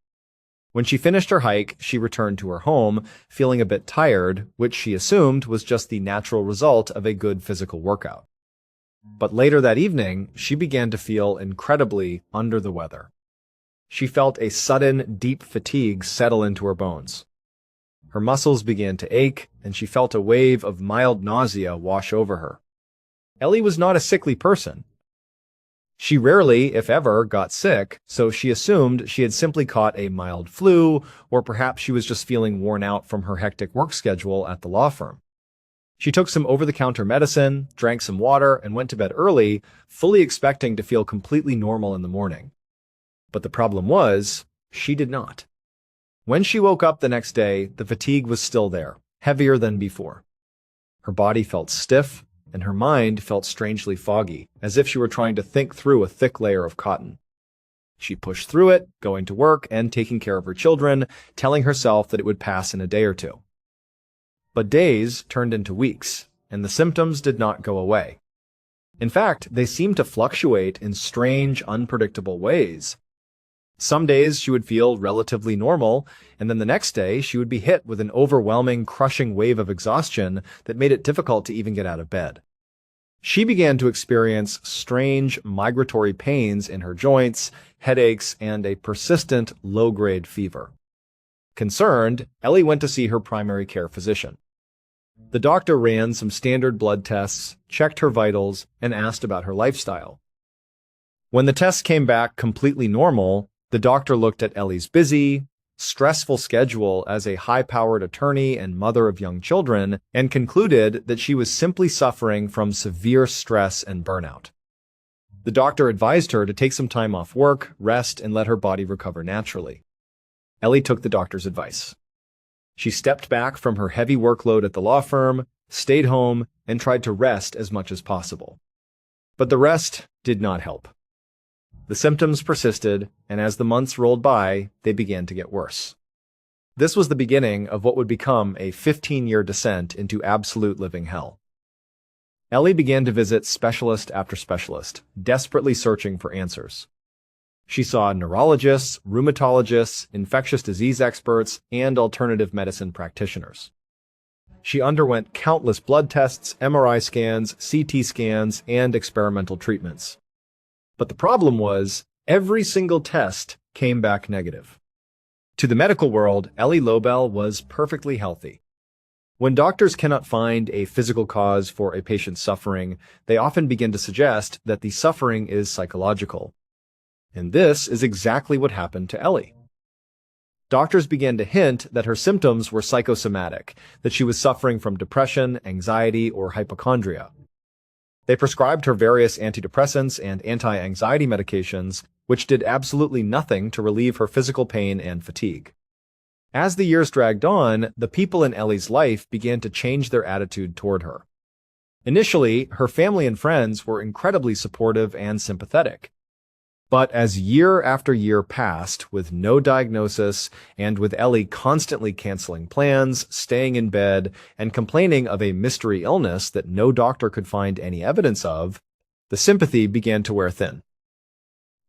When she finished her hike, she returned to her home, feeling a bit tired, which she assumed was just the natural result of a good physical workout. But later that evening, she began to feel incredibly under the weather. She felt a sudden, deep fatigue settle into her bones. Her muscles began to ache, and she felt a wave of mild nausea wash over her. Ellie was not a sickly person. She rarely, if ever, got sick, so she assumed she had simply caught a mild flu, or perhaps she was just feeling worn out from her hectic work schedule at the law firm. She took some over-the-counter medicine, drank some water, and went to bed early, fully expecting to feel completely normal in the morning. But the problem was, she did not. When she woke up the next day, the fatigue was still there, heavier than before. Her body felt stiff, and her mind felt strangely foggy, as if she were trying to think through a thick layer of cotton. She pushed through it, going to work and taking care of her children, telling herself that it would pass in a day or two. But days turned into weeks, and the symptoms did not go away. In fact, they seemed to fluctuate in strange, unpredictable ways. Some days she would feel relatively normal, and then the next day she would be hit with an overwhelming, crushing wave of exhaustion that made it difficult to even get out of bed. She began to experience strange, migratory pains in her joints, headaches, and a persistent, low-grade fever. Concerned, Ellie went to see her primary care physician. The doctor ran some standard blood tests, checked her vitals, and asked about her lifestyle. When the tests came back completely normal, the doctor looked at Ellie's busy, stressful schedule as a high-powered attorney and mother of young children and concluded that she was simply suffering from severe stress and burnout. The doctor advised her to take some time off work, rest, and let her body recover naturally. Ellie took the doctor's advice. She stepped back from her heavy workload at the law firm, stayed home, and tried to rest as much as possible. But the rest did not help. The symptoms persisted, and as the months rolled by, they began to get worse. This was the beginning of what would become a 15-year descent into absolute living hell. Ellie began to visit specialist after specialist, desperately searching for answers. She saw neurologists, rheumatologists, infectious disease experts, and alternative medicine practitioners. She underwent countless blood tests, MRI scans, CT scans, and experimental treatments. But the problem was, every single test came back negative. To the medical world, Ellie Lobel was perfectly healthy. When doctors cannot find a physical cause for a patient's suffering, they often begin to suggest that the suffering is psychological. And this is exactly what happened to Ellie. Doctors began to hint that her symptoms were psychosomatic, that she was suffering from depression, anxiety, or hypochondria. They prescribed her various antidepressants and anti-anxiety medications, which did absolutely nothing to relieve her physical pain and fatigue. As the years dragged on, the people in Ellie's life began to change their attitude toward her. Initially, her family and friends were incredibly supportive and sympathetic. But as year after year passed with no diagnosis and with Ellie constantly canceling plans, staying in bed, and complaining of a mystery illness that no doctor could find any evidence of, the sympathy began to wear thin.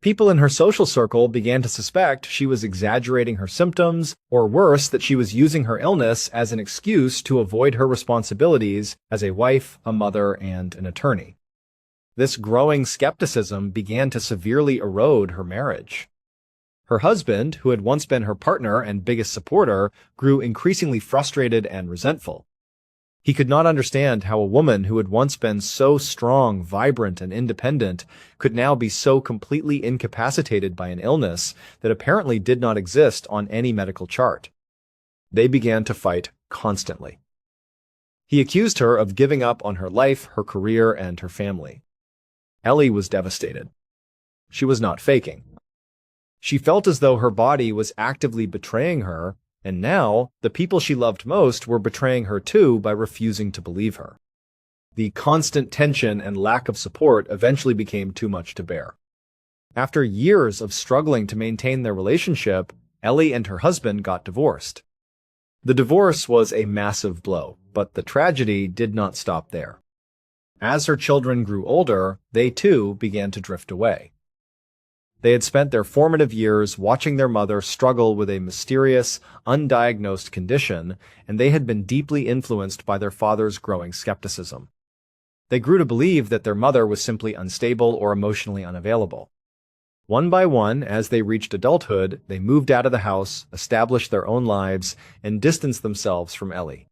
People in her social circle began to suspect she was exaggerating her symptoms, or worse, that she was using her illness as an excuse to avoid her responsibilities as a wife, a mother, and an attorney. This growing skepticism began to severely erode her marriage. Her husband, who had once been her partner and biggest supporter, grew increasingly frustrated and resentful. He could not understand how a woman who had once been so strong, vibrant, and independent could now be so completely incapacitated by an illness that apparently did not exist on any medical chart. They began to fight constantly. He accused her of giving up on her life, her career, and her family. Ellie was devastated. She was not faking. She felt as though her body was actively betraying her, and now the people she loved most were betraying her too by refusing to believe her. The constant tension and lack of support eventually became too much to bear. After years of struggling to maintain their relationship, Ellie and her husband got divorced. The divorce was a massive blow, but the tragedy did not stop there. As her children grew older, they too began to drift away. They had spent their formative years watching their mother struggle with a mysterious, undiagnosed condition, and they had been deeply influenced by their father's growing skepticism. They grew to believe that their mother was simply unstable or emotionally unavailable. One by one, as they reached adulthood, they moved out of the house, established their own lives, and distanced themselves from Ellie.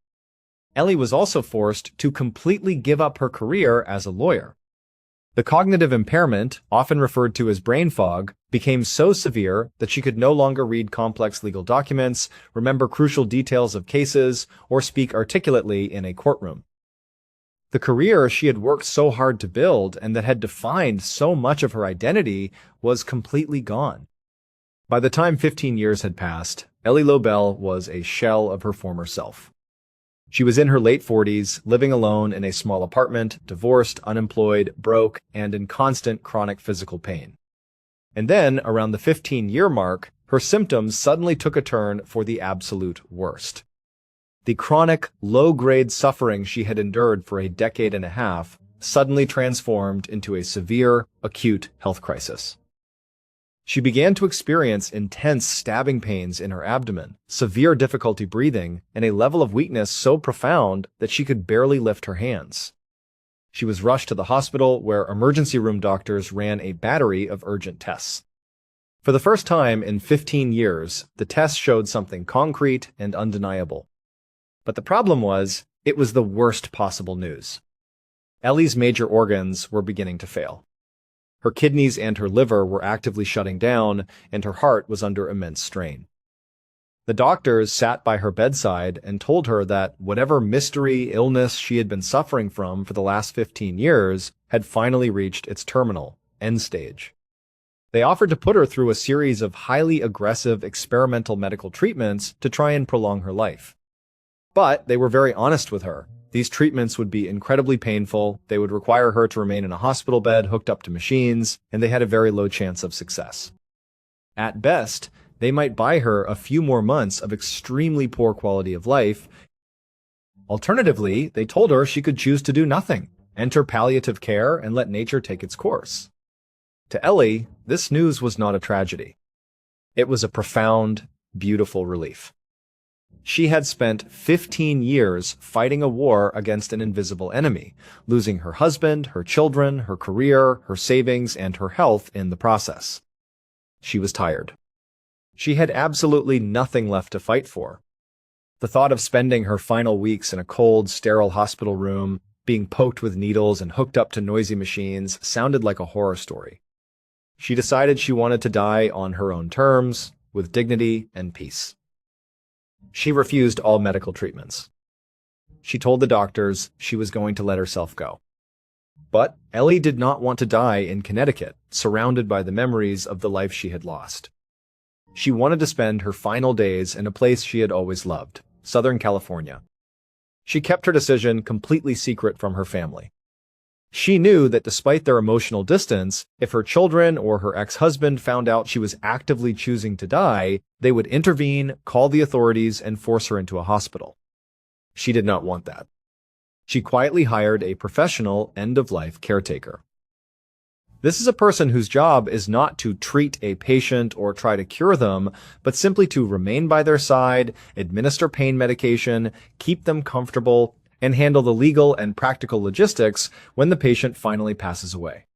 Ellie was also forced to completely give up her career as a lawyer. The cognitive impairment, often referred to as brain fog, became so severe that she could no longer read complex legal documents, remember crucial details of cases, or speak articulately in a courtroom. The career she had worked so hard to build and that had defined so much of her identity was completely gone. By the time 15 years had passed, Ellie Lobel was a shell of her former self. She was in her late 40s, living alone in a small apartment, divorced, unemployed, broke, and in constant chronic physical pain. And then, around the 15-year mark, her symptoms suddenly took a turn for the absolute worst. The chronic, low-grade suffering she had endured for a decade and a half suddenly transformed into a severe, acute health crisis. She began to experience intense stabbing pains in her abdomen, severe difficulty breathing, and a level of weakness so profound that she could barely lift her hands. She was rushed to the hospital where emergency room doctors ran a battery of urgent tests. For the first time in 15 years, the tests showed something concrete and undeniable. But the problem was, it was the worst possible news. Ellie's major organs were beginning to fail. Her kidneys and her liver were actively shutting down, and her heart was under immense strain. The doctors sat by her bedside and told her that whatever mystery illness she had been suffering from for the last 15 years had finally reached its terminal, end stage. They offered to put her through a series of highly aggressive experimental medical treatments to try and prolong her life. But they were very honest with her. These treatments would be incredibly painful, they would require her to remain in a hospital bed hooked up to machines, and they had a very low chance of success. At best, they might buy her a few more months of extremely poor quality of life. Alternatively, they told her she could choose to do nothing, enter palliative care, and let nature take its course. To Ellie, this news was not a tragedy. It was a profound, beautiful relief. She had spent 15 years fighting a war against an invisible enemy, losing her husband, her children, her career, her savings, and her health in the process. She was tired. She had absolutely nothing left to fight for. The thought of spending her final weeks in a cold, sterile hospital room, being poked with needles and hooked up to noisy machines, sounded like a horror story. She decided she wanted to die on her own terms, with dignity and peace. She refused all medical treatments. She told the doctors she was going to let herself go. But Ellie did not want to die in Connecticut, surrounded by the memories of the life she had lost. She wanted to spend her final days in a place she had always loved, Southern California. She kept her decision completely secret from her family. She knew that despite their emotional distance, if her children or her ex-husband found out she was actively choosing to die, they would intervene, call the authorities, and force her into a hospital. She did not want that. She quietly hired a professional end-of-life caretaker. This is a person whose job is not to treat a patient or try to cure them, but simply to remain by their side, administer pain medication, keep them comfortable, and handle the legal and practical logistics when the patient finally passes away.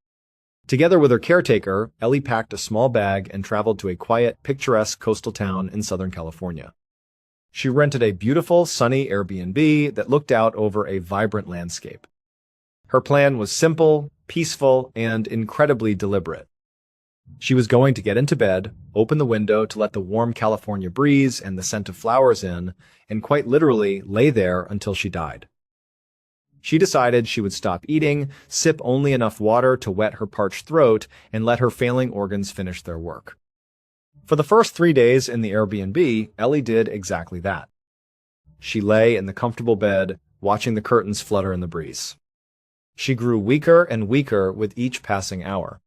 Together with her caretaker, Ellie packed a small bag and traveled to a quiet, picturesque coastal town in Southern California. She rented a beautiful, sunny Airbnb that looked out over a vibrant landscape. Her plan was simple, peaceful, and incredibly deliberate. She was going to get into bed, open the window to let the warm California breeze and the scent of flowers in, and quite literally lay there until she died. She decided she would stop eating, sip only enough water to wet her parched throat, and let her failing organs finish their work. For the first 3 days in the Airbnb, Ellie did exactly that. She lay in the comfortable bed, watching the curtains flutter in the breeze. She grew weaker and weaker with each passing hour.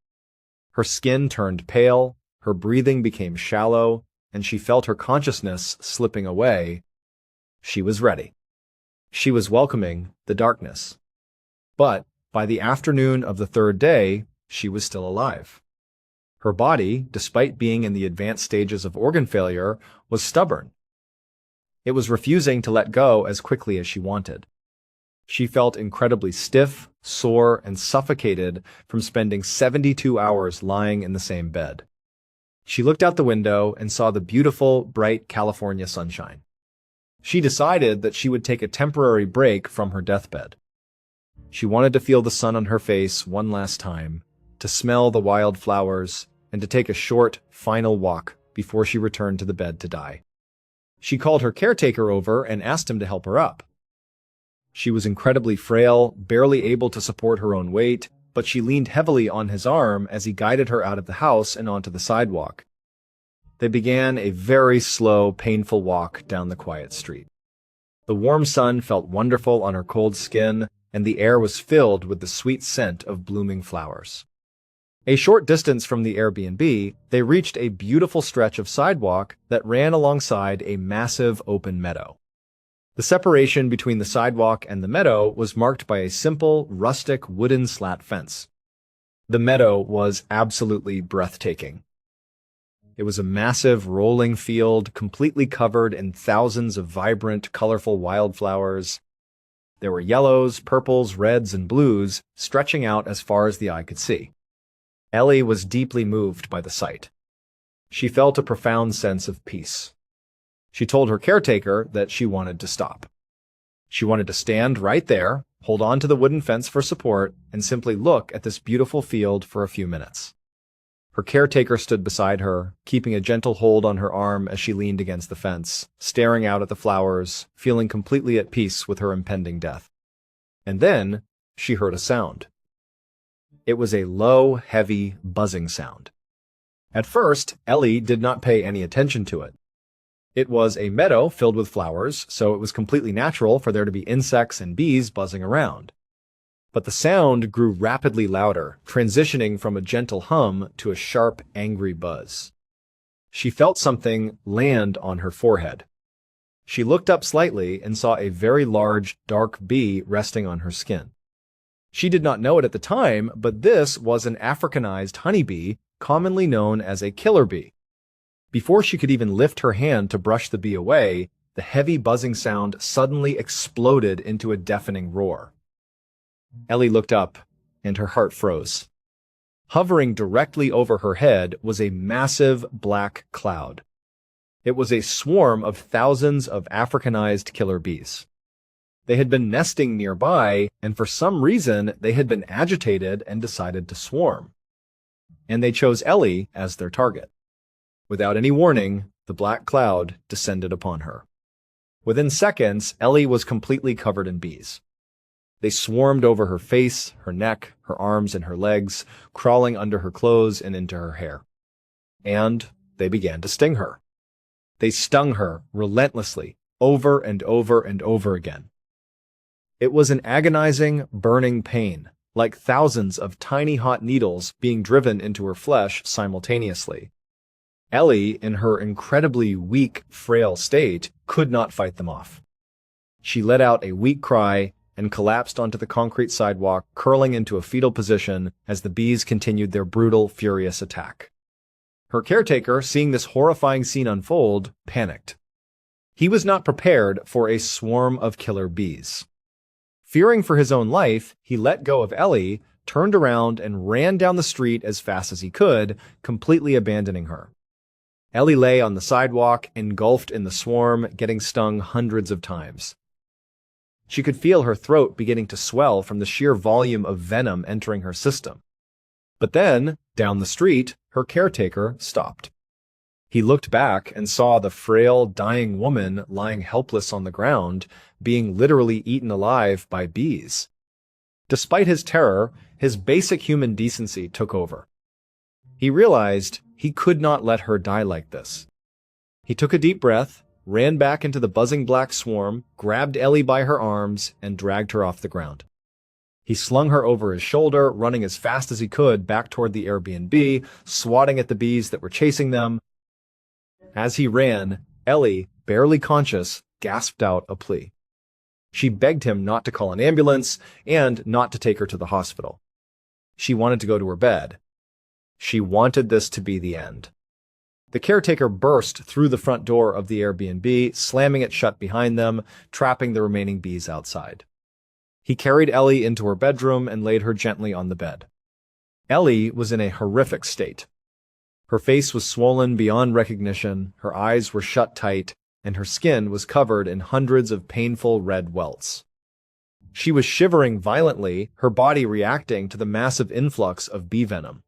Her skin turned pale, her breathing became shallow, and she felt her consciousness slipping away. She was ready. She was welcoming the darkness. But by the afternoon of the 3rd day, she was still alive. Her body, despite being in the advanced stages of organ failure, was stubborn. It was refusing to let go as quickly as she wanted. She felt incredibly stiff, sore, and suffocated from spending 72 hours lying in the same bed. She looked out the window and saw the beautiful, bright California sunshine. She decided that she would take a temporary break from her deathbed. She wanted to feel the sun on her face one last time, to smell the wild flowers, and to take a short, final walk before she returned to the bed to die. She called her caretaker over and asked him to help her up. She was incredibly frail, barely able to support her own weight, but she leaned heavily on his arm as he guided her out of the house and onto the sidewalk. They began a very slow, painful walk down the quiet street. The warm sun felt wonderful on her cold skin, and the air was filled with the sweet scent of blooming flowers. A short distance from the Airbnb, they reached a beautiful stretch of sidewalk that ran alongside a massive open meadow. The separation between the sidewalk and the meadow was marked by a simple, rustic wooden slat fence. The meadow was absolutely breathtaking. It was a massive, rolling field completely covered in thousands of vibrant, colorful wildflowers. There were yellows, purples, reds, and blues stretching out as far as the eye could see. Ellie was deeply moved by the sight. She felt a profound sense of peace. She told her caretaker that she wanted to stop. She wanted to stand right there, hold on to the wooden fence for support, and simply look at this beautiful field for a few minutes. Her caretaker stood beside her, keeping a gentle hold on her arm as she leaned against the fence, staring out at the flowers, feeling completely at peace with her impending death. And then she heard a sound. It was a low, heavy, buzzing sound. At first, Ellie did not pay any attention to it. It was a meadow filled with flowers, so it was completely natural for there to be insects and bees buzzing around. But the sound grew rapidly louder, transitioning from a gentle hum to a sharp, angry buzz. She felt something land on her forehead. She looked up slightly and saw a very large, dark bee resting on her skin. She did not know it at the time, but this was an Africanized honeybee, commonly known as a killer bee. Before she could even lift her hand to brush the bee away, the heavy buzzing sound suddenly exploded into a deafening roar. Ellie looked up, and her heart froze. Hovering directly over her head was a massive black cloud. It was a swarm of thousands of Africanized killer bees. They had been nesting nearby, and for some reason they had been agitated and decided to swarm. And they chose Ellie as their target. Without any warning, the black cloud descended upon her. Within seconds, Ellie was completely covered in bees. They swarmed over her face, her neck, her arms, and her legs, crawling under her clothes and into her hair. And they began to sting her. They stung her relentlessly, over and over and over again. It was an agonizing, burning pain, like thousands of tiny hot needles being driven into her flesh simultaneously. Ellie, in her incredibly weak, frail state, could not fight them off. She let out a weak cry and collapsed onto the concrete sidewalk, curling into a fetal position as the bees continued their brutal, furious attack. Her caretaker, seeing this horrifying scene unfold, panicked. He was not prepared for a swarm of killer bees. Fearing for his own life, he let go of Ellie, turned around, and ran down the street as fast as he could, completely abandoning her. Ellie lay on the sidewalk, engulfed in the swarm, getting stung hundreds of times. She could feel her throat beginning to swell from the sheer volume of venom entering her system. But then, down the street, her caretaker stopped. He looked back and saw the frail, dying woman lying helpless on the ground, being literally eaten alive by bees. Despite his terror, his basic human decency took over. He realized he could not let her die like this. He took a deep breath, ran back into the buzzing black swarm, grabbed Ellie by her arms, and dragged her off the ground. He slung her over his shoulder, running as fast as he could back toward the Airbnb, swatting at the bees that were chasing them. As he ran, Ellie, barely conscious, gasped out a plea. She begged him not to call an ambulance and not to take her to the hospital. She wanted to go to her bed. She wanted this to be the end. The caretaker burst through the front door of the Airbnb, slamming it shut behind them, trapping the remaining bees outside. He carried Ellie into her bedroom and laid her gently on the bed. Ellie was in a horrific state. Her face was swollen beyond recognition, her eyes were shut tight, and her skin was covered in hundreds of painful red welts. She was shivering violently, her body reacting to the massive influx of bee venom.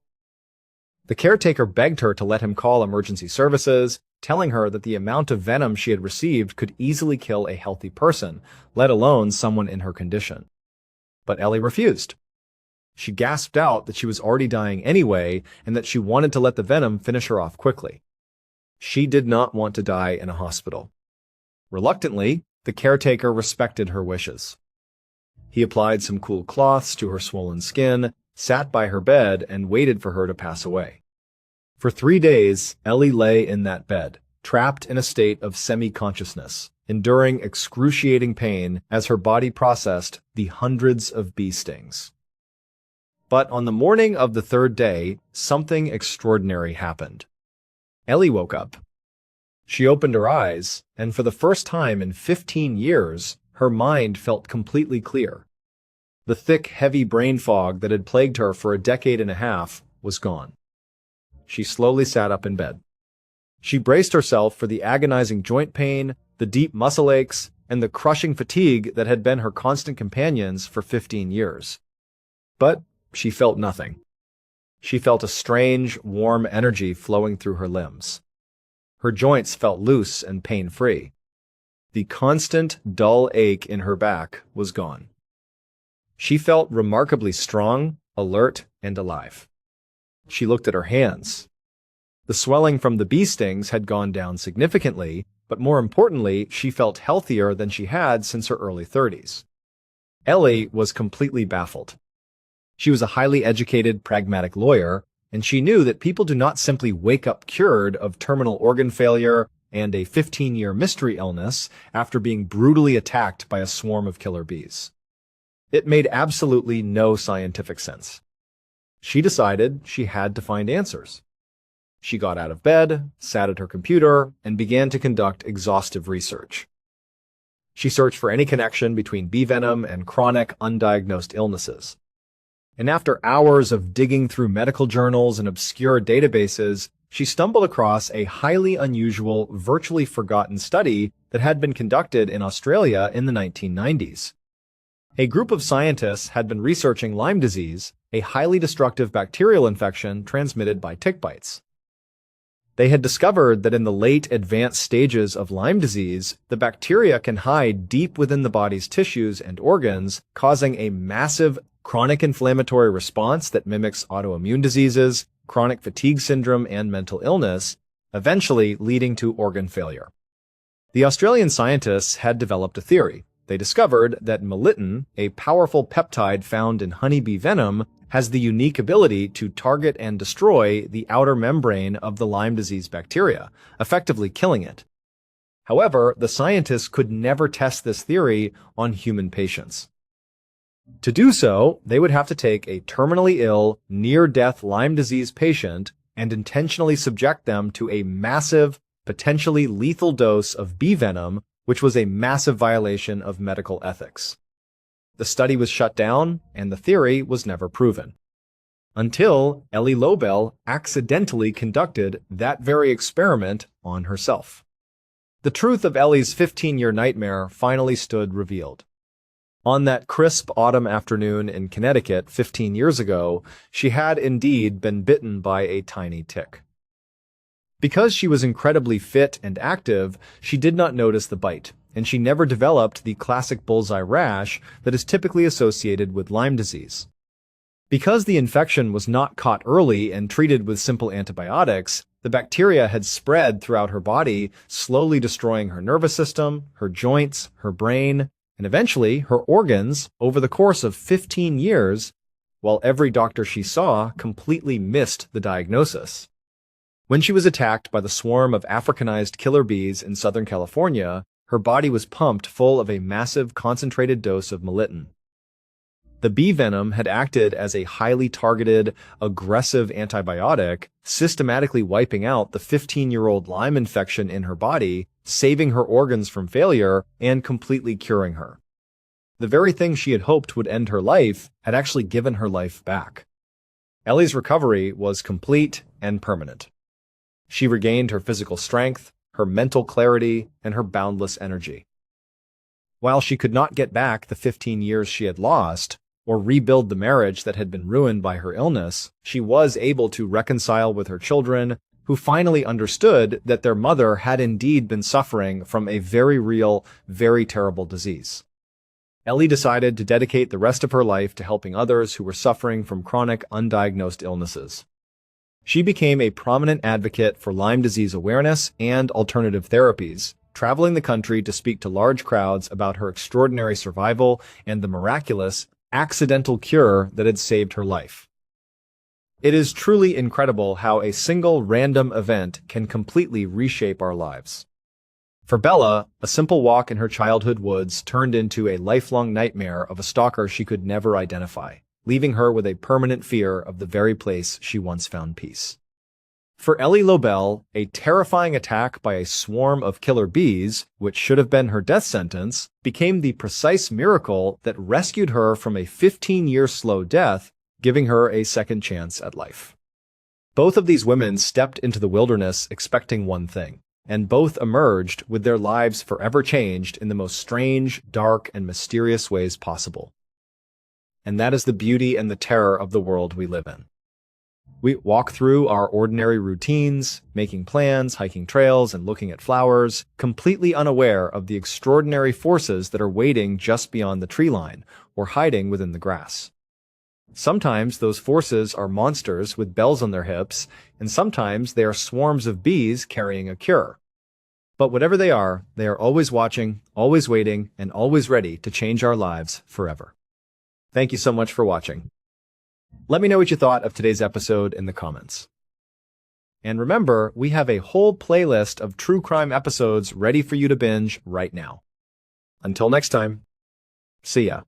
The caretaker begged her to let him call emergency services, telling her that the amount of venom she had received could easily kill a healthy person, let alone someone in her condition. But Ellie refused. She gasped out that she was already dying anyway and that she wanted to let the venom finish her off quickly. She did not want to die in a hospital. Reluctantly, the caretaker respected her wishes. He applied some cool cloths to her swollen skin, sat by her bed, and waited for her to pass away. For 3 days, Ellie lay in that bed, trapped in a state of semi-consciousness, enduring excruciating pain as her body processed the hundreds of bee stings. But on the morning of the 3rd day, something extraordinary happened. Ellie woke up. She opened her eyes, and for the first time in 15 years, her mind felt completely clear. The thick, heavy brain fog that had plagued her for a decade and a half was gone. She slowly sat up in bed. She braced herself for the agonizing joint pain, the deep muscle aches, and the crushing fatigue that had been her constant companions for 15 years. But she felt nothing. She felt a strange, warm energy flowing through her limbs. Her joints felt loose and pain-free. The constant, dull ache in her back was gone. She felt remarkably strong, alert, and alive. She looked at her hands. The swelling from the bee stings had gone down significantly, but more importantly, she felt healthier than she had since her early 30s. Ellie was completely baffled. She was a highly educated, pragmatic lawyer, and she knew that people do not simply wake up cured of terminal organ failure and a 15-year mystery illness after being brutally attacked by a swarm of killer bees. It made absolutely no scientific sense. She decided she had to find answers. She got out of bed, sat at her computer, and began to conduct exhaustive research. She searched for any connection between bee venom and chronic, undiagnosed illnesses. And after hours of digging through medical journals and obscure databases, she stumbled across a highly unusual, virtually forgotten study that had been conducted in Australia in the 1990s. A group of scientists had been researching Lyme disease, a highly destructive bacterial infection transmitted by tick bites. They had discovered that in the late advanced stages of Lyme disease, the bacteria can hide deep within the body's tissues and organs, causing a massive chronic inflammatory response that mimics autoimmune diseases, chronic fatigue syndrome, and mental illness, eventually leading to organ failure. The Australian scientists had developed a theory. They discovered that melittin, a powerful peptide found in honeybee venom, has the unique ability to target and destroy the outer membrane of the Lyme disease bacteria, effectively killing it. However, the scientists could never test this theory on human patients. To do so, they would have to take a terminally ill, near-death Lyme disease patient and intentionally subject them to a massive, potentially lethal dose of bee venom, which was a massive violation of medical ethics. The study was shut down, and the theory was never proven. Until Ellie Lobel accidentally conducted that very experiment on herself. The truth of Ellie's 15-year nightmare finally stood revealed. On that crisp autumn afternoon in Connecticut 15 years ago, she had indeed been bitten by a tiny tick. Because she was incredibly fit and active, she did not notice the bite, and she never developed the classic bullseye rash that is typically associated with Lyme disease. Because the infection was not caught early and treated with simple antibiotics, the bacteria had spread throughout her body, slowly destroying her nervous system, her joints, her brain, and eventually her organs over the course of 15 years, while every doctor she saw completely missed the diagnosis. When she was attacked by the swarm of Africanized killer bees in Southern California, her body was pumped full of a massive concentrated dose of melittin. The bee venom had acted as a highly targeted, aggressive antibiotic, systematically wiping out the 15-year-old Lyme infection in her body, saving her organs from failure, and completely curing her. The very thing she had hoped would end her life had actually given her life back. Ellie's recovery was complete and permanent. She regained her physical strength, her mental clarity, and her boundless energy. While she could not get back the 15 years she had lost, or rebuild the marriage that had been ruined by her illness, she was able to reconcile with her children, who finally understood that their mother had indeed been suffering from a very real, very terrible disease. Ellie decided to dedicate the rest of her life to helping others who were suffering from chronic, undiagnosed illnesses. She became a prominent advocate for Lyme disease awareness and alternative therapies, traveling the country to speak to large crowds about her extraordinary survival and the miraculous, accidental cure that had saved her life. It is truly incredible how a single random event can completely reshape our lives. For Bella, a simple walk in her childhood woods turned into a lifelong nightmare of a stalker she could never identify, leaving her with a permanent fear of the very place she once found peace. For Ellie Lobel, a terrifying attack by a swarm of killer bees, which should have been her death sentence, became the precise miracle that rescued her from a 15-year slow death, giving her a second chance at life. Both of these women stepped into the wilderness expecting one thing, and both emerged with their lives forever changed in the most strange, dark, and mysterious ways possible. And that is the beauty and the terror of the world we live in. We walk through our ordinary routines, making plans, hiking trails, and looking at flowers, completely unaware of the extraordinary forces that are waiting just beyond the tree line or hiding within the grass. Sometimes those forces are monsters with bells on their hips, and sometimes they are swarms of bees carrying a cure. But whatever they are always watching, always waiting, and always ready to change our lives forever. Thank you so much for watching. Let me know what you thought of today's episode in the comments. And remember, we have a whole playlist of true crime episodes ready for you to binge right now. Until next time, see ya.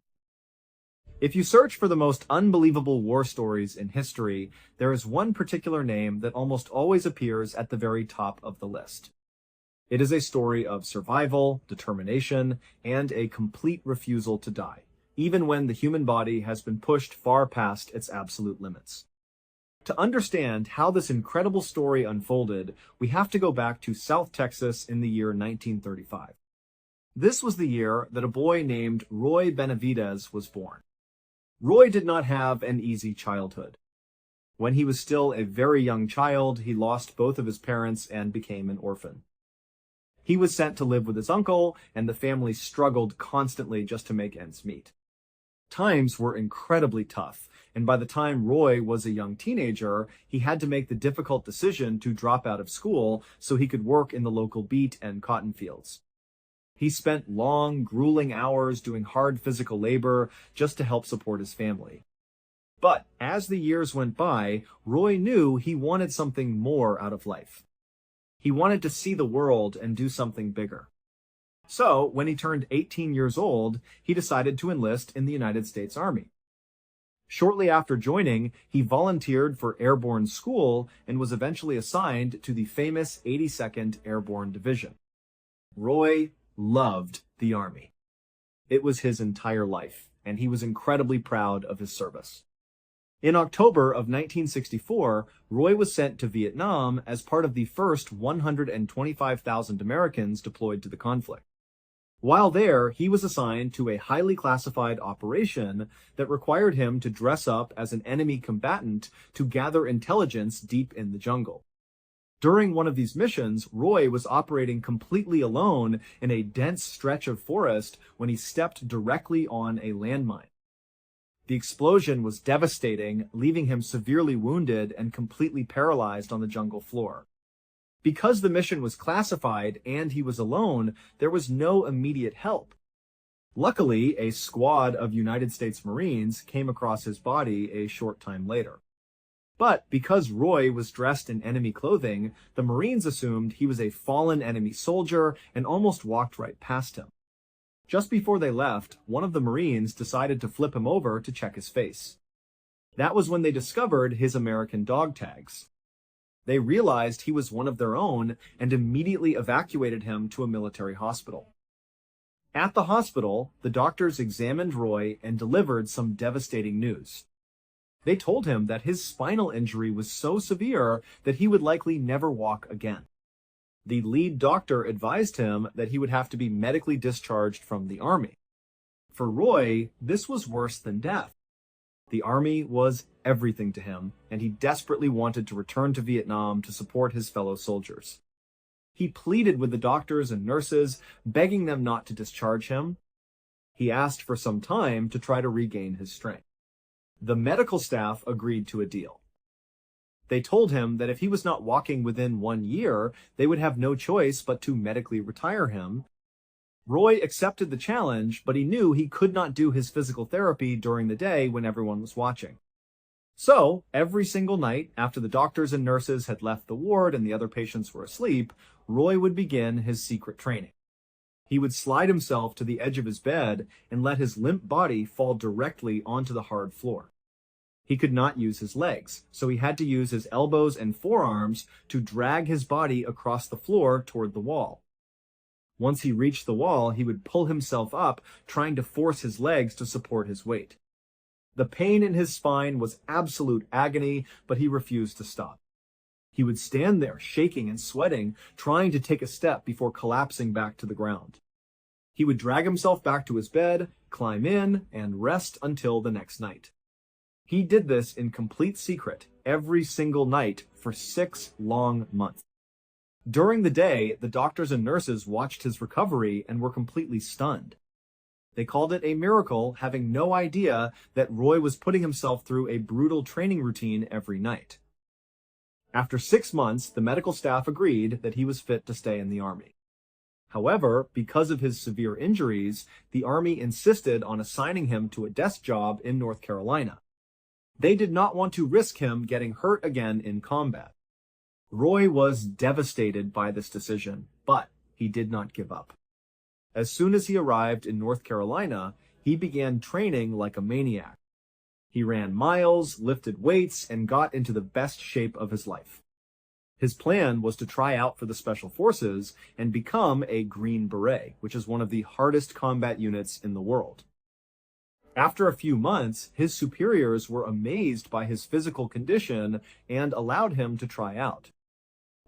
If you search for the most unbelievable war stories in history, there is one particular name that almost always appears at the very top of the list. It is a story of survival, determination, and a complete refusal to die, even when the human body has been pushed far past its absolute limits. To understand how this incredible story unfolded, we have to go back to South Texas in the year 1935. This was the year that a boy named Roy Benavidez was born. Roy did not have an easy childhood. When he was still a very young child, he lost both of his parents and became an orphan. He was sent to live with his uncle, and the family struggled constantly just to make ends meet. Times were incredibly tough, and by the time Roy was a young teenager, he had to make the difficult decision to drop out of school so he could work in the local beet and cotton fields. He spent long, grueling hours doing hard physical labor just to help support his family. But as the years went by, Roy knew he wanted something more out of life. He wanted to see the world and do something bigger. So, when he turned 18 years old, he decided to enlist in the United States Army. Shortly after joining, he volunteered for airborne school and was eventually assigned to the famous 82nd Airborne Division. Roy loved the Army. It was his entire life, and he was incredibly proud of his service. In October of 1964, Roy was sent to Vietnam as part of the first 125,000 Americans deployed to the conflict. While there, he was assigned to a highly classified operation that required him to dress up as an enemy combatant to gather intelligence deep in the jungle. During one of these missions, Roy was operating completely alone in a dense stretch of forest when he stepped directly on a landmine. The explosion was devastating, leaving him severely wounded and completely paralyzed on the jungle floor. Because the mission was classified and he was alone, there was no immediate help. Luckily, a squad of United States Marines came across his body a short time later. But because Roy was dressed in enemy clothing, the Marines assumed he was a fallen enemy soldier and almost walked right past him. Just before they left, one of the Marines decided to flip him over to check his face. That was when they discovered his American dog tags. They realized he was one of their own and immediately evacuated him to a military hospital. At the hospital, the doctors examined Roy and delivered some devastating news. They told him that his spinal injury was so severe that he would likely never walk again. The lead doctor advised him that he would have to be medically discharged from the army. For Roy, this was worse than death. The army was everything to him, and he desperately wanted to return to Vietnam to support his fellow soldiers. He pleaded with the doctors and nurses, begging them not to discharge him. He asked for some time to try to regain his strength. The medical staff agreed to a deal. They told him that if he was not walking within 1 year, they would have no choice but to medically retire him. Roy accepted the challenge, but he knew he could not do his physical therapy during the day when everyone was watching. So, every single night, after the doctors and nurses had left the ward and the other patients were asleep, Roy would begin his secret training. He would slide himself to the edge of his bed and let his limp body fall directly onto the hard floor. He could not use his legs, so he had to use his elbows and forearms to drag his body across the floor toward the wall. Once he reached the wall, he would pull himself up, trying to force his legs to support his weight. The pain in his spine was absolute agony, but he refused to stop. He would stand there, shaking and sweating, trying to take a step before collapsing back to the ground. He would drag himself back to his bed, climb in, and rest until the next night. He did this in complete secret every single night for 6 long months. During the day, the doctors and nurses watched his recovery and were completely stunned. They called it a miracle, having no idea that Roy was putting himself through a brutal training routine every night. After 6 months, the medical staff agreed that he was fit to stay in the army. However, because of his severe injuries, the army insisted on assigning him to a desk job in North Carolina. They did not want to risk him getting hurt again in combat. Roy was devastated by this decision, but he did not give up. As soon as he arrived in North Carolina, he began training like a maniac. He ran miles, lifted weights, and got into the best shape of his life. His plan was to try out for the Special Forces and become a Green Beret, which is one of the hardest combat units in the world. After a few months, his superiors were amazed by his physical condition and allowed him to try out.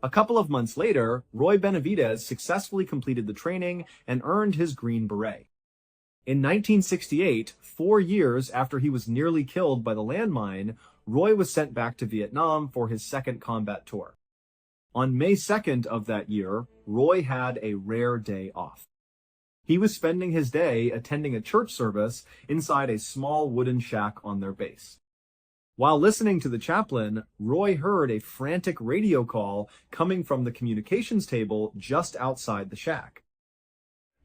A couple of months later, Roy Benavidez successfully completed the training and earned his Green Beret. In 1968, 4 years after he was nearly killed by the landmine, Roy was sent back to Vietnam for his second combat tour. On May 2nd of that year, Roy had a rare day off. He was spending his day attending a church service inside a small wooden shack on their base. While listening to the chaplain, Roy heard a frantic radio call coming from the communications table just outside the shack.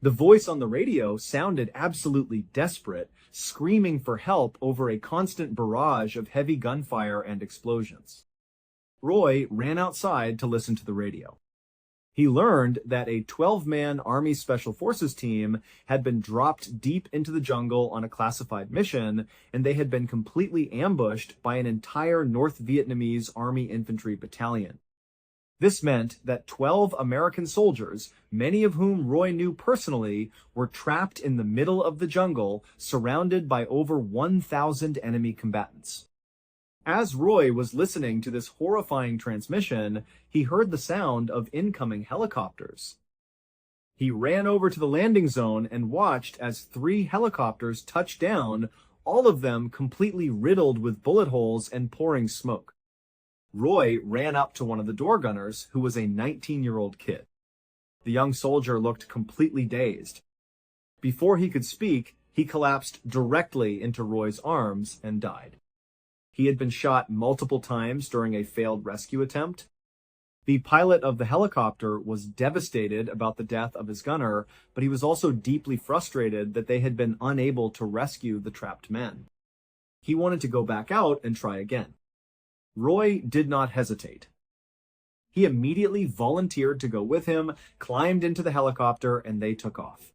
The voice on the radio sounded absolutely desperate, screaming for help over a constant barrage of heavy gunfire and explosions. Roy ran outside to listen to the radio. He learned that a 12-man Army Special Forces team had been dropped deep into the jungle on a classified mission, and they had been completely ambushed by an entire North Vietnamese Army infantry battalion. This meant that 12 American soldiers, many of whom Roy knew personally, were trapped in the middle of the jungle, surrounded by over 1,000 enemy combatants. As Roy was listening to this horrifying transmission, he heard the sound of incoming helicopters. He ran over to the landing zone and watched as 3 helicopters touched down, all of them completely riddled with bullet holes and pouring smoke. Roy ran up to one of the door gunners, who was a 19-year-old kid. The young soldier looked completely dazed. Before he could speak, he collapsed directly into Roy's arms and died. He had been shot multiple times during a failed rescue attempt. The pilot of the helicopter was devastated about the death of his gunner, but he was also deeply frustrated that they had been unable to rescue the trapped men. He wanted to go back out and try again. Roy did not hesitate. He immediately volunteered to go with him, climbed into the helicopter, and they took off.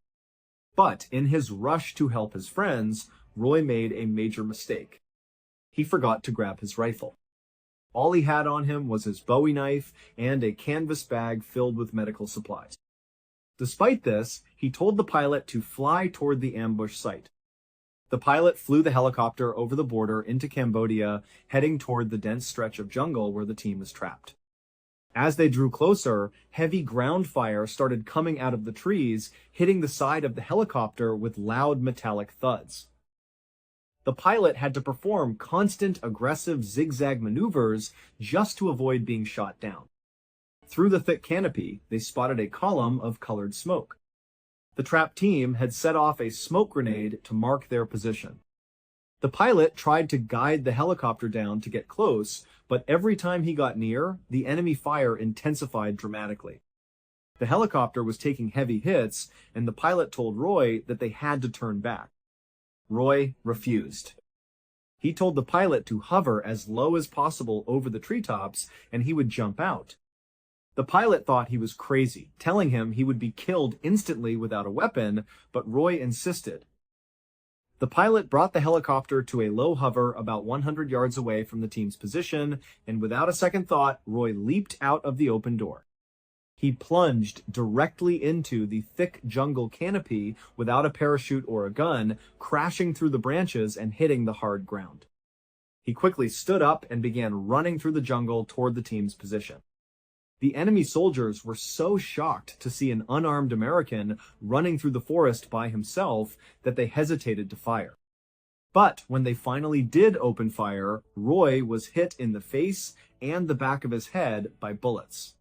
But in his rush to help his friends, Roy made a major mistake. He forgot to grab his rifle. All he had on him was his Bowie knife and a canvas bag filled with medical supplies. Despite this, he told the pilot to fly toward the ambush site. The pilot flew the helicopter over the border into Cambodia, heading toward the dense stretch of jungle where the team was trapped. As they drew closer, heavy ground fire started coming out of the trees, hitting the side of the helicopter with loud metallic thuds. The pilot had to perform constant aggressive zigzag maneuvers just to avoid being shot down. Through the thick canopy, they spotted a column of colored smoke. The trapped team had set off a smoke grenade to mark their position. The pilot tried to guide the helicopter down to get close, but every time he got near, the enemy fire intensified dramatically. The helicopter was taking heavy hits, and the pilot told Roy that they had to turn back. Roy refused. He told the pilot to hover as low as possible over the treetops, and he would jump out. The pilot thought he was crazy, telling him he would be killed instantly without a weapon, but Roy insisted. The pilot brought the helicopter to a low hover about 100 yards away from the team's position, and without a second thought, Roy leaped out of the open door. He plunged directly into the thick jungle canopy without a parachute or a gun, crashing through the branches and hitting the hard ground. He quickly stood up and began running through the jungle toward the team's position. The enemy soldiers were so shocked to see an unarmed American running through the forest by himself that they hesitated to fire. But when they finally did open fire, Roy was hit in the face and the back of his head by bullets.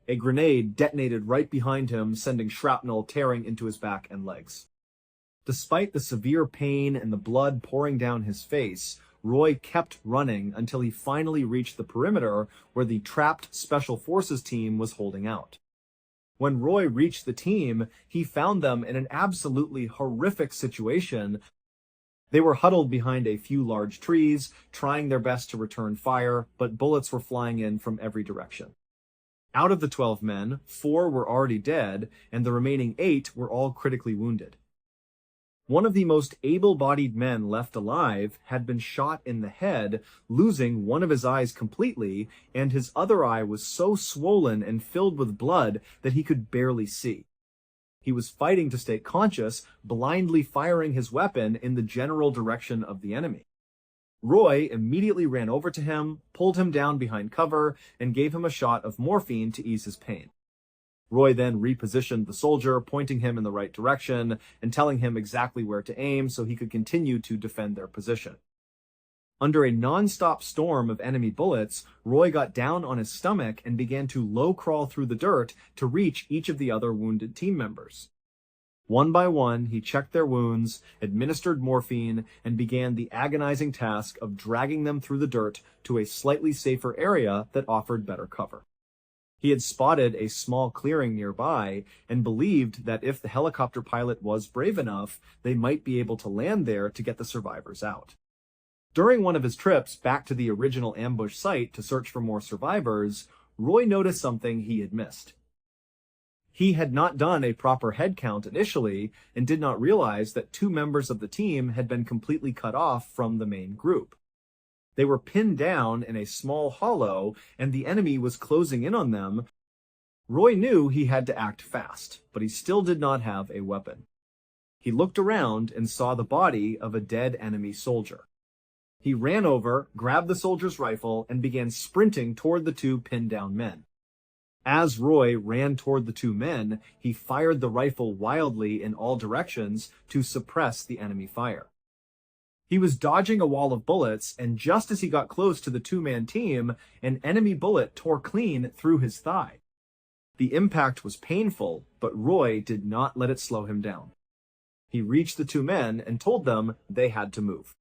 A grenade detonated right behind him, sending shrapnel tearing into his back and legs. Despite the severe pain and the blood pouring down his face, Roy kept running until he finally reached the perimeter where the trapped Special Forces team was holding out. When Roy reached the team, he found them in an absolutely horrific situation. They were huddled behind a few large trees, trying their best to return fire, but bullets were flying in from every direction. Out of the 12 men, 4 were already dead, and the remaining 8 were all critically wounded. One of the most able-bodied men left alive had been shot in the head, losing one of his eyes completely, and his other eye was so swollen and filled with blood that he could barely see. He was fighting to stay conscious, blindly firing his weapon in the general direction of the enemy. Roy immediately ran over to him, pulled him down behind cover, and gave him a shot of morphine to ease his pain. Roy then repositioned the soldier, pointing him in the right direction and telling him exactly where to aim so he could continue to defend their position. Under a non-stop storm of enemy bullets, Roy got down on his stomach and began to low-crawl through the dirt to reach each of the other wounded team members. One by one, he checked their wounds, administered morphine, and began the agonizing task of dragging them through the dirt to a slightly safer area that offered better cover. He had spotted a small clearing nearby and believed that if the helicopter pilot was brave enough, they might be able to land there to get the survivors out. During one of his trips back to the original ambush site to search for more survivors, Roy noticed something he had missed. He had not done a proper head count initially and did not realize that 2 members of the team had been completely cut off from the main group. They were pinned down in a small hollow, and the enemy was closing in on them. Roy knew he had to act fast, but he still did not have a weapon. He looked around and saw the body of a dead enemy soldier. He ran over, grabbed the soldier's rifle, and began sprinting toward the two pinned down men. As Roy ran toward the two men, he fired the rifle wildly in all directions to suppress the enemy fire. He was dodging a wall of bullets, and just as he got close to the two-man team, an enemy bullet tore clean through his thigh. The impact was painful, but Roy did not let it slow him down. He reached the two men and told them they had to move.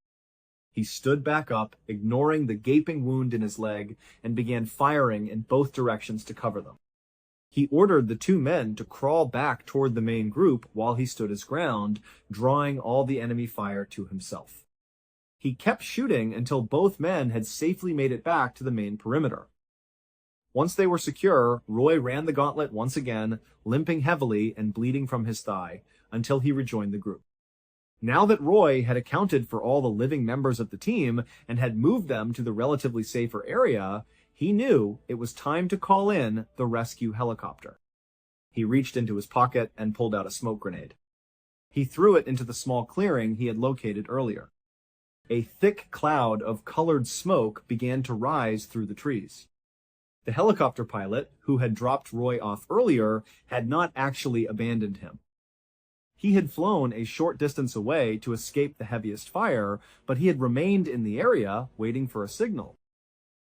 He stood back up, ignoring the gaping wound in his leg, and began firing in both directions to cover them. He ordered the two men to crawl back toward the main group while he stood his ground, drawing all the enemy fire to himself. He kept shooting until both men had safely made it back to the main perimeter. Once they were secure, Roy ran the gauntlet once again, limping heavily and bleeding from his thigh, until he rejoined the group. Now that Roy had accounted for all the living members of the team and had moved them to the relatively safer area, he knew it was time to call in the rescue helicopter. He reached into his pocket and pulled out a smoke grenade. He threw it into the small clearing he had located earlier. A thick cloud of colored smoke began to rise through the trees. The helicopter pilot, who had dropped Roy off earlier, had not actually abandoned him. He had flown a short distance away to escape the heaviest fire, but he had remained in the area, waiting for a signal.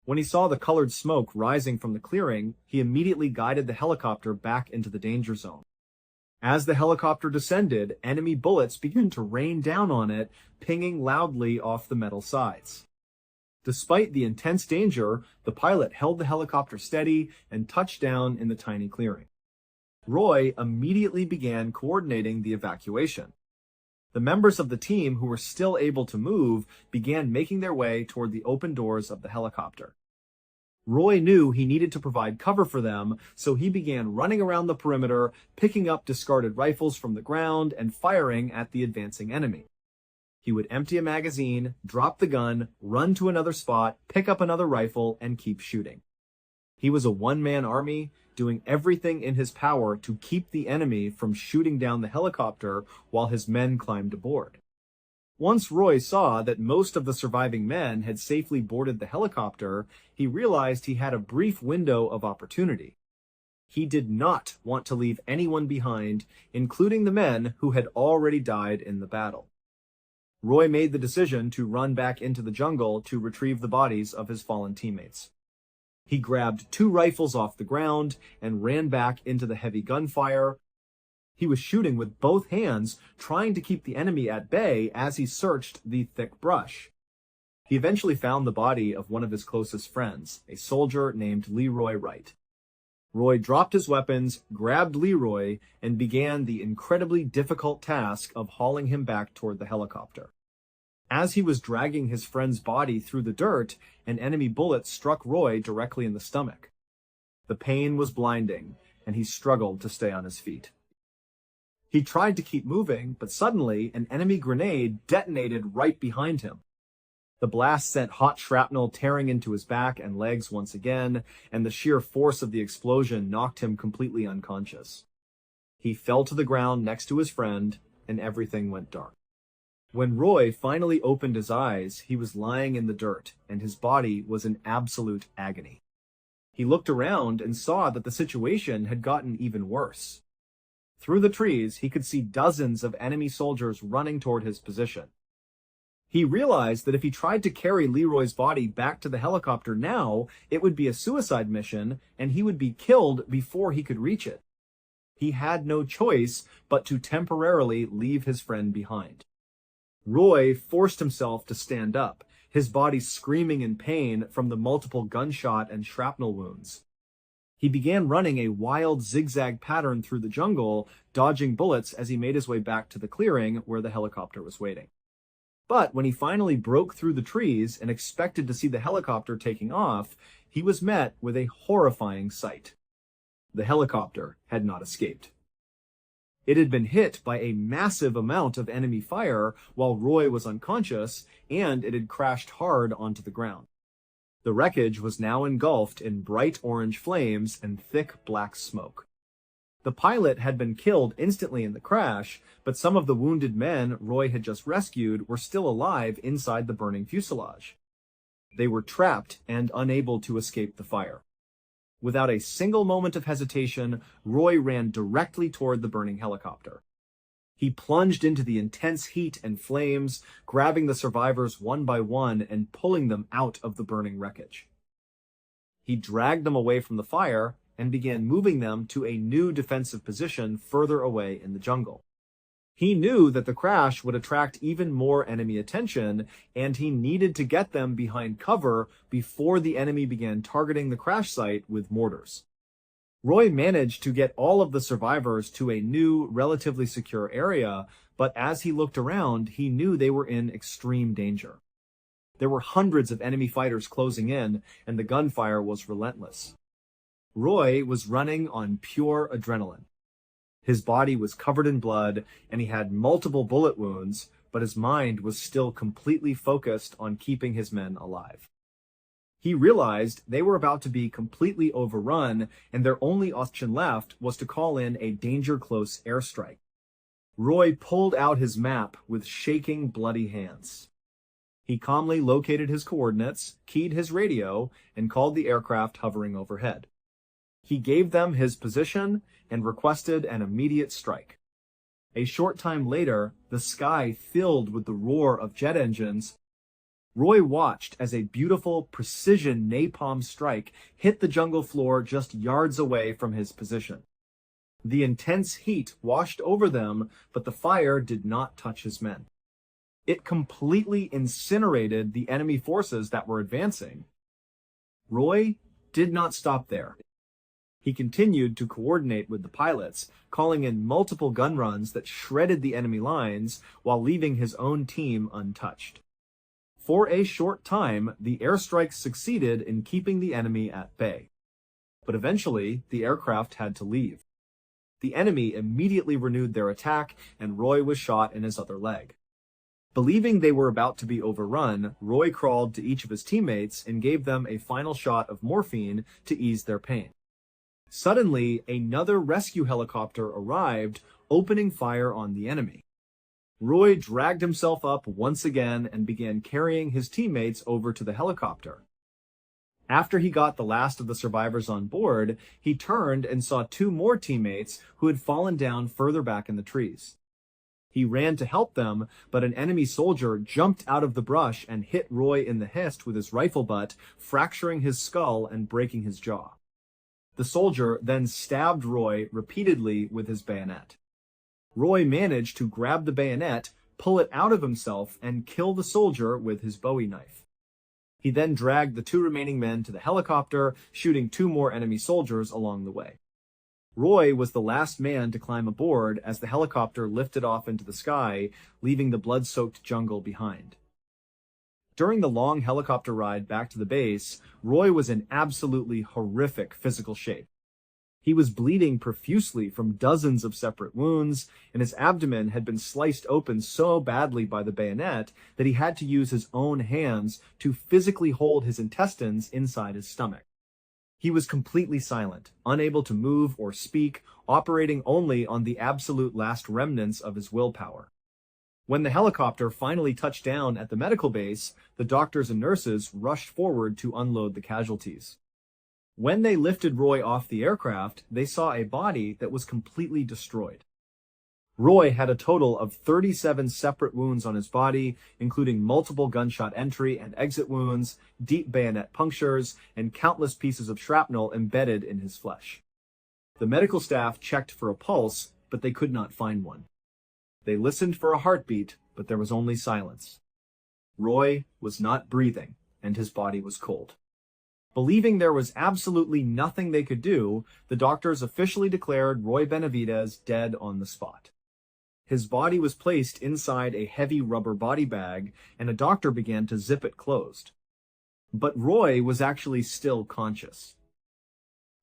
When he saw the colored smoke rising from the clearing, he immediately guided the helicopter back into the danger zone. As the helicopter descended, enemy bullets began to rain down on it, pinging loudly off the metal sides. Despite the intense danger, the pilot held the helicopter steady and touched down in the tiny clearing. Roy immediately began coordinating the evacuation. The members of the team who were still able to move began making their way toward the open doors of the helicopter. Roy knew he needed to provide cover for them, so he began running around the perimeter, picking up discarded rifles from the ground and firing at the advancing enemy. He would empty a magazine, drop the gun, run to another spot, pick up another rifle, and keep shooting. He was a one-man army, doing everything in his power to keep the enemy from shooting down the helicopter while his men climbed aboard. Once Roy saw that most of the surviving men had safely boarded the helicopter, he realized he had a brief window of opportunity. He did not want to leave anyone behind, including the men who had already died in the battle. Roy made the decision to run back into the jungle to retrieve the bodies of his fallen teammates. He grabbed 2 rifles off the ground and ran back into the heavy gunfire. He was shooting with both hands, trying to keep the enemy at bay as he searched the thick brush. He eventually found the body of one of his closest friends, a soldier named Leroy Wright. Roy dropped his weapons, grabbed Leroy, and began the incredibly difficult task of hauling him back toward the helicopter. As he was dragging his friend's body through the dirt, an enemy bullet struck Roy directly in the stomach. The pain was blinding, and he struggled to stay on his feet. He tried to keep moving, but suddenly an enemy grenade detonated right behind him. The blast sent hot shrapnel tearing into his back and legs once again, and the sheer force of the explosion knocked him completely unconscious. He fell to the ground next to his friend, and everything went dark. When Roy finally opened his eyes, he was lying in the dirt, and his body was in absolute agony. He looked around and saw that the situation had gotten even worse. Through the trees, he could see dozens of enemy soldiers running toward his position. He realized that if he tried to carry Leroy's body back to the helicopter now, it would be a suicide mission, and he would be killed before he could reach it. He had no choice but to temporarily leave his friend behind. Roy forced himself to stand up, his body screaming in pain from the multiple gunshot and shrapnel wounds. He began running a wild zigzag pattern through the jungle, dodging bullets as he made his way back to the clearing where the helicopter was waiting. But when he finally broke through the trees and expected to see the helicopter taking off, he was met with a horrifying sight. The helicopter had not escaped. It had been hit by a massive amount of enemy fire while Roy was unconscious, and it had crashed hard onto the ground. The wreckage was now engulfed in bright orange flames and thick black smoke. The pilot had been killed instantly in the crash, but some of the wounded men Roy had just rescued were still alive inside the burning fuselage. They were trapped and unable to escape the fire. Without a single moment of hesitation, Roy ran directly toward the burning helicopter. He plunged into the intense heat and flames, grabbing the survivors one by one and pulling them out of the burning wreckage. He dragged them away from the fire and began moving them to a new defensive position further away in the jungle. He knew that the crash would attract even more enemy attention, and he needed to get them behind cover before the enemy began targeting the crash site with mortars. Roy managed to get all of the survivors to a new, relatively secure area, but as he looked around, he knew they were in extreme danger. There were hundreds of enemy fighters closing in, and the gunfire was relentless. Roy was running on pure adrenaline. His body was covered in blood, and he had multiple bullet wounds, but his mind was still completely focused on keeping his men alive. He realized they were about to be completely overrun, and their only option left was to call in a danger-close airstrike. Roy pulled out his map with shaking, bloody hands. He calmly located his coordinates, keyed his radio, and called the aircraft hovering overhead. He gave them his position and requested an immediate strike. A short time later, the sky filled with the roar of jet engines. Roy watched as a beautiful precision napalm strike hit the jungle floor just yards away from his position. The intense heat washed over them, but the fire did not touch his men. It completely incinerated the enemy forces that were advancing. Roy did not stop there. He continued to coordinate with the pilots, calling in multiple gun runs that shredded the enemy lines while leaving his own team untouched. For a short time, the airstrikes succeeded in keeping the enemy at bay. But eventually, the aircraft had to leave. The enemy immediately renewed their attack, and Roy was shot in his other leg. Believing they were about to be overrun, Roy crawled to each of his teammates and gave them a final shot of morphine to ease their pain. Suddenly, another rescue helicopter arrived, opening fire on the enemy. Roy dragged himself up once again and began carrying his teammates over to the helicopter. After he got the last of the survivors on board, he turned and saw two more teammates who had fallen down further back in the trees. He ran to help them, but an enemy soldier jumped out of the brush and hit Roy in the chest with his rifle butt, fracturing his skull and breaking his jaw. The soldier then stabbed Roy repeatedly with his bayonet. Roy managed to grab the bayonet, pull it out of himself, and kill the soldier with his Bowie knife. He then dragged the two remaining men to the helicopter, shooting two more enemy soldiers along the way. Roy was the last man to climb aboard as the helicopter lifted off into the sky, leaving the blood-soaked jungle behind. During the long helicopter ride back to the base, Roy was in absolutely horrific physical shape. He was bleeding profusely from dozens of separate wounds, and his abdomen had been sliced open so badly by the bayonet that he had to use his own hands to physically hold his intestines inside his stomach. He was completely silent, unable to move or speak, operating only on the absolute last remnants of his willpower. When the helicopter finally touched down at the medical base, the doctors and nurses rushed forward to unload the casualties. When they lifted Roy off the aircraft, they saw a body that was completely destroyed. Roy had a total of 37 separate wounds on his body, including multiple gunshot entry and exit wounds, deep bayonet punctures, and countless pieces of shrapnel embedded in his flesh. The medical staff checked for a pulse, but they could not find one. They listened for a heartbeat, but there was only silence. Roy was not breathing, and his body was cold. Believing there was absolutely nothing they could do, the doctors officially declared Roy Benavidez dead on the spot. His body was placed inside a heavy rubber body bag, and a doctor began to zip it closed. But Roy was actually still conscious.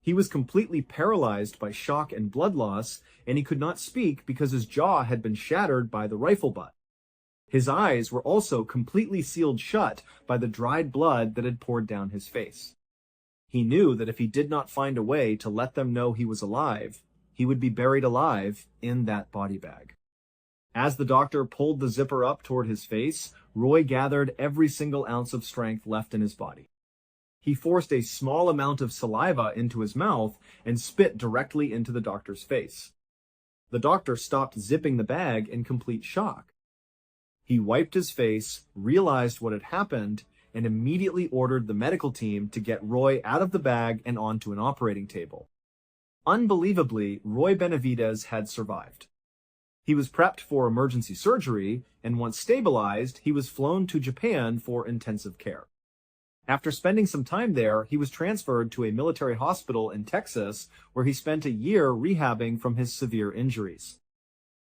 He was completely paralyzed by shock and blood loss, and he could not speak because his jaw had been shattered by the rifle butt. His eyes were also completely sealed shut by the dried blood that had poured down his face. He knew that if he did not find a way to let them know he was alive, he would be buried alive in that body bag. As the doctor pulled the zipper up toward his face, Roy gathered every single ounce of strength left in his body. He forced a small amount of saliva into his mouth and spit directly into the doctor's face. The doctor stopped zipping the bag in complete shock. He wiped his face, realized what had happened, and immediately ordered the medical team to get Roy out of the bag and onto an operating table. Unbelievably, Roy Benavidez had survived. He was prepped for emergency surgery, and once stabilized, he was flown to Japan for intensive care. After spending some time there, he was transferred to a military hospital in Texas, where he spent a year rehabbing from his severe injuries.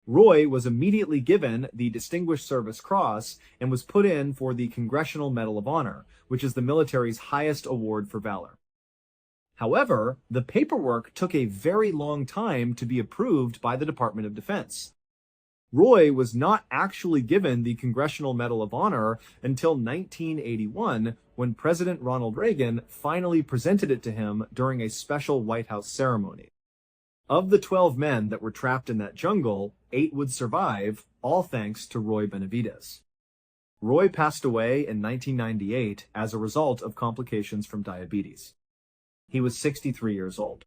Roy was immediately given the Distinguished Service Cross and was put in for the Congressional Medal of Honor, which is the military's highest award for valor. However, the paperwork took a very long time to be approved by the Department of Defense. Roy was not actually given the Congressional Medal of Honor until 1981, when President Ronald Reagan finally presented it to him during a special White House ceremony. Of the 12 men that were trapped in that jungle, 8 would survive, all thanks to Roy Benavidez. Roy passed away in 1998 as a result of complications from diabetes. He was 63 years old.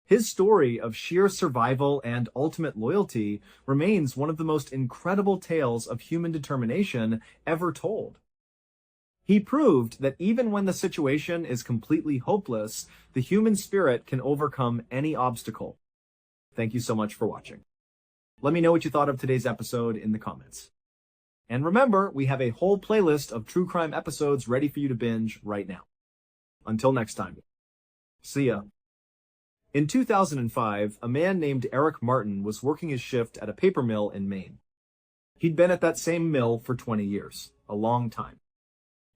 His story of sheer survival and ultimate loyalty remains one of the most incredible tales of human determination ever told. He proved that even when the situation is completely hopeless, the human spirit can overcome any obstacle. Thank you so much for watching. Let me know what you thought of today's episode in the comments. And remember, we have a whole playlist of true crime episodes ready for you to binge right now. Until next time. See ya. In 2005, a man named Eric Martin was working his shift at a paper mill in Maine. He'd been at that same mill for 20 years, a long time.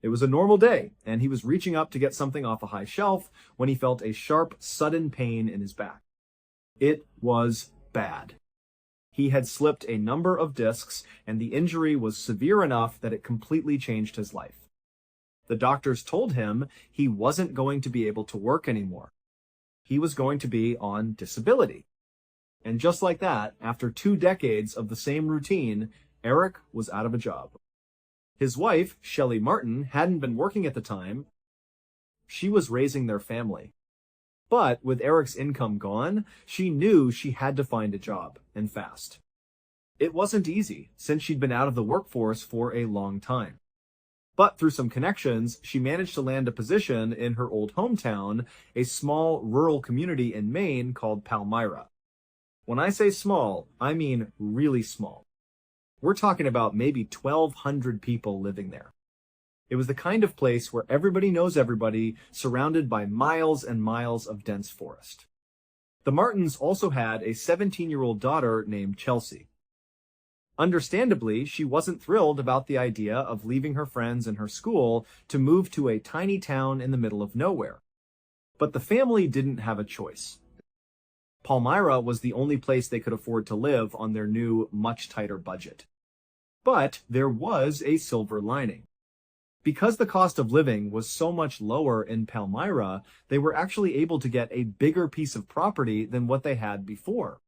It was a normal day, and he was reaching up to get something off a high shelf when he felt a sharp, sudden pain in his back. It was bad. He had slipped a number of discs, and the injury was severe enough that it completely changed his life. The doctors told him he wasn't going to be able to work anymore. He was going to be on disability. And just like that, after 2 decades of the same routine, Eric was out of a job. His wife, Shelley Martin, hadn't been working at the time. She was raising their family. But with Eric's income gone, she knew she had to find a job, and fast. It wasn't easy, since she'd been out of the workforce for a long time. But through some connections, she managed to land a position in her old hometown, a small rural community in Maine called Palmyra. When I say small, I mean really small. We're talking about maybe 1,200 people living there. It was the kind of place where everybody knows everybody, surrounded by miles and miles of dense forest. The Martins also had a 17-year-old daughter named Chelsea. Understandably, she wasn't thrilled about the idea of leaving her friends and her school to move to a tiny town in the middle of nowhere. But the family didn't have a choice. Palmyra was the only place they could afford to live on their new, much tighter budget. But there was a silver lining. Because the cost of living was so much lower in Palmyra, they were actually able to get a bigger piece of property than what they had before.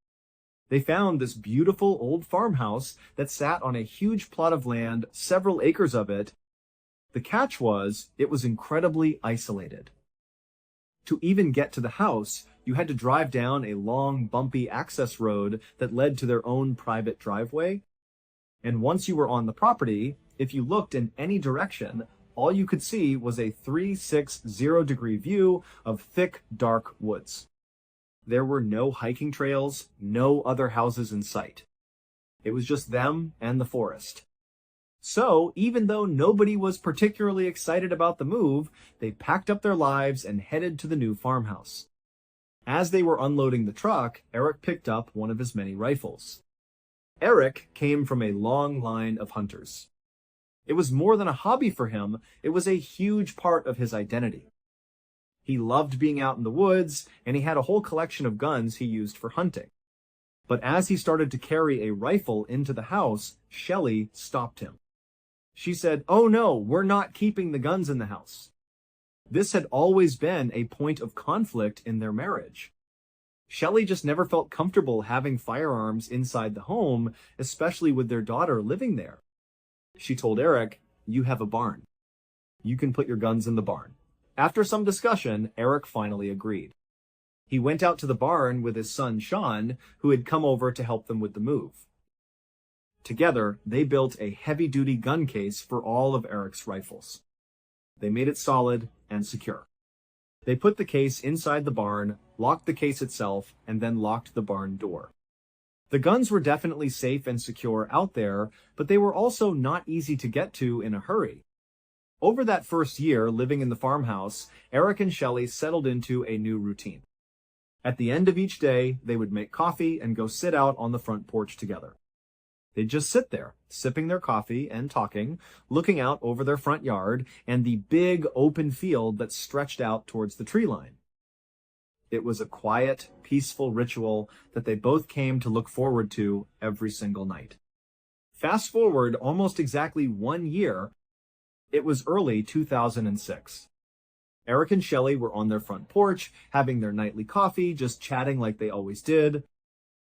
They found this beautiful old farmhouse that sat on a huge plot of land, several acres of it. The catch was, it was incredibly isolated. To even get to the house, you had to drive down a long, bumpy access road that led to their own private driveway. And once you were on the property, if you looked in any direction, all you could see was a 360-degree view of thick, dark woods. There were no hiking trails, no other houses in sight. It was just them and the forest. So, even though nobody was particularly excited about the move, they packed up their lives and headed to the new farmhouse. As they were unloading the truck, Eric picked up one of his many rifles. Eric came from a long line of hunters. It was more than a hobby for him, it was a huge part of his identity. He loved being out in the woods, and he had a whole collection of guns he used for hunting. But as he started to carry a rifle into the house, Shelley stopped him. She said, "Oh no, we're not keeping the guns in the house." This had always been a point of conflict in their marriage. Shelley just never felt comfortable having firearms inside the home, especially with their daughter living there. She told Eric, "You have a barn. You can put your guns in the barn." After some discussion, Eric finally agreed. He went out to the barn with his son Sean, who had come over to help them with the move. Together, they built a heavy-duty gun case for all of Eric's rifles. They made it solid and secure. They put the case inside the barn, locked the case itself, and then locked the barn door. The guns were definitely safe and secure out there, but they were also not easy to get to in a hurry. Over that first year living in the farmhouse, Eric and Shelley settled into a new routine. At the end of each day, they would make coffee and go sit out on the front porch together. They'd just sit there, sipping their coffee and talking, looking out over their front yard and the big open field that stretched out towards the tree line. It was a quiet, peaceful ritual that they both came to look forward to every single night. Fast forward almost exactly 1 year, it was early 2006. Eric and Shelley were on their front porch, having their nightly coffee, just chatting like they always did.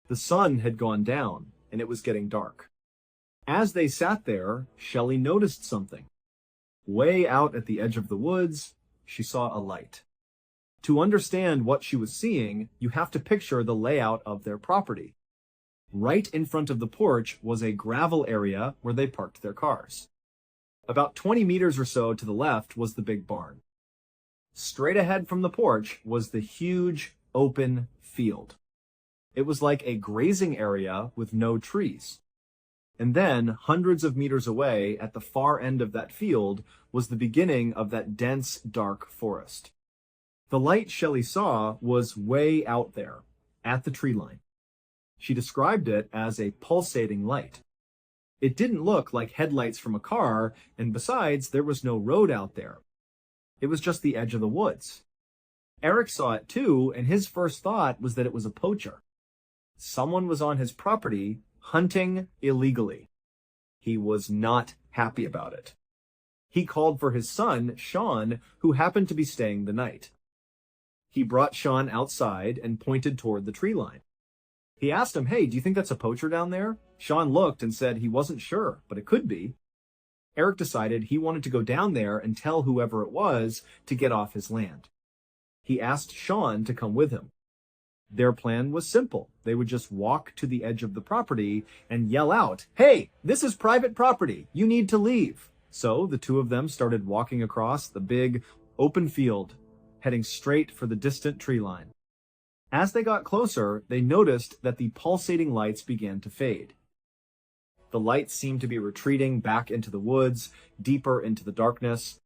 The sun had gone down, and it was getting dark. As they sat there, Shelley noticed something. Way out at the edge of the woods, she saw a light. To understand what she was seeing, you have to picture the layout of their property. Right in front of the porch was a gravel area where they parked their cars. About 20 meters or so to the left was the big barn. Straight ahead from the porch was the huge, open field. It was like a grazing area with no trees. And then, hundreds of meters away, at the far end of that field, was the beginning of that dense, dark forest. The light Shelley saw was way out there, at the tree line. She described it as a pulsating light. It didn't look like headlights from a car, and besides, there was no road out there. It was just the edge of the woods. Eric saw it too, and his first thought was that it was a poacher. Someone was on his property, hunting illegally. He was not happy about it. He called for his son, Sean, who happened to be staying the night. He brought Sean outside and pointed toward the tree line. He asked him, "Hey, do you think that's a poacher down there?" Sean looked and said he wasn't sure, but it could be. Eric decided he wanted to go down there and tell whoever it was to get off his land. He asked Sean to come with him. Their plan was simple. They would just walk to the edge of the property and yell out, "Hey, this is private property. You need to leave." So the two of them started walking across the big, open field, heading straight for the distant tree line. As they got closer, they noticed that the pulsating lights began to fade. The lights seemed to be retreating back into the woods, deeper into the darkness.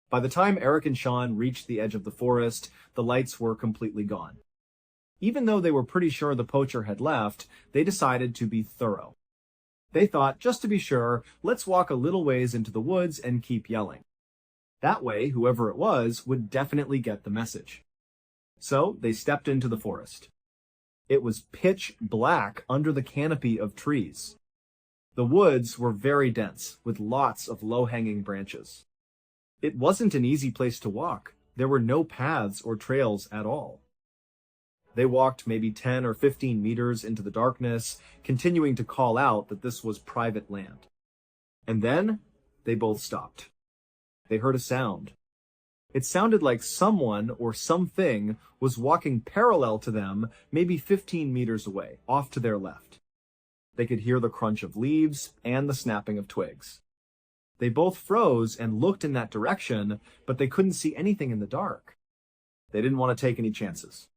By the time Eric and Sean reached the edge of the forest, the lights were completely gone. Even though they were pretty sure the poacher had left, they decided to be thorough. They thought, just to be sure, let's walk a little ways into the woods and keep yelling. That way, whoever it was would definitely get the message. So they stepped into the forest. It was pitch black under the canopy of trees. The woods were very dense, with lots of low-hanging branches. It wasn't an easy place to walk. There were no paths or trails at all. They walked maybe 10 or 15 meters into the darkness, continuing to call out that this was private land. And then they both stopped. They heard a sound. It sounded like someone or something was walking parallel to them, maybe 15 meters away, off to their left. They could hear the crunch of leaves and the snapping of twigs. They both froze and looked in that direction, but they couldn't see anything in the dark. They didn't want to take any chances.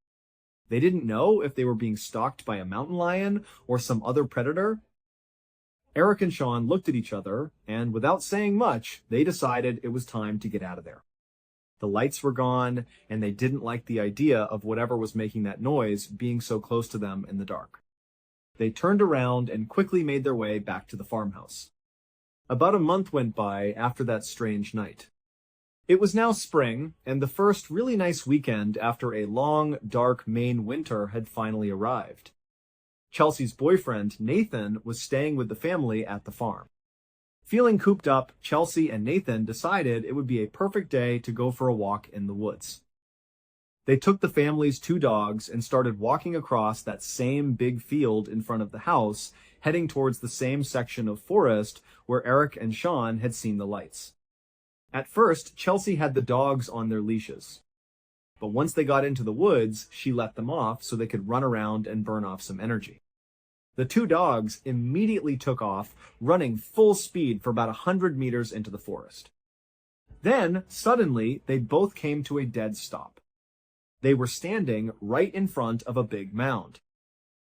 They didn't know if they were being stalked by a mountain lion or some other predator. Eric and Sean looked at each other, and without saying much, they decided it was time to get out of there. The lights were gone, and they didn't like the idea of whatever was making that noise being so close to them in the dark. They turned around and quickly made their way back to the farmhouse. About a month went by after that strange night. It was now spring, and the first really nice weekend after a long, dark Maine winter had finally arrived. Chelsea's boyfriend, Nathan, was staying with the family at the farm. Feeling cooped up, Chelsea and Nathan decided it would be a perfect day to go for a walk in the woods. They took the family's 2 dogs and started walking across that same big field in front of the house, heading towards the same section of forest where Eric and Sean had seen the lights. At first, Chelsea had the dogs on their leashes. But once they got into the woods, she let them off so they could run around and burn off some energy. The 2 dogs immediately took off, running full speed for about 100 meters into the forest. Then, suddenly, they both came to a dead stop. They were standing right in front of a big mound.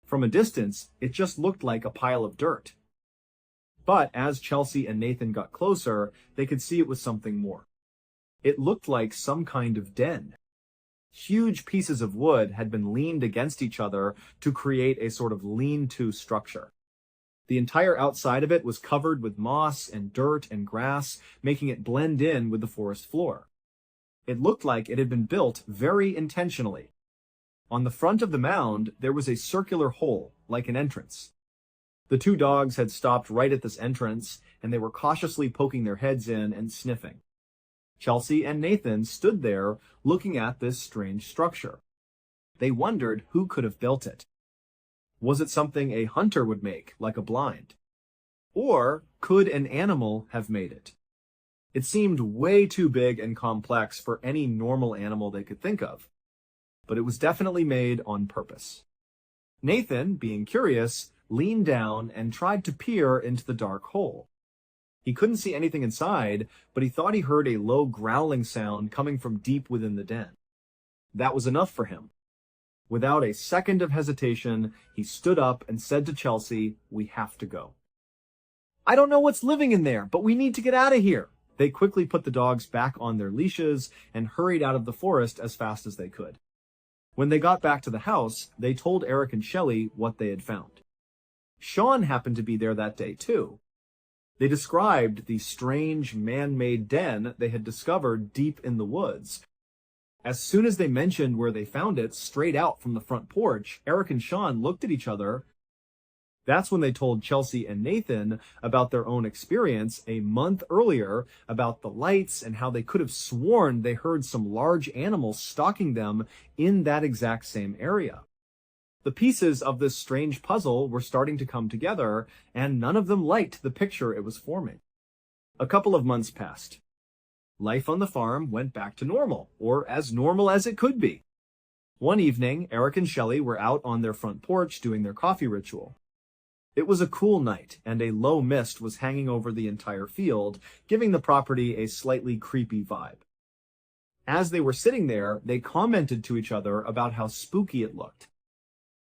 From a distance, it just looked like a pile of dirt. But as Chelsea and Nathan got closer, they could see it was something more. It looked like some kind of den. Huge pieces of wood had been leaned against each other to create a sort of lean-to structure. The entire outside of it was covered with moss and dirt and grass, making it blend in with the forest floor. It looked like it had been built very intentionally. On the front of the mound, there was a circular hole, like an entrance. The 2 dogs had stopped right at this entrance, and they were cautiously poking their heads in and sniffing. Chelsea and Nathan stood there, looking at this strange structure. They wondered who could have built it. Was it something a hunter would make, like a blind? Or could an animal have made it? It seemed way too big and complex for any normal animal they could think of. But it was definitely made on purpose. Nathan, being curious, leaned down and tried to peer into the dark hole. He couldn't see anything inside, but he thought he heard a low growling sound coming from deep within the den. That was enough for him. Without a second of hesitation, he stood up and said to Chelsea, "We have to go." "I don't know what's living in there, but we need to get out of here." They quickly put the dogs back on their leashes and hurried out of the forest as fast as they could. When they got back to the house, they told Eric and Shelley what they had found. Sean happened to be there that day too. They described the strange man-made den they had discovered deep in the woods. As soon as they mentioned where they found it, straight out from the front porch, Eric and Sean looked at each other. That's when they told Chelsea and Nathan about their own experience a month earlier, about the lights and how they could have sworn they heard some large animal stalking them in that exact same area. The pieces of this strange puzzle were starting to come together, and none of them liked the picture it was forming. A couple of months passed. Life on the farm went back to normal, or as normal as it could be. One evening, Eric and Shelley were out on their front porch doing their coffee ritual. It was a cool night, and a low mist was hanging over the entire field, giving the property a slightly creepy vibe. As they were sitting there, they commented to each other about how spooky it looked.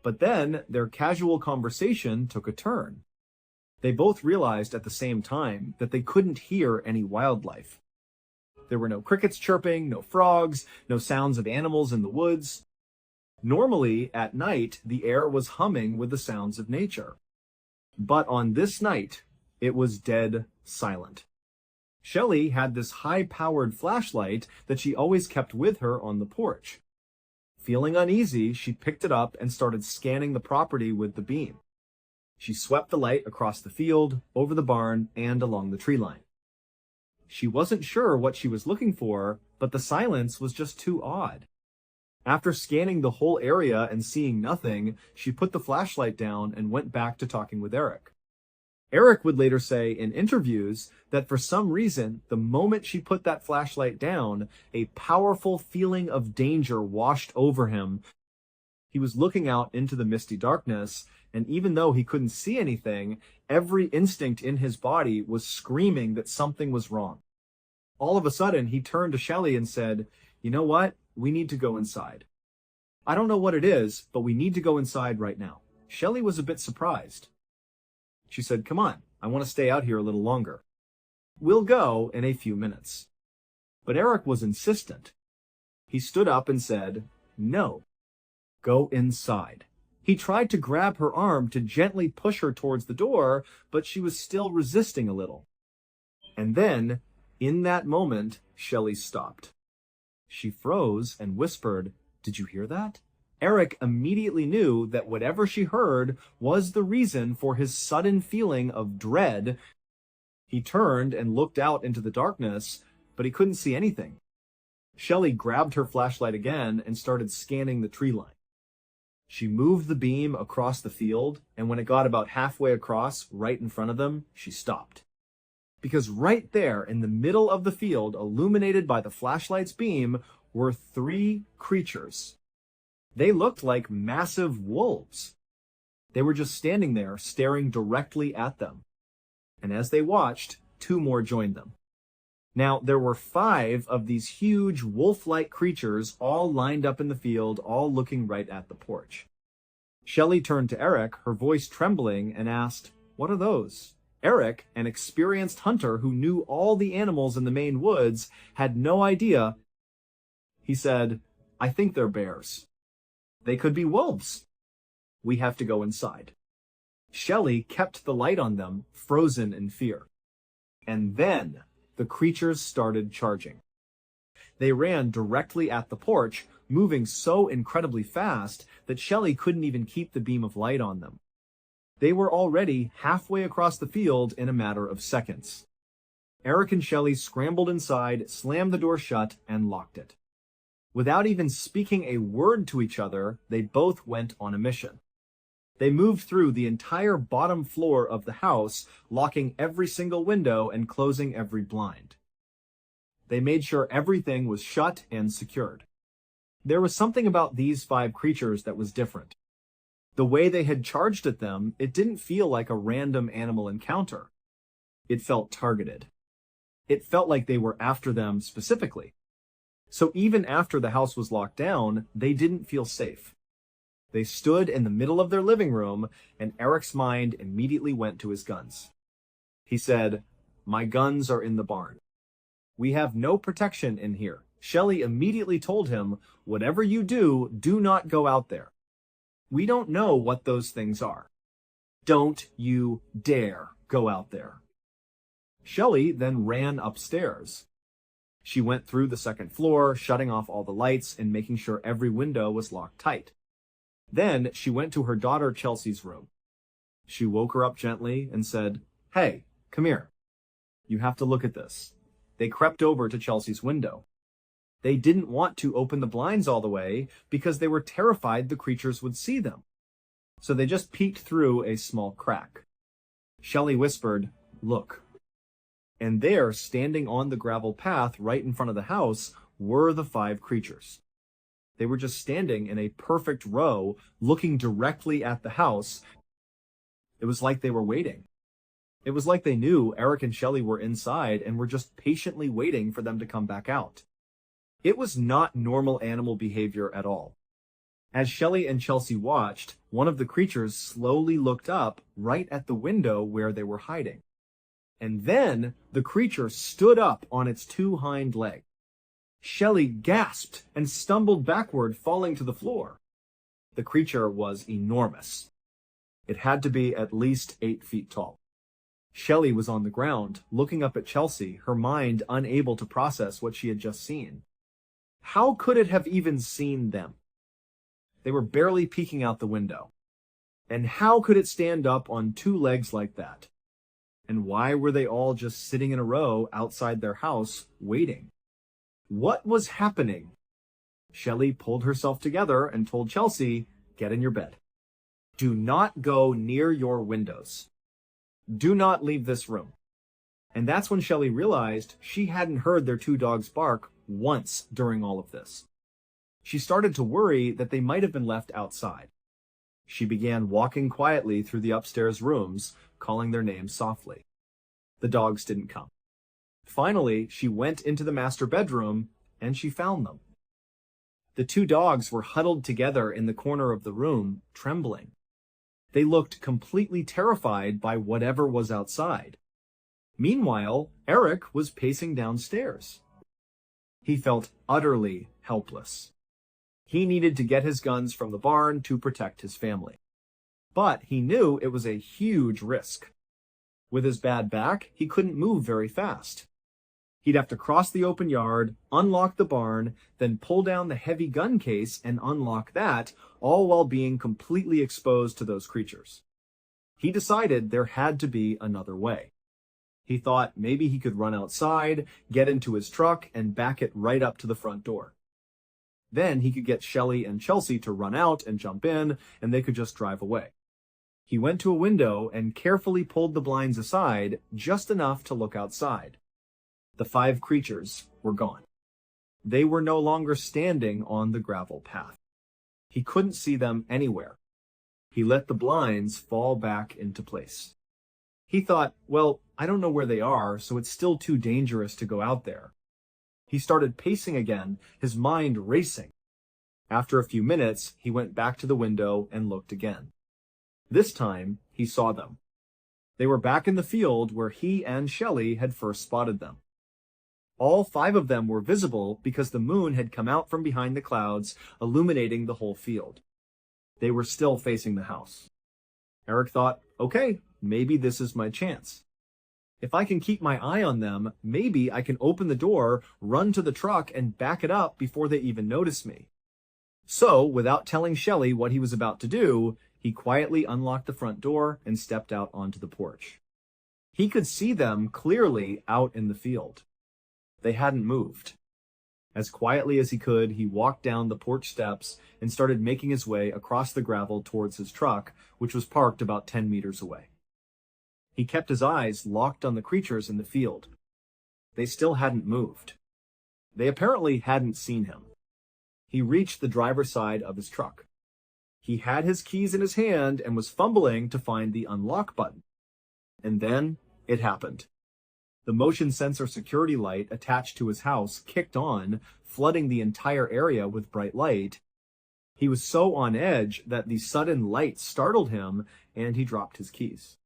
But then, their casual conversation took a turn. They both realized at the same time that they couldn't hear any wildlife. There were no crickets chirping, no frogs, no sounds of animals in the woods. Normally, at night, the air was humming with the sounds of nature. But on this night, it was dead silent. Shelley had this high-powered flashlight that she always kept with her on the porch. Feeling uneasy, she picked it up and started scanning the property with the beam. She swept the light across the field, over the barn, and along the tree line. She wasn't sure what she was looking for, but the silence was just too odd. After scanning the whole area and seeing nothing, she put the flashlight down and went back to talking with Eric. Eric would later say in interviews that for some reason, the moment she put that flashlight down, a powerful feeling of danger washed over him. He was looking out into the misty darkness, and even though he couldn't see anything, every instinct in his body was screaming that something was wrong. All of a sudden, he turned to Shelley and said, "You know what? We need to go inside." "I don't know what it is, but we need to go inside right now." Shelley was a bit surprised. She said, "Come on, I want to stay out here a little longer. We'll go in a few minutes." But Eric was insistent. He stood up and said, "No, go inside." He tried to grab her arm to gently push her towards the door, but she was still resisting a little. And then In that moment, Shelley stopped. She froze and whispered, "Did you hear that?" Eric immediately knew that whatever she heard was the reason for his sudden feeling of dread. He turned and looked out into the darkness, but he couldn't see anything. Shelley grabbed her flashlight again and started scanning the tree line. She moved the beam across the field, and when it got about halfway across, right in front of them, she stopped. Because right there in the middle of the field, illuminated by the flashlight's beam, were 3 creatures. They looked like massive wolves. They were just standing there, staring directly at them. And as they watched, 2 more joined them. Now, there were 5 of these huge wolf-like creatures all lined up in the field, all looking right at the porch. Shelley turned to Eric, her voice trembling, and asked, "What are those?" Eric, an experienced hunter who knew all the animals in the Maine woods, had no idea. He said, "I think they're bears. They could be wolves. We have to go inside." Shelley kept the light on them, frozen in fear. And then the creatures started charging. They ran directly at the porch, moving so incredibly fast that Shelley couldn't even keep the beam of light on them. They were already halfway across the field in a matter of seconds. Eric and Shelley scrambled inside, slammed the door shut, and locked it. Without even speaking a word to each other, they both went on a mission. They moved through the entire bottom floor of the house, locking every single window and closing every blind. They made sure everything was shut and secured. There was something about these 5 creatures that was different. The way they had charged at them, it didn't feel like a random animal encounter. It felt targeted. It felt like they were after them specifically. So even after the house was locked down, they didn't feel safe. They stood in the middle of their living room, and Eric's mind immediately went to his guns. He said, "My guns are in the barn. We have no protection in here." Shelley immediately told him, "Whatever you do, do not go out there. We don't know what those things are. Don't you dare go out there." Shelley then ran upstairs. She went through the second floor, shutting off all the lights and making sure every window was locked tight. Then she went to her daughter Chelsea's room. She woke her up gently and said, "Hey, come here. You have to look at this." They crept over to Chelsea's window. They didn't want to open the blinds all the way because they were terrified the creatures would see them. So they just peeked through a small crack. Shelley whispered, "Look." And there, standing on the gravel path right in front of the house, were the 5 creatures. They were just standing in a perfect row, looking directly at the house. It was like they were waiting. It was like they knew Eric and Shelley were inside and were just patiently waiting for them to come back out. It was not normal animal behavior at all. As Shelley and Chelsea watched, one of the creatures slowly looked up right at the window where they were hiding. And then the creature stood up on its 2 hind legs. Shelley gasped and stumbled backward, falling to the floor. The creature was enormous. It had to be at least 8 feet tall. Shelley was on the ground, looking up at Chelsea, her mind unable to process what she had just seen. How could it have even seen them? They were barely peeking out the window. And how could it stand up on 2 legs like that? And why were they all just sitting in a row outside their house, waiting? What was happening? Shelley pulled herself together and told Chelsea, "Get in your bed. Do not go near your windows. Do not leave this room." And that's when Shelley realized she hadn't heard their 2 dogs bark once during all of this. She started to worry that they might have been left outside. She began walking quietly through the upstairs rooms, calling their names softly. The dogs didn't come. Finally, she went into the master bedroom, and she found them. The 2 dogs were huddled together in the corner of the room, trembling. They looked completely terrified by whatever was outside. Meanwhile, Eric was pacing downstairs. He felt utterly helpless. He needed to get his guns from the barn to protect his family. But he knew it was a huge risk. With his bad back, he couldn't move very fast. He'd have to cross the open yard, unlock the barn, then pull down the heavy gun case and unlock that, all while being completely exposed to those creatures. He decided there had to be another way. He thought maybe he could run outside, get into his truck, and back it right up to the front door. Then he could get Shelley and Chelsea to run out and jump in, and they could just drive away. He went to a window and carefully pulled the blinds aside, just enough to look outside. The 5 creatures were gone. They were no longer standing on the gravel path. He couldn't see them anywhere. He let the blinds fall back into place. He thought, well, I don't know where they are, so it's still too dangerous to go out there. He started pacing again, his mind racing. After a few minutes, he went back to the window and looked again. This time, he saw them. They were back in the field where he and Shelley had first spotted them. All 5 of them were visible because the moon had come out from behind the clouds, illuminating the whole field. They were still facing the house. Eric thought, okay, maybe this is my chance. If I can keep my eye on them, maybe I can open the door, run to the truck, and back it up before they even notice me. So, without telling Shelley what he was about to do, he quietly unlocked the front door and stepped out onto the porch. He could see them clearly out in the field. They hadn't moved. As quietly as he could, he walked down the porch steps and started making his way across the gravel towards his truck, which was parked about 10 meters away. He kept his eyes locked on the creatures in the field. They still hadn't moved. They apparently hadn't seen him. He reached the driver's side of his truck. He had his keys in his hand and was fumbling to find the unlock button. And then it happened. The motion sensor security light attached to his house kicked on, flooding the entire area with bright light. He was so on edge that the sudden light startled him, and he dropped his keys.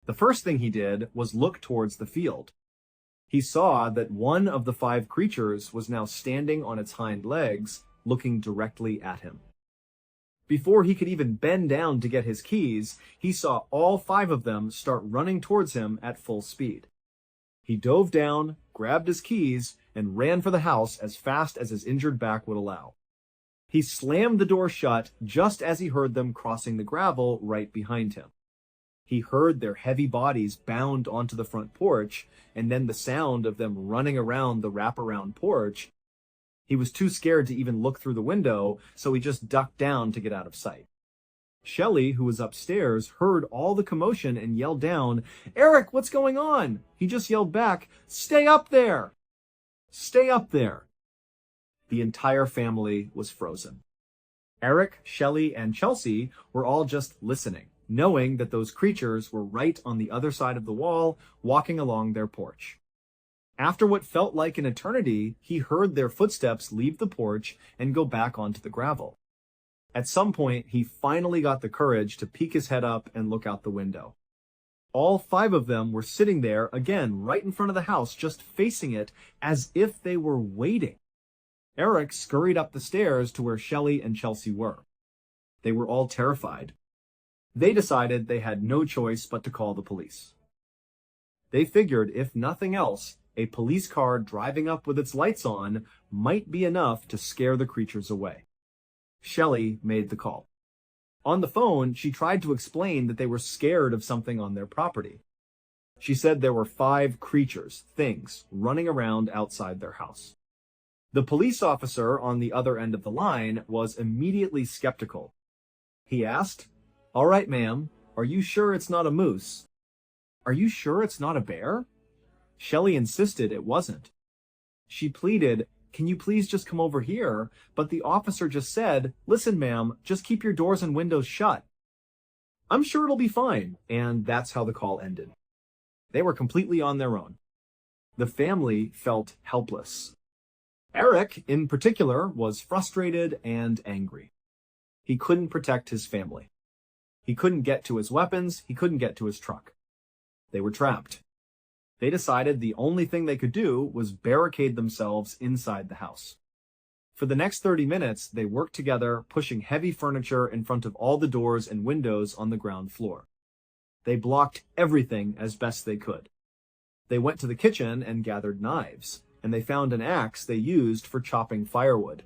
The first thing he did was look towards the field. He saw that one of the 5 creatures was now standing on its hind legs, looking directly at him. Before he could even bend down to get his keys, he saw all 5 of them start running towards him at full speed. He dove down, grabbed his keys, and ran for the house as fast as his injured back would allow. He slammed the door shut just as he heard them crossing the gravel right behind him. He heard their heavy bodies bound onto the front porch, and then the sound of them running around the wraparound porch. He was too scared to even look through the window, so he just ducked down to get out of sight. Shelley, who was upstairs, heard all the commotion and yelled down, "Eric, what's going on?" He just yelled back, "Stay up there! Stay up there!" The entire family was frozen. Eric, Shelley, and Chelsea were all just listening, knowing that those creatures were right on the other side of the wall, walking along their porch. After what felt like an eternity, he heard their footsteps leave the porch and go back onto the gravel. At some point, he finally got the courage to peek his head up and look out the window. All 5 of them were sitting there, again, right in front of the house, just facing it, as if they were waiting. Eric scurried up the stairs to where Shelley and Chelsea were. They were all terrified. They decided they had no choice but to call the police. They figured, if nothing else, a police car driving up with its lights on might be enough to scare the creatures away. Shelley made the call. On the phone, she tried to explain that they were scared of something on their property. She said there were 5 creatures, things, running around outside their house. The police officer on the other end of the line was immediately skeptical. He asked, "All right, ma'am, are you sure it's not a moose? Are you sure it's not a bear?" Shelley insisted it wasn't. She pleaded, "Can you please just come over here?" But the officer just said, "Listen, ma'am, just keep your doors and windows shut." "I'm sure it'll be fine." And that's how the call ended. They were completely on their own. The family felt helpless. Eric, in particular, was frustrated and angry. He couldn't protect his family. He couldn't get to his weapons. He couldn't get to his truck. They were trapped. They decided the only thing they could do was barricade themselves inside the house. For the next 30 minutes, they worked together, pushing heavy furniture in front of all the doors and windows on the ground floor. They blocked everything as best they could. They went to the kitchen and gathered knives, and they found an axe they used for chopping firewood.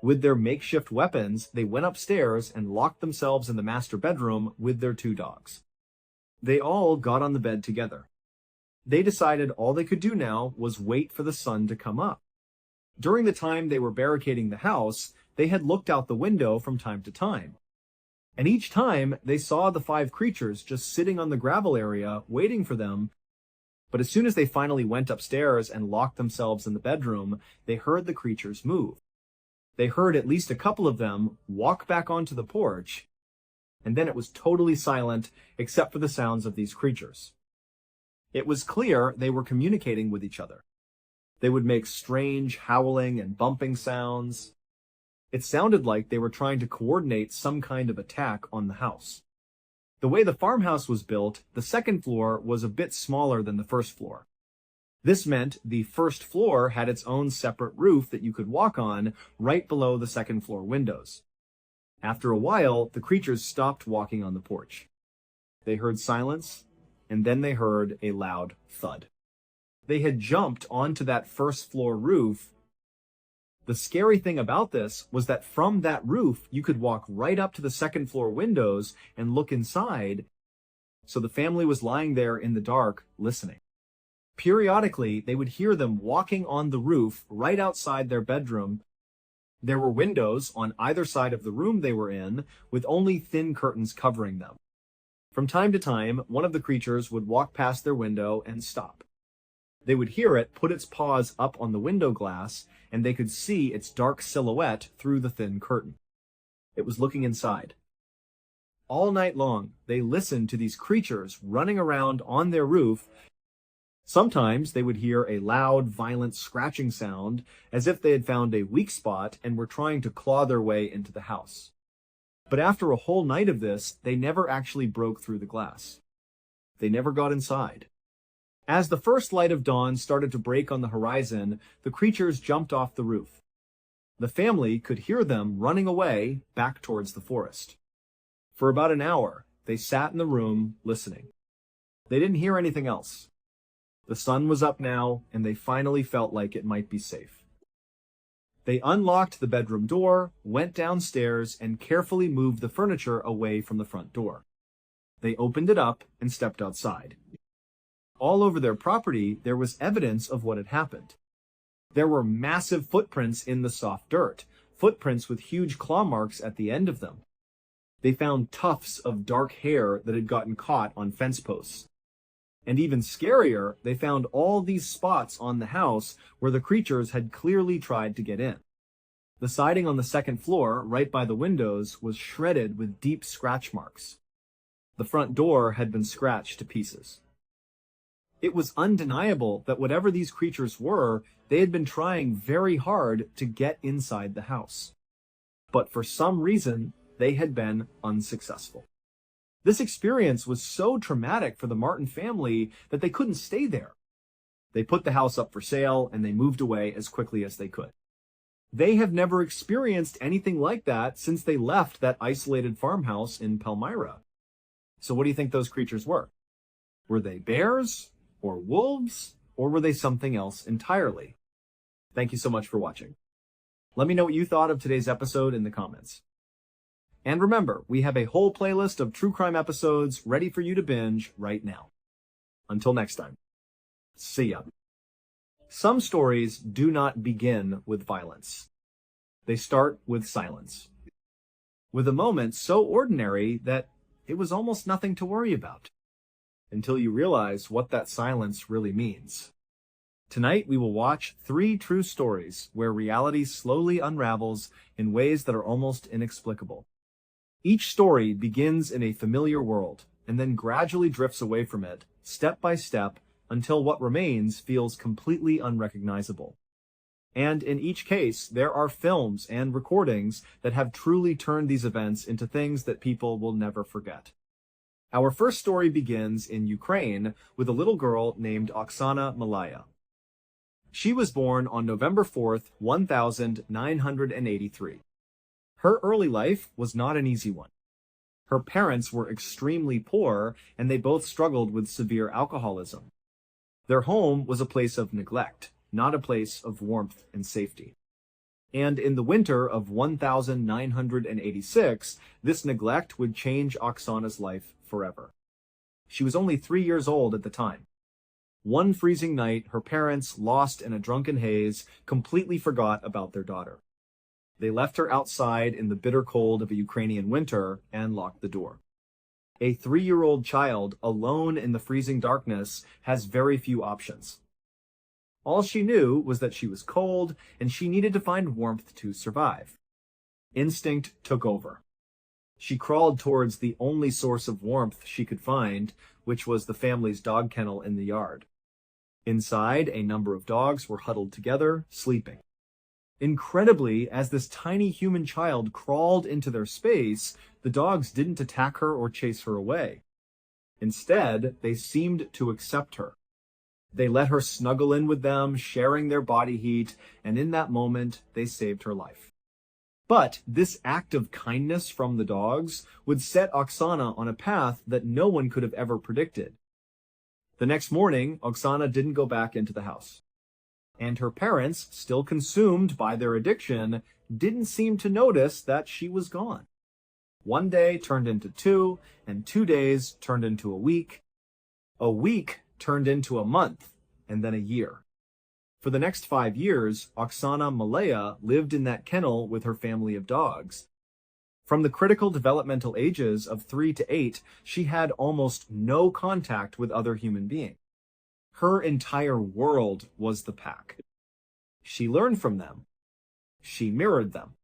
With their makeshift weapons, they went upstairs and locked themselves in the master bedroom with their 2 dogs. They all got on the bed together. They decided all they could do now was wait for the sun to come up. During the time they were barricading the house, they had looked out the window from time to time. And each time, they saw the 5 creatures just sitting on the gravel area waiting for them. But as soon as they finally went upstairs and locked themselves in the bedroom, they heard the creatures move. They heard at least a couple of them walk back onto the porch, and then it was totally silent except for the sounds of these creatures. It was clear they were communicating with each other. They would make strange howling and bumping sounds. It sounded like they were trying to coordinate some kind of attack on the house. The way the farmhouse was built, the second floor was a bit smaller than the first floor. This meant the first floor had its own separate roof that you could walk on right below the second floor windows. After a while, the creatures stopped walking on the porch. They heard silence, and then they heard a loud thud. They had jumped onto that first floor roof. The scary thing about this was that from that roof, you could walk right up to the second floor windows and look inside. So the family was lying there in the dark, listening. Periodically, they would hear them walking on the roof right outside their bedroom. There were windows on either side of the room they were in, with only thin curtains covering them. From time to time, one of the creatures would walk past their window and stop. They would hear it put its paws up on the window glass, and they could see its dark silhouette through the thin curtain. It was looking inside. All night long, they listened to these creatures running around on their roof. Sometimes they would hear a loud, violent scratching sound, as if they had found a weak spot and were trying to claw their way into the house. But after a whole night of this, they never actually broke through the glass. They never got inside. As the first light of dawn started to break on the horizon, the creatures jumped off the roof. The family could hear them running away back towards the forest. For about an hour, they sat in the room listening. They didn't hear anything else. The sun was up now, and they finally felt like it might be safe. They unlocked the bedroom door, went downstairs, and carefully moved the furniture away from the front door. They opened it up and stepped outside. All over their property, there was evidence of what had happened. There were massive footprints in the soft dirt, footprints with huge claw marks at the end of them. They found tufts of dark hair that had gotten caught on fence posts. And even scarier, they found all these spots on the house where the creatures had clearly tried to get in. The siding on the second floor, right by the windows, was shredded with deep scratch marks. The front door had been scratched to pieces. It was undeniable that whatever these creatures were, they had been trying very hard to get inside the house. But for some reason, they had been unsuccessful. This experience was so traumatic for the Martin family that they couldn't stay there. They put the house up for sale and they moved away as quickly as they could. They have never experienced anything like that since they left that isolated farmhouse in Palmyra. So what do you think those creatures were? Were they bears or wolves, or were they something else entirely? Thank you so much for watching. Let me know what you thought of today's episode in the comments. And remember, we have a whole playlist of true crime episodes ready for you to binge right now. Until next time, see ya. Some stories do not begin with violence. They start with silence. With a moment so ordinary that it was almost nothing to worry about. Until you realize what that silence really means. Tonight, we will watch 3 true stories where reality slowly unravels in ways that are almost inexplicable. Each story begins in a familiar world and then gradually drifts away from it, step by step, until what remains feels completely unrecognizable. And in each case, there are films and recordings that have truly turned these events into things that people will never forget. Our first story begins in Ukraine with a little girl named Oksana Malaya. She was born on November 4th, 1983. Her early life was not an easy one. Her parents were extremely poor, and they both struggled with severe alcoholism. Their home was a place of neglect, not a place of warmth and safety. And in the winter of 1986, this neglect would change Oksana's life forever. She was only 3 years old at the time. One freezing night, her parents, lost in a drunken haze, completely forgot about their daughter. They left her outside in the bitter cold of a Ukrainian winter and locked the door. A 3-year-old child, alone in the freezing darkness, has very few options. All she knew was that she was cold and she needed to find warmth to survive. Instinct took over. She crawled towards the only source of warmth she could find, which was the family's dog kennel in the yard. Inside, a number of dogs were huddled together, sleeping. Incredibly, as this tiny human child crawled into their space, the dogs didn't attack her or chase her away. Instead, they seemed to accept her. They let her snuggle in with them, sharing their body heat, and in that moment, they saved her life. But this act of kindness from the dogs would set Oksana on a path that no one could have ever predicted. The next morning, Oksana didn't go back into the house. And her parents, still consumed by their addiction, didn't seem to notice that she was gone. One day turned into 2, and 2 days turned into a week. A week turned into a month, and then a year. For the next 5 years, Oksana Malaya lived in that kennel with her family of dogs. From the critical developmental ages of 3 to 8, she had almost no contact with other human beings. Her entire world was the pack. She learned from them. She mirrored them.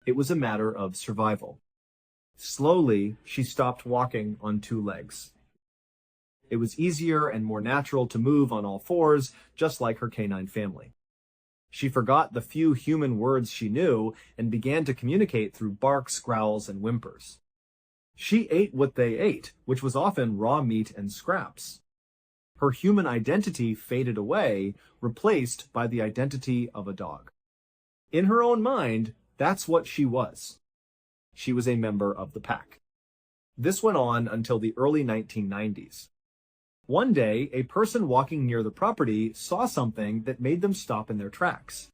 It was a matter of survival. Slowly, she stopped walking on 2 legs. It was easier and more natural to move on all 4s, just like her canine family. She forgot the few human words she knew and began to communicate through barks, growls, and whimpers. She ate what they ate, which was often raw meat and scraps. Her human identity faded away, replaced by the identity of a dog. In her own mind, that's what she was. She was a member of the pack. This went on until the early 1990s. One day, a person walking near the property saw something that made them stop in their tracks.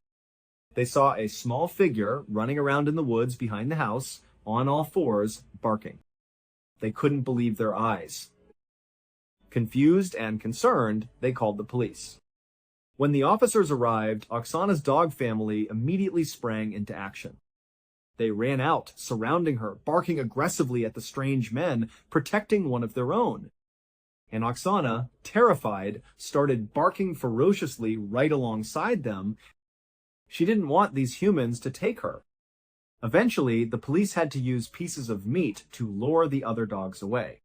They saw a small figure running around in the woods behind the house, on all 4s, barking. They couldn't believe their eyes. Confused and concerned, they called the police. When the officers arrived, Oksana's dog family immediately sprang into action. They ran out, surrounding her, barking aggressively at the strange men, protecting one of their own. And Oksana, terrified, started barking ferociously right alongside them. She didn't want these humans to take her. Eventually, the police had to use pieces of meat to lure the other dogs away.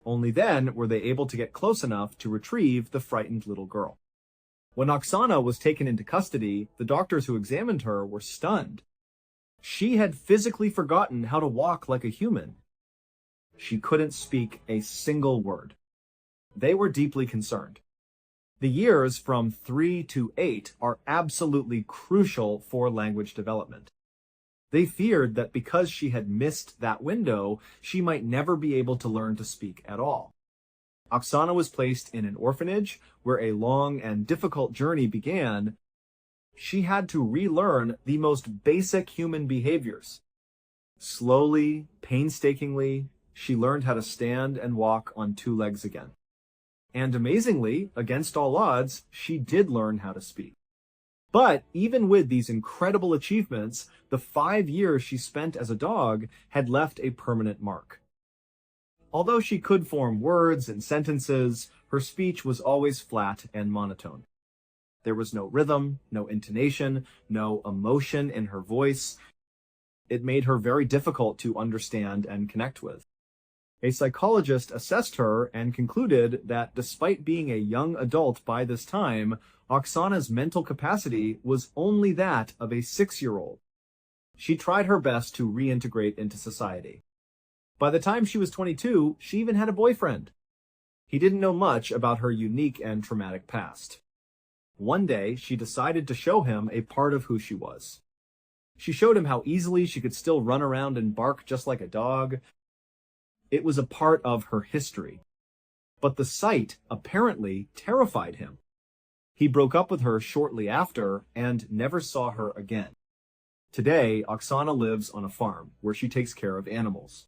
Only then were they able to get close enough to retrieve the frightened little girl. When Oksana was taken into custody, the doctors who examined her were stunned. She had physically forgotten how to walk like a human. She couldn't speak a single word. They were deeply concerned. The years from 3 to 8 are absolutely crucial for language development. They feared that because she had missed that window, she might never be able to learn to speak at all. Oksana was placed in an orphanage where a long and difficult journey began. She had to relearn the most basic human behaviors. Slowly, painstakingly, she learned how to stand and walk on 2 legs again. And amazingly, against all odds, she did learn how to speak. But even with these incredible achievements, the 5 years she spent as a dog had left a permanent mark. Although she could form words and sentences, her speech was always flat and monotone. There was no rhythm, no intonation, no emotion in her voice. It made her very difficult to understand and connect with. A psychologist assessed her and concluded that despite being a young adult by this time, Oksana's mental capacity was only that of a 6-year-old. She tried her best to reintegrate into society. By the time she was 22, she even had a boyfriend. He didn't know much about her unique and traumatic past. One day, she decided to show him a part of who she was. She showed him how easily she could still run around and bark just like a dog. It was a part of her history. But the sight apparently terrified him. He broke up with her shortly after and never saw her again. Today, Oksana lives on a farm where she takes care of animals.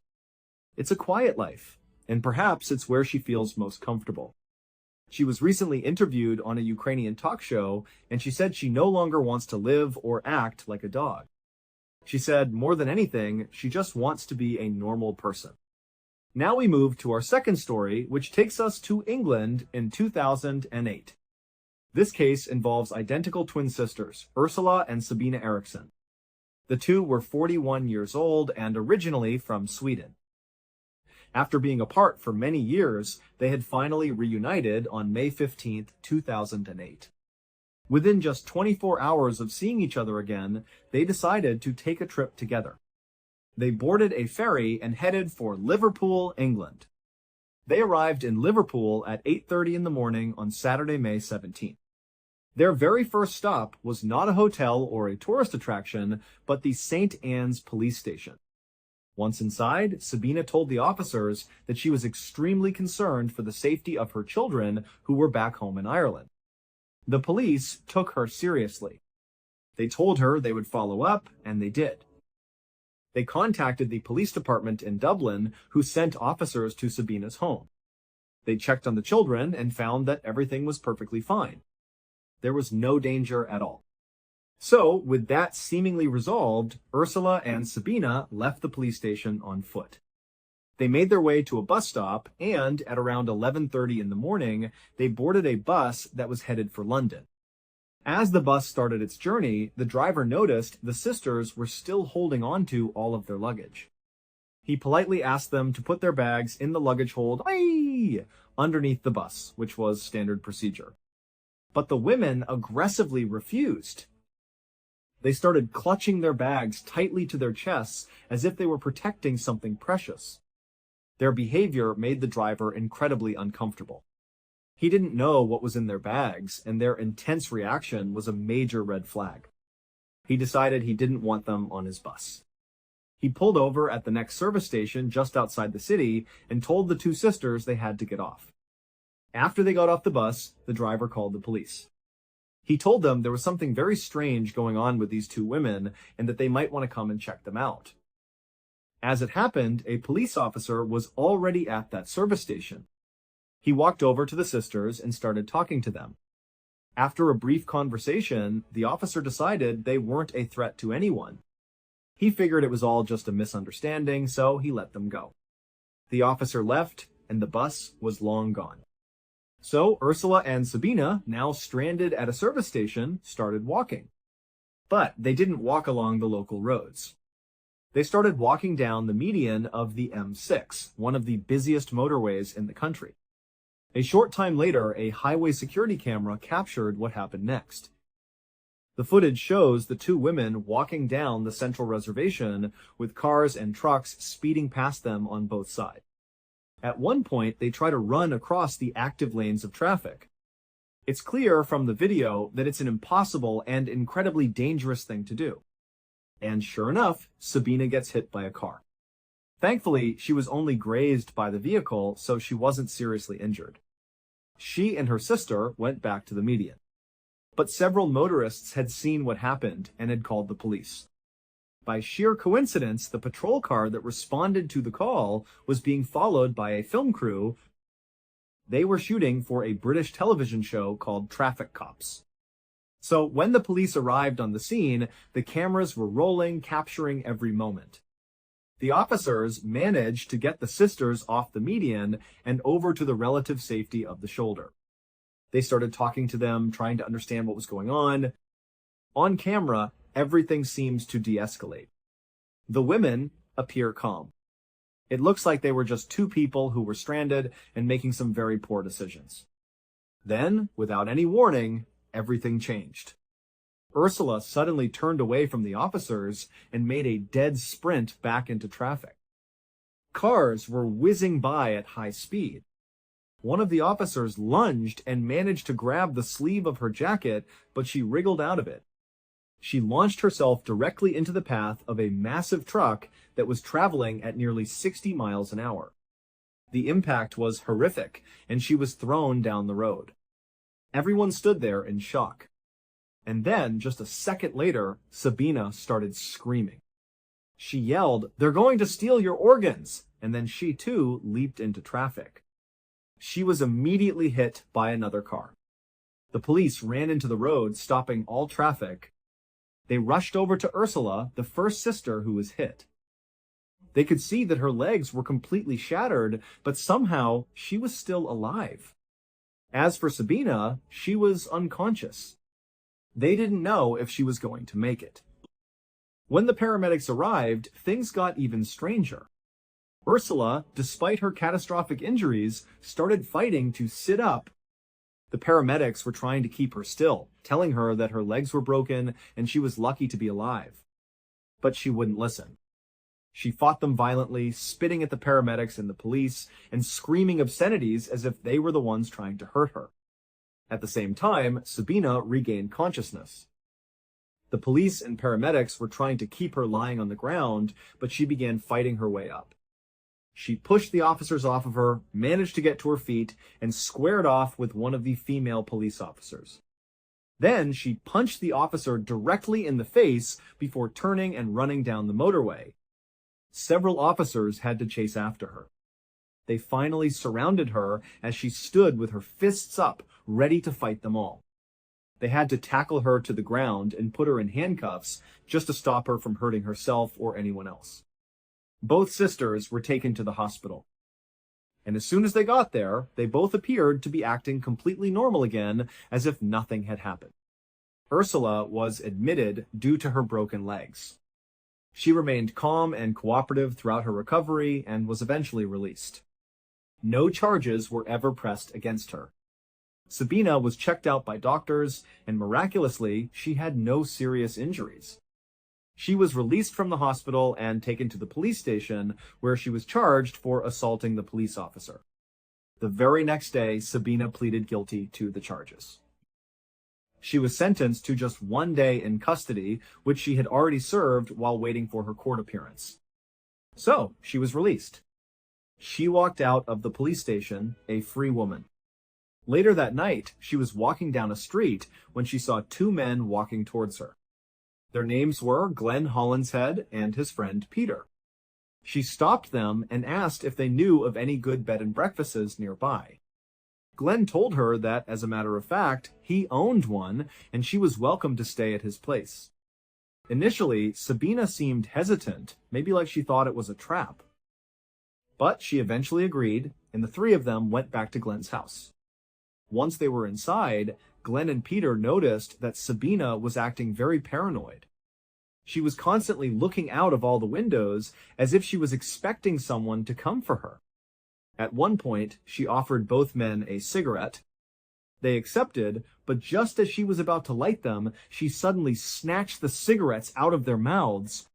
It's a quiet life, and perhaps it's where she feels most comfortable. She was recently interviewed on a Ukrainian talk show, and she said she no longer wants to live or act like a dog. She said, more than anything, she just wants to be a normal person. Now we move to our second story, which takes us to England in 2008. This case involves identical twin sisters, Ursula and Sabina Eriksson. The two were 41 years old and originally from Sweden. After being apart for many years, they had finally reunited on May 15, 2008. Within just 24 hours of seeing each other again, they decided to take a trip together. They boarded a ferry and headed for Liverpool, England. They arrived in Liverpool at 8:30 in the morning on Saturday, May 17th. Their very first stop was not a hotel or a tourist attraction, but the St. Anne's police station. Once inside, Sabina told the officers that she was extremely concerned for the safety of her children who were back home in Ireland. The police took her seriously. They told her they would follow up, and they did. They contacted the police department in Dublin, who sent officers to Sabina's home. They checked on the children and found that everything was perfectly fine. There was no danger at all. So, with that seemingly resolved, Ursula and Sabina left the police station on foot. They made their way to a bus stop, and at around 11:30 in the morning, they boarded a bus that was headed for London. As the bus started its journey, the driver noticed the sisters were still holding on to all of their luggage. He politely asked them to put their bags in the luggage hold underneath the bus, which was standard procedure. But the women aggressively refused. They started clutching their bags tightly to their chests as if they were protecting something precious. Their behavior made the driver incredibly uncomfortable. He didn't know what was in their bags, and their intense reaction was a major red flag. He decided he didn't want them on his bus. He pulled over at the next service station just outside the city and told the two sisters they had to get off. After they got off the bus, the driver called the police. He told them there was something very strange going on with these two women and that they might want to come and check them out. As it happened, a police officer was already at that service station. He walked over to the sisters and started talking to them. After a brief conversation, the officer decided they weren't a threat to anyone. He figured it was all just a misunderstanding, so he let them go. The officer left, and the bus was long gone. So Ursula and Sabina, now stranded at a service station, started walking. But they didn't walk along the local roads. They started walking down the median of the M6, one of the busiest motorways in the country. A short time later, a highway security camera captured what happened next. The footage shows the two women walking down the central reservation with cars and trucks speeding past them on both sides. At one point, they try to run across the active lanes of traffic. It's clear from the video that it's an impossible and incredibly dangerous thing to do. And sure enough, Sabina gets hit by a car. Thankfully, she was only grazed by the vehicle, so she wasn't seriously injured. She and her sister went back to the median. But several motorists had seen what happened and had called the police. By sheer coincidence, the patrol car that responded to the call was being followed by a film crew. They were shooting for a British television show called Traffic Cops. So when the police arrived on the scene, the cameras were rolling, capturing every moment. The officers managed to get the sisters off the median and over to the relative safety of the shoulder. They started talking to them, trying to understand what was going on. On camera, everything seems to de-escalate. The women appear calm. It looks like they were just two people who were stranded and making some very poor decisions. Then, without any warning, everything changed. Ursula suddenly turned away from the officers and made a dead sprint back into traffic. Cars were whizzing by at high speed. One of the officers lunged and managed to grab the sleeve of her jacket, but she wriggled out of it. She launched herself directly into the path of a massive truck that was traveling at nearly 60 miles an hour. The impact was horrific, and she was thrown down the road. Everyone stood there in shock. And then, just a second later, Sabina started screaming. She yelled, "They're going to steal your organs!" And then she too leaped into traffic. She was immediately hit by another car. The police ran into the road, stopping all traffic. They rushed over to Ursula, the first sister who was hit. They could see that her legs were completely shattered, but somehow she was still alive. As for Sabina, she was unconscious. They didn't know if she was going to make it. When the paramedics arrived, things got even stranger. Ursula, despite her catastrophic injuries, started fighting to sit up. The paramedics were trying to keep her still, telling her that her legs were broken and she was lucky to be alive. But she wouldn't listen. She fought them violently, spitting at the paramedics and the police, and screaming obscenities as if they were the ones trying to hurt her. At the same time, Sabina regained consciousness. The police and paramedics were trying to keep her lying on the ground, but she began fighting her way up. She pushed the officers off of her, managed to get to her feet, and squared off with one of the female police officers. Then she punched the officer directly in the face before turning and running down the motorway. Several officers had to chase after her. They finally surrounded her as she stood with her fists up, ready to fight them all. They had to tackle her to the ground and put her in handcuffs just to stop her from hurting herself or anyone else. Both sisters were taken to the hospital. And as soon as they got there, they both appeared to be acting completely normal again, as if nothing had happened. Ursula was admitted due to her broken legs. She remained calm and cooperative throughout her recovery and was eventually released. No charges were ever pressed against her. Sabina was checked out by doctors, and miraculously, she had no serious injuries. She was released from the hospital and taken to the police station, where she was charged for assaulting the police officer. The very next day, Sabina pleaded guilty to the charges. She was sentenced to just 1 day in custody, which she had already served while waiting for her court appearance. So, she was released. She walked out of the police station a free woman. Later that night, she was walking down a street when she saw 2 men walking towards her. Their names were Glenn Hollinshead and his friend Peter. She stopped them and asked if they knew of any good bed and breakfasts nearby. Glenn told her that, as a matter of fact, he owned one and she was welcome to stay at his place. Initially, Sabina seemed hesitant, maybe like she thought it was a trap. But she eventually agreed, and the 3 of them went back to Glenn's house. Once they were inside, Glenn and Peter noticed that Sabina was acting very paranoid. She was constantly looking out of all the windows as if she was expecting someone to come for her. At one point, she offered both men a cigarette. They accepted, but just as she was about to light them, she suddenly snatched the cigarettes out of their mouths.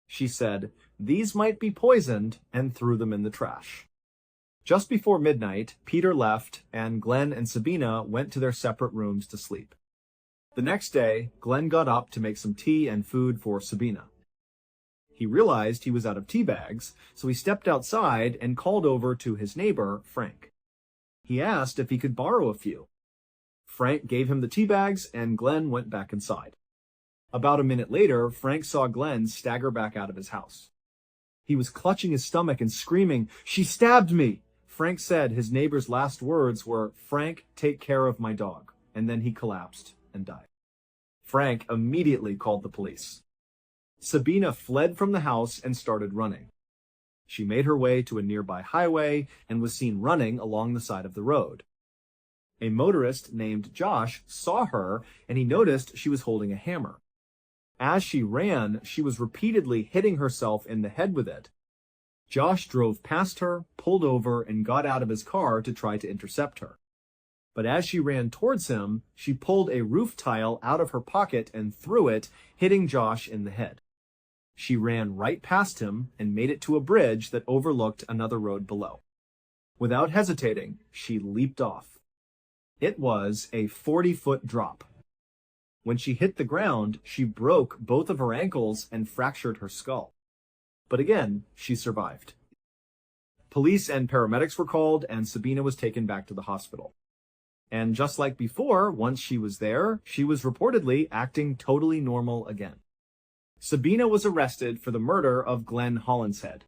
She said, "These might be poisoned," and threw them in the trash. Just before midnight, Peter left, and Glenn and Sabina went to their separate rooms to sleep. The next day, Glenn got up to make some tea and food for Sabina. He realized he was out of tea bags, so he stepped outside and called over to his neighbor, Frank. He asked if he could borrow a few. Frank gave him the tea bags, and Glenn went back inside. About a minute later, Frank saw Glenn stagger back out of his house. He was clutching his stomach and screaming, "She stabbed me!" Frank said his neighbor's last words were, "Frank, take care of my dog," and then he collapsed and died. Frank immediately called the police. Sabina fled from the house and started running. She made her way to a nearby highway and was seen running along the side of the road. A motorist named Josh saw her, and he noticed she was holding a hammer. As she ran, she was repeatedly hitting herself in the head with it. Josh drove past her, pulled over, and got out of his car to try to intercept her. But as she ran towards him, she pulled a roof tile out of her pocket and threw it, hitting Josh in the head. She ran right past him and made it to a bridge that overlooked another road below. Without hesitating, she leaped off. It was a 40-foot drop. When she hit the ground, she broke both of her ankles and fractured her skull. But again, she survived. Police and paramedics were called, and Sabina was taken back to the hospital. And just like before, once she was there, she was reportedly acting totally normal again. Sabina was arrested for the murder of Glenn Hollinshead.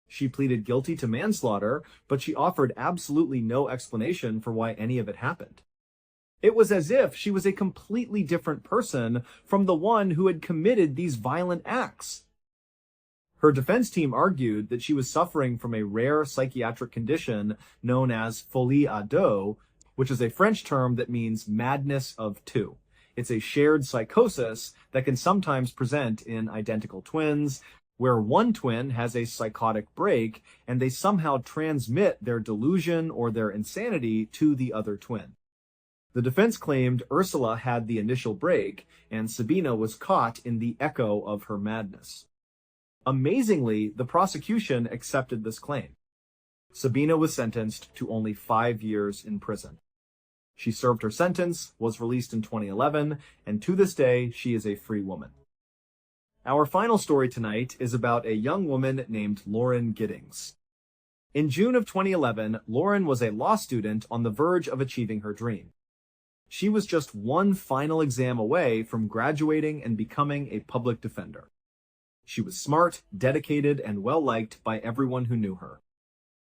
She pleaded guilty to manslaughter, but she offered absolutely no explanation for why any of it happened. It was as if she was a completely different person from the one who had committed these violent acts. Her defense team argued that she was suffering from a rare psychiatric condition known as folie à deux, which is a French term that means madness of two. It's a shared psychosis that can sometimes present in identical twins, where one twin has a psychotic break and they somehow transmit their delusion or their insanity to the other twin. The defense claimed Ursula had the initial break and Sabina was caught in the echo of her madness. Amazingly, the prosecution accepted this claim. Sabina was sentenced to only 5 years in prison. She served her sentence, was released in 2011, and to this day, she is a free woman. Our final story tonight is about a young woman named Lauren Giddings. In June of 2011, Lauren was a law student on the verge of achieving her dream. She was just one final exam away from graduating and becoming a public defender. She was smart, dedicated, and well-liked by everyone who knew her.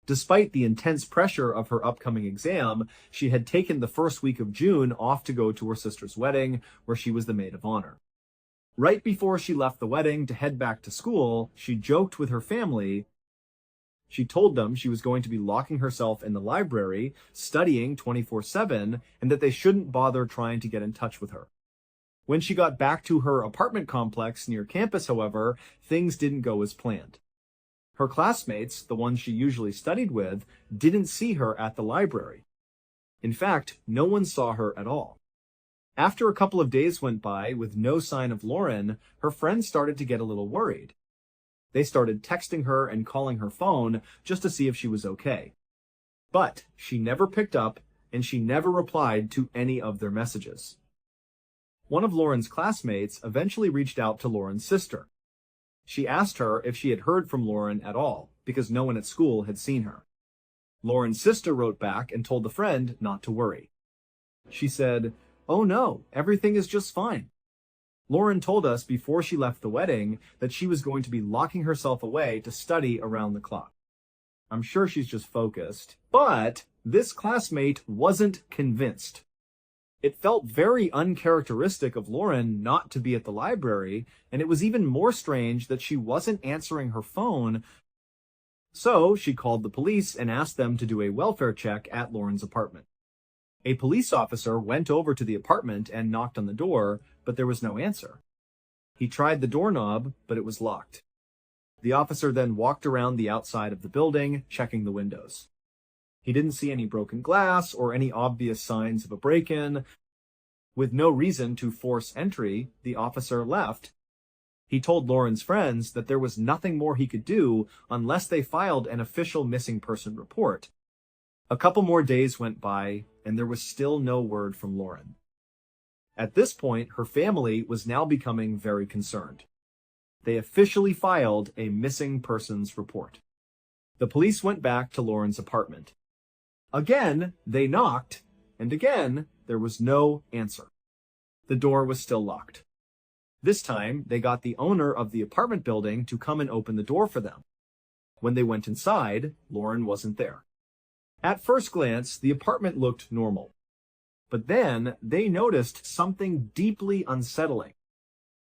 Despite the intense pressure of her upcoming exam, she had taken the first week of June off to go to her sister's wedding, where she was the maid of honor. Right before she left the wedding to head back to school, she joked with her family. She told them she was going to be locking herself in the library, studying 24/7, and that they shouldn't bother trying to get in touch with her. When she got back to her apartment complex near campus, however, things didn't go as planned. Her classmates, the ones she usually studied with, didn't see her at the library. In fact, no one saw her at all. After a couple of days went by with no sign of Lauren, her friends started to get a little worried. They started texting her and calling her phone just to see if she was okay. But she never picked up, and she never replied to any of their messages. One of Lauren's classmates eventually reached out to Lauren's sister. She asked her if she had heard from Lauren at all, because no one at school had seen her. Lauren's sister wrote back and told the friend not to worry. She said, "Oh no, everything is just fine. Lauren told us before she left the wedding that she was going to be locking herself away to study around the clock. I'm sure she's just focused." But this classmate wasn't convinced. It felt very uncharacteristic of Lauren not to be at the library, and it was even more strange that she wasn't answering her phone. So she called the police and asked them to do a welfare check at Lauren's apartment. A police officer went over to the apartment and knocked on the door, but there was no answer. He tried the doorknob, but it was locked. The officer then walked around the outside of the building, checking the windows. He didn't see any broken glass or any obvious signs of a break-in. With no reason to force entry, the officer left. He told Lauren's friends that there was nothing more he could do unless they filed an official missing person report. A couple more days went by, and there was still no word from Lauren. At this point, her family was now becoming very concerned. They officially filed a missing persons report. The police went back to Lauren's apartment. Again, they knocked, and again, there was no answer. The door was still locked. This time, they got the owner of the apartment building to come and open the door for them. When they went inside, Lauren wasn't there. At first glance, the apartment looked normal. But then, they noticed something deeply unsettling.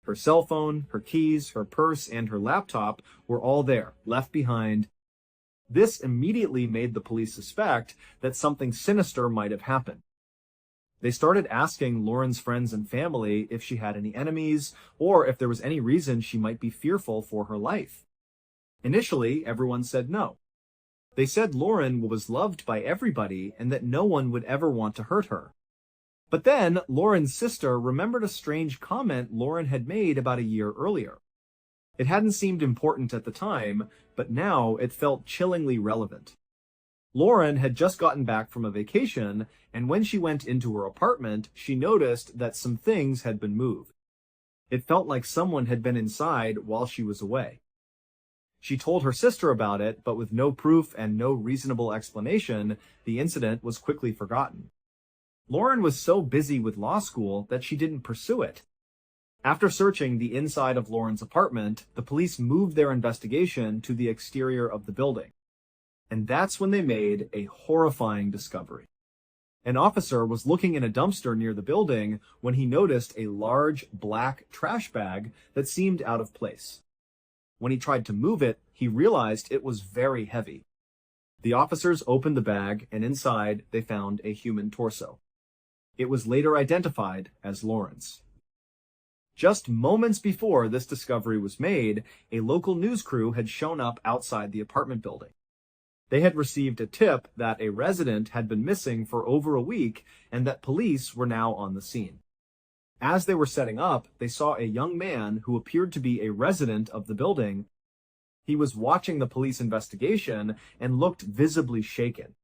Her cell phone, her keys, her purse, and her laptop were all there, left behind. This immediately made the police suspect that something sinister might have happened. They started asking Lauren's friends and family if she had any enemies, or if there was any reason she might be fearful for her life. Initially, everyone said no. They said Lauren was loved by everybody and that no one would ever want to hurt her. But then, Lauren's sister remembered a strange comment Lauren had made about a year earlier. It hadn't seemed important at the time, but now it felt chillingly relevant. Lauren had just gotten back from a vacation, and when she went into her apartment, she noticed that some things had been moved. It felt like someone had been inside while she was away. She told her sister about it, but with no proof and no reasonable explanation, the incident was quickly forgotten. Lauren was so busy with law school that she didn't pursue it. After searching the inside of Lauren's apartment, the police moved their investigation to the exterior of the building. And that's when they made a horrifying discovery. An officer was looking in a dumpster near the building when he noticed a large black trash bag that seemed out of place. When he tried to move it, he realized it was very heavy. The officers opened the bag, and inside they found a human torso. It was later identified as Lauren's. Just moments before this discovery was made, a local news crew had shown up outside the apartment building. They had received a tip that a resident had been missing for over a week and that police were now on the scene. As they were setting up, they saw a young man who appeared to be a resident of the building. He was watching the police investigation and looked visibly shaken.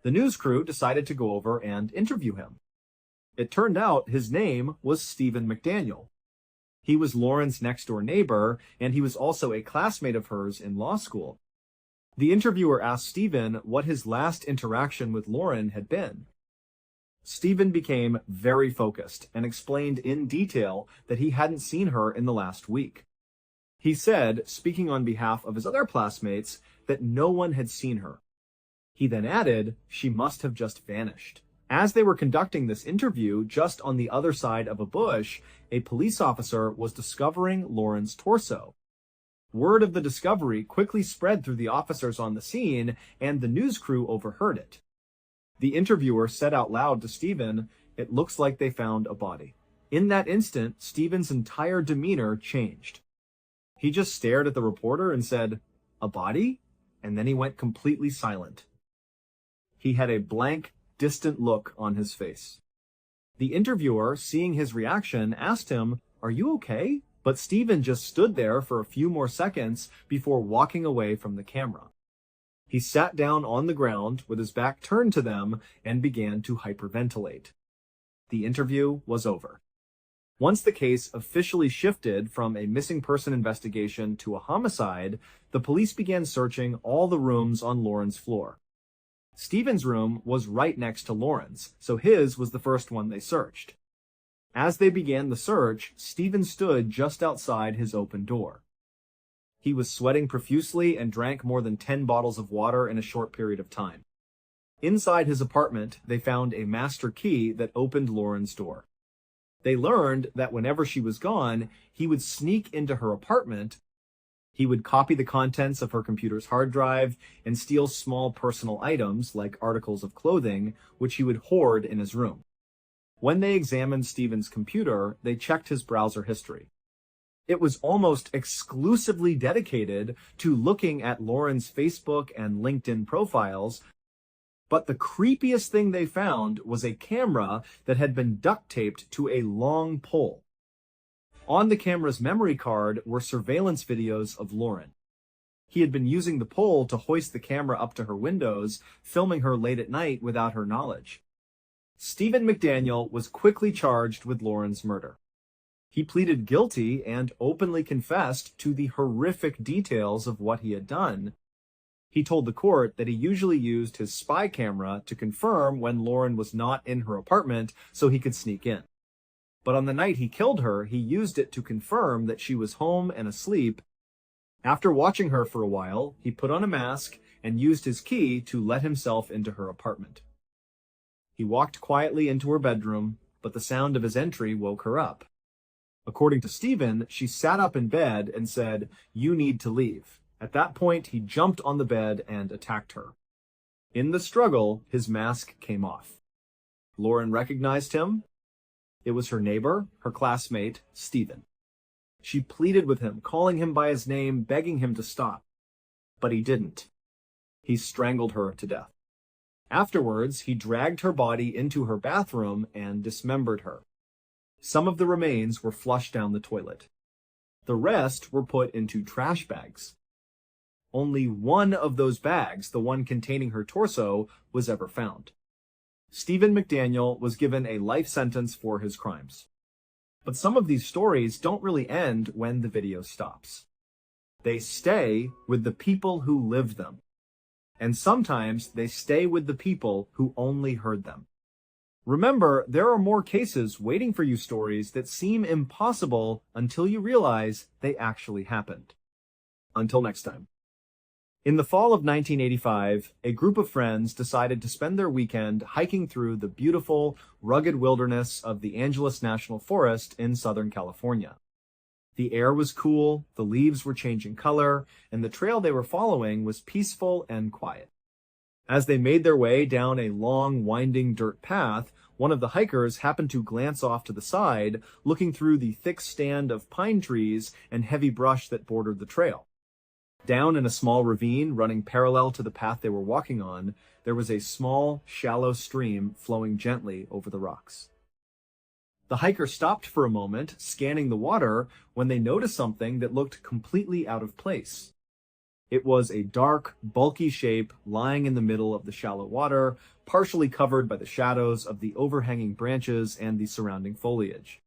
The news crew decided to go over and interview him. It turned out his name was Stephen McDaniel. He was Lauren's next-door neighbor, and he was also a classmate of hers in law school. The interviewer asked Stephen what his last interaction with Lauren had been. Stephen became very focused and explained in detail that he hadn't seen her in the last week. He said, speaking on behalf of his other classmates, that no one had seen her. He then added, she must have just vanished. As they were conducting this interview, just on the other side of a bush, a police officer was discovering Lauren's torso. Word of the discovery quickly spread through the officers on the scene, and the news crew overheard it. The interviewer said out loud to Stephen, "It looks like they found a body." In that instant, Stephen's entire demeanor changed. He just stared at the reporter and said, "A body?" And then he went completely silent. He had a blank, distant look on his face. The interviewer, seeing his reaction, asked him, "Are you okay?" But Stephen just stood there for a few more seconds before walking away from the camera. He sat down on the ground with his back turned to them and began to hyperventilate. The interview was over. Once the case officially shifted from a missing person investigation to a homicide, the police began searching all the rooms on Lauren's floor. Stephen's room was right next to Lauren's, so his was the first one they searched. As they began the search, Stephen stood just outside his open door. He was sweating profusely and drank more than 10 bottles of water in a short period of time. Inside his apartment, they found a master key that opened Lauren's door. They learned that whenever she was gone, he would sneak into her apartment. He would copy the contents of her computer's hard drive and steal small personal items like articles of clothing, which he would hoard in his room. When they examined Stephen's computer, they checked his browser history. It was almost exclusively dedicated to looking at Lauren's Facebook and LinkedIn profiles, but the creepiest thing they found was a camera that had been duct taped to a long pole. On the camera's memory card were surveillance videos of Lauren. He had been using the pole to hoist the camera up to her windows, filming her late at night without her knowledge. Stephen McDaniel was quickly charged with Lauren's murder. He pleaded guilty and openly confessed to the horrific details of what he had done. He told the court that he usually used his spy camera to confirm when Lauren was not in her apartment so he could sneak in. But on the night he killed her, he used it to confirm that she was home and asleep. After watching her for a while, he put on a mask and used his key to let himself into her apartment. He walked quietly into her bedroom, but the sound of his entry woke her up. According to Stephen, she sat up in bed and said, "You need to leave." At that point, he jumped on the bed and attacked her. In the struggle, his mask came off. Lauren recognized him. It was her neighbor, her classmate, Stephen. She pleaded with him, calling him by his name, begging him to stop. But he didn't. He strangled her to death. Afterwards, he dragged her body into her bathroom and dismembered her. Some of the remains were flushed down the toilet. The rest were put into trash bags. Only one of those bags, the one containing her torso, was ever found. Stephen McDaniel was given a life sentence for his crimes. But some of these stories don't really end when the video stops. They stay with the people who live them. And sometimes they stay with the people who only heard them. Remember, there are more cases waiting for you, stories that seem impossible until you realize they actually happened. Until next time. In the fall of 1985, a group of friends decided to spend their weekend hiking through the beautiful, rugged wilderness of the Angeles National Forest in Southern California. The air was cool, the leaves were changing color, and the trail they were following was peaceful and quiet. As they made their way down a long, winding dirt path, one of the hikers happened to glance off to the side, looking through the thick stand of pine trees and heavy brush that bordered the trail. Down in a small ravine running parallel to the path they were walking on, there was a small, shallow stream flowing gently over the rocks. The hiker stopped for a moment, scanning the water, when they noticed something that looked completely out of place. It was a dark, bulky shape lying in the middle of the shallow water, partially covered by the shadows of the overhanging branches and the surrounding foliage.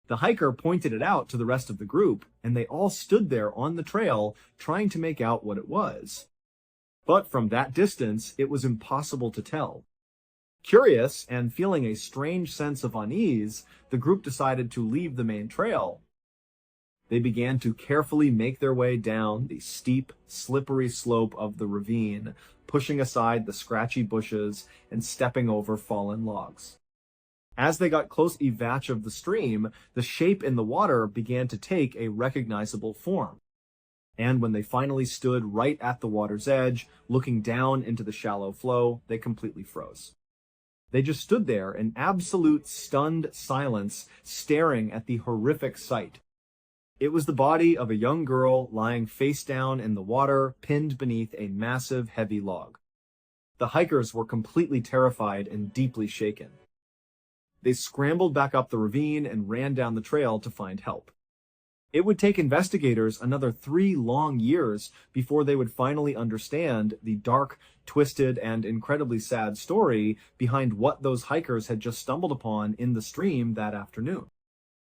The hiker pointed it out to the rest of the group, and they all stood there on the trail, trying to make out what it was. But from that distance, it was impossible to tell. Curious, and feeling a strange sense of unease, the group decided to leave the main trail. They began to carefully make their way down the steep, slippery slope of the ravine, pushing aside the scratchy bushes and stepping over fallen logs. As they got close to a vatch of the stream, the shape in the water began to take a recognizable form. And when they finally stood right at the water's edge, looking down into the shallow flow, they completely froze. They just stood there in absolute stunned silence, staring at the horrific sight. It was the body of a young girl lying face down in the water, pinned beneath a massive, heavy log. The hikers were completely terrified and deeply shaken. They scrambled back up the ravine and ran down the trail to find help. It would take investigators another 3 long years before they would finally understand the dark, twisted, and incredibly sad story behind what those hikers had just stumbled upon in the stream that afternoon.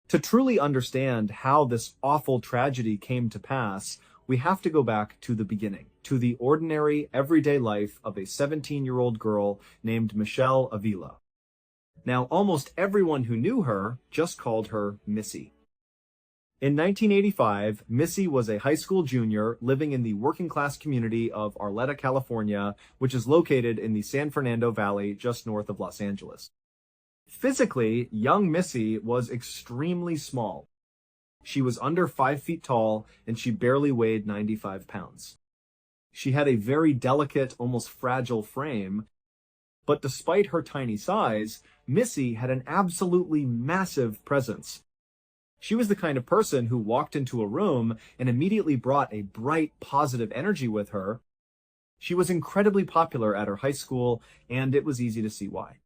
To truly understand how this awful tragedy came to pass, we have to go back to the beginning, to the ordinary, everyday life of a 17-year-old girl named Michelle Avila. Now, almost everyone who knew her just called her Missy. In 1985, Missy was a high school junior living in the working-class community of Arleta, California, which is located in the San Fernando Valley just north of Los Angeles. Physically, young Missy was extremely small. She was under 5 feet tall, and she barely weighed 95 pounds. She had a very delicate, almost fragile frame, but despite her tiny size, Missy had an absolutely massive presence. She was the kind of person who walked into a room and immediately brought a bright, positive energy with her. She was incredibly popular at her high school, and it was easy to see why.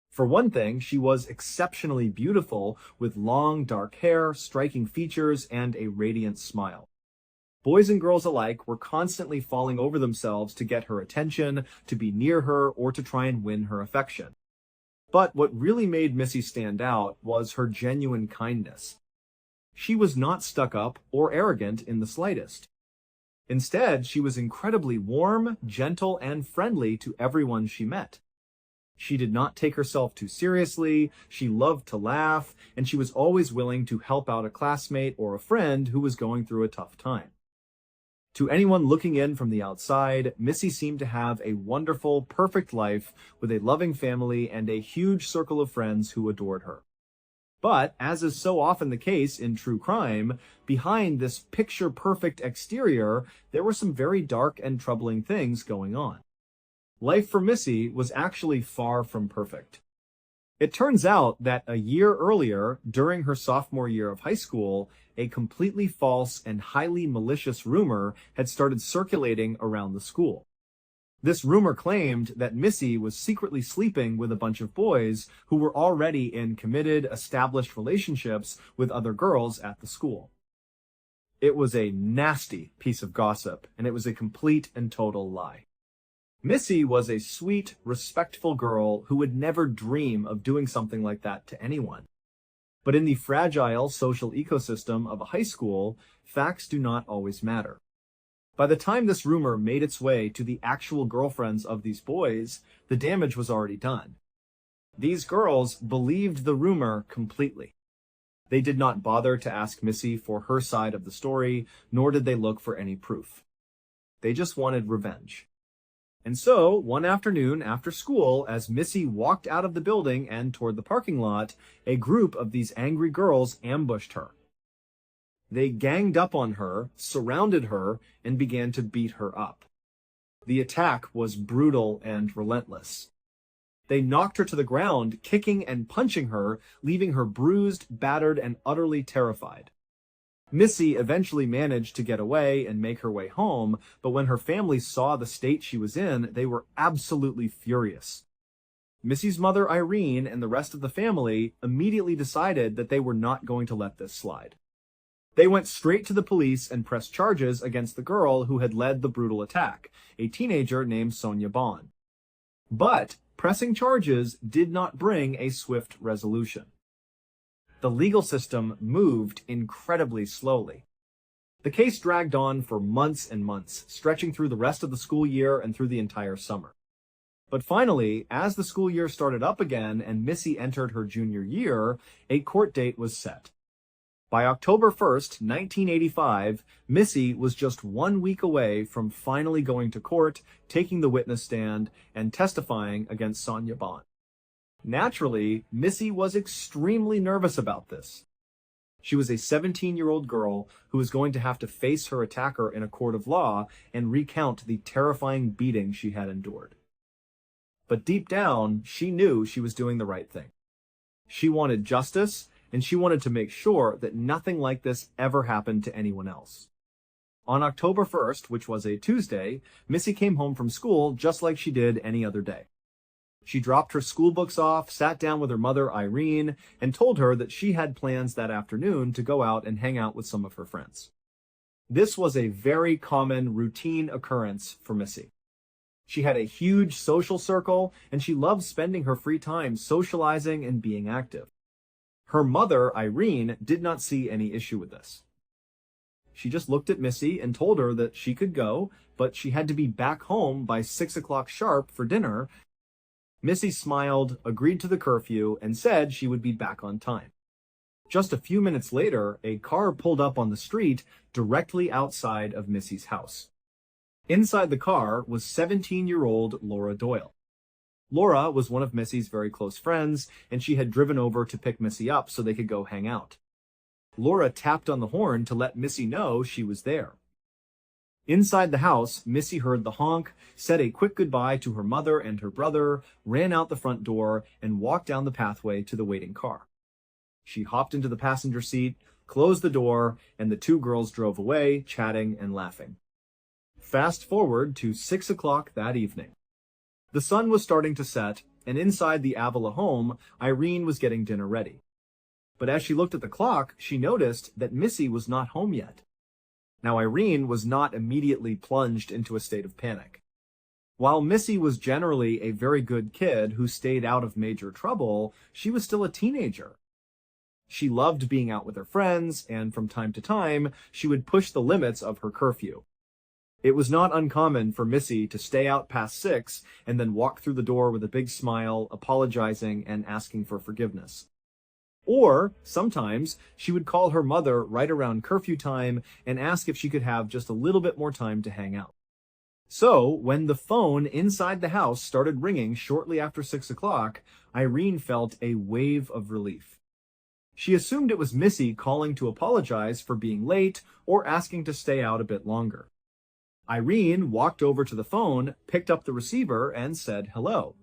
For one thing, she was exceptionally beautiful, with long, dark hair, striking features, and a radiant smile. Boys and girls alike were constantly falling over themselves to get her attention, to be near her, or to try and win her affection. But what really made Missy stand out was her genuine kindness. She was not stuck up or arrogant in the slightest. Instead, she was incredibly warm, gentle, and friendly to everyone she met. She did not take herself too seriously, she loved to laugh, and she was always willing to help out a classmate or a friend who was going through a tough time. To anyone looking in from the outside, Missy seemed to have a wonderful, perfect life with a loving family and a huge circle of friends who adored her. But, as is so often the case in true crime, behind this picture-perfect exterior, there were some very dark and troubling things going on. Life for Missy was actually far from perfect. It turns out that a year earlier, during her sophomore year of high school, a completely false and highly malicious rumor had started circulating around the school. This rumor claimed that Missy was secretly sleeping with a bunch of boys who were already in committed, established relationships with other girls at the school. It was a nasty piece of gossip, and it was a complete and total lie. Missy was a sweet, respectful girl who would never dream of doing something like that to anyone. But in the fragile social ecosystem of a high school, facts do not always matter. By the time this rumor made its way to the actual girlfriends of these boys, the damage was already done. These girls believed the rumor completely. They did not bother to ask Missy for her side of the story, nor did they look for any proof. They just wanted revenge. And so, one afternoon after school, as Missy walked out of the building and toward the parking lot, a group of these angry girls ambushed her. They ganged up on her, surrounded her, and began to beat her up. The attack was brutal and relentless. They knocked her to the ground, kicking and punching her, leaving her bruised, battered, and utterly terrified. Missy eventually managed to get away and make her way home, but when her family saw the state she was in, they were absolutely furious. Missy's mother, Irene, and the rest of the family immediately decided that they were not going to let this slide. They went straight to the police and pressed charges against the girl who had led the brutal attack, a teenager named Sonia Bond. But pressing charges did not bring a swift resolution. The legal system moved incredibly slowly. The case dragged on for months and months, stretching through the rest of the school year and through the entire summer. But finally, as the school year started up again and Missy entered her junior year, a court date was set. By October 1st, 1985, Missy was just 1 week away from finally going to court, taking the witness stand, and testifying against Sonia Bond. Naturally, Missy was extremely nervous about this. She was a 17-year-old girl who was going to have to face her attacker in a court of law and recount the terrifying beating she had endured. But deep down, she knew she was doing the right thing. She wanted justice, and she wanted to make sure that nothing like this ever happened to anyone else. On October 1st, which was a Tuesday, Missy came home from school just like she did any other day. She dropped her school books off, sat down with her mother, Irene, and told her that she had plans that afternoon to go out and hang out with some of her friends. This was a very common, routine occurrence for Missy. She had a huge social circle, and she loved spending her free time socializing and being active. Her mother, Irene, did not see any issue with this. She just looked at Missy and told her that she could go, but she had to be back home by 6 o'clock sharp for dinner. Missy smiled, agreed to the curfew, and said she would be back on time. Just a few minutes later, a car pulled up on the street directly outside of Missy's house. Inside the car was 17-year-old Laura Doyle. Laura was one of Missy's very close friends, and she had driven over to pick Missy up so they could go hang out. Laura tapped on the horn to let Missy know she was there. Inside the house, Missy heard the honk, said a quick goodbye to her mother and her brother, ran out the front door, and walked down the pathway to the waiting car. She hopped into the passenger seat, closed the door, and the two girls drove away, chatting and laughing. Fast forward to 6 o'clock that evening. The sun was starting to set, and inside the Avila home, Irene was getting dinner ready. But as she looked at the clock, she noticed that Missy was not home yet. Now, Irene was not immediately plunged into a state of panic. While Missy was generally a very good kid who stayed out of major trouble, she was still a teenager. She loved being out with her friends, and from time to time, she would push the limits of her curfew. It was not uncommon for Missy to stay out past 6 and then walk through the door with a big smile, apologizing and asking for forgiveness. Or, sometimes, she would call her mother right around curfew time and ask if she could have just a little bit more time to hang out. So, when the phone inside the house started ringing shortly after 6 o'clock, Irene felt a wave of relief. She assumed it was Missy calling to apologize for being late or asking to stay out a bit longer. Irene walked over to the phone, picked up the receiver, and said hello.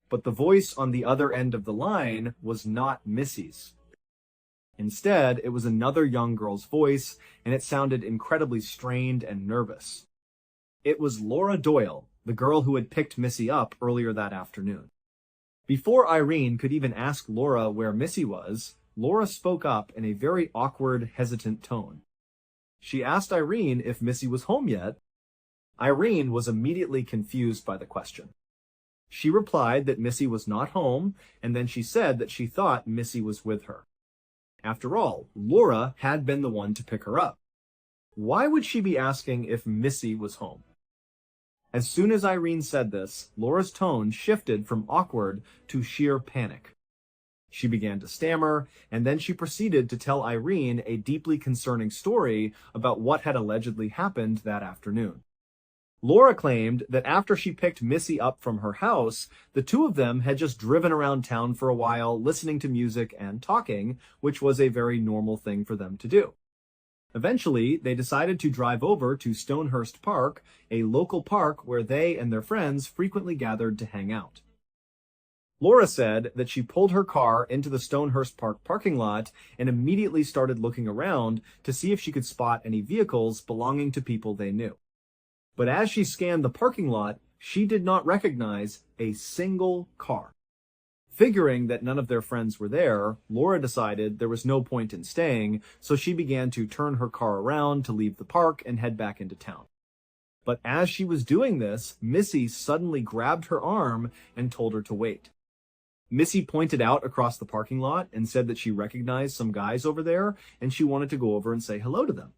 But the voice on the other end of the line was not Missy's. Instead, it was another young girl's voice, and it sounded incredibly strained and nervous. It was Laura Doyle, the girl who had picked Missy up earlier that afternoon. Before Irene could even ask Laura where Missy was, Laura spoke up in a very awkward, hesitant tone. She asked Irene if Missy was home yet. Irene was immediately confused by the question. She replied that Missy was not home, and then she said that she thought Missy was with her. After all, Laura had been the one to pick her up. Why would she be asking if Missy was home? As soon as Irene said this, Laura's tone shifted from awkward to sheer panic. She began to stammer, and then she proceeded to tell Irene a deeply concerning story about what had allegedly happened that afternoon. Laura claimed that after she picked Missy up from her house, the two of them had just driven around town for a while, listening to music and talking, which was a very normal thing for them to do. Eventually, they decided to drive over to Stonehurst Park, a local park where they and their friends frequently gathered to hang out. Laura said that she pulled her car into the Stonehurst Park parking lot and immediately started looking around to see if she could spot any vehicles belonging to people they knew. But as she scanned the parking lot, she did not recognize a single car. Figuring that none of their friends were there, Laura decided there was no point in staying, so she began to turn her car around to leave the park and head back into town. But as she was doing this, Missy suddenly grabbed her arm and told her to wait. Missy pointed out across the parking lot and said that she recognized some guys over there and she wanted to go over and say hello to them.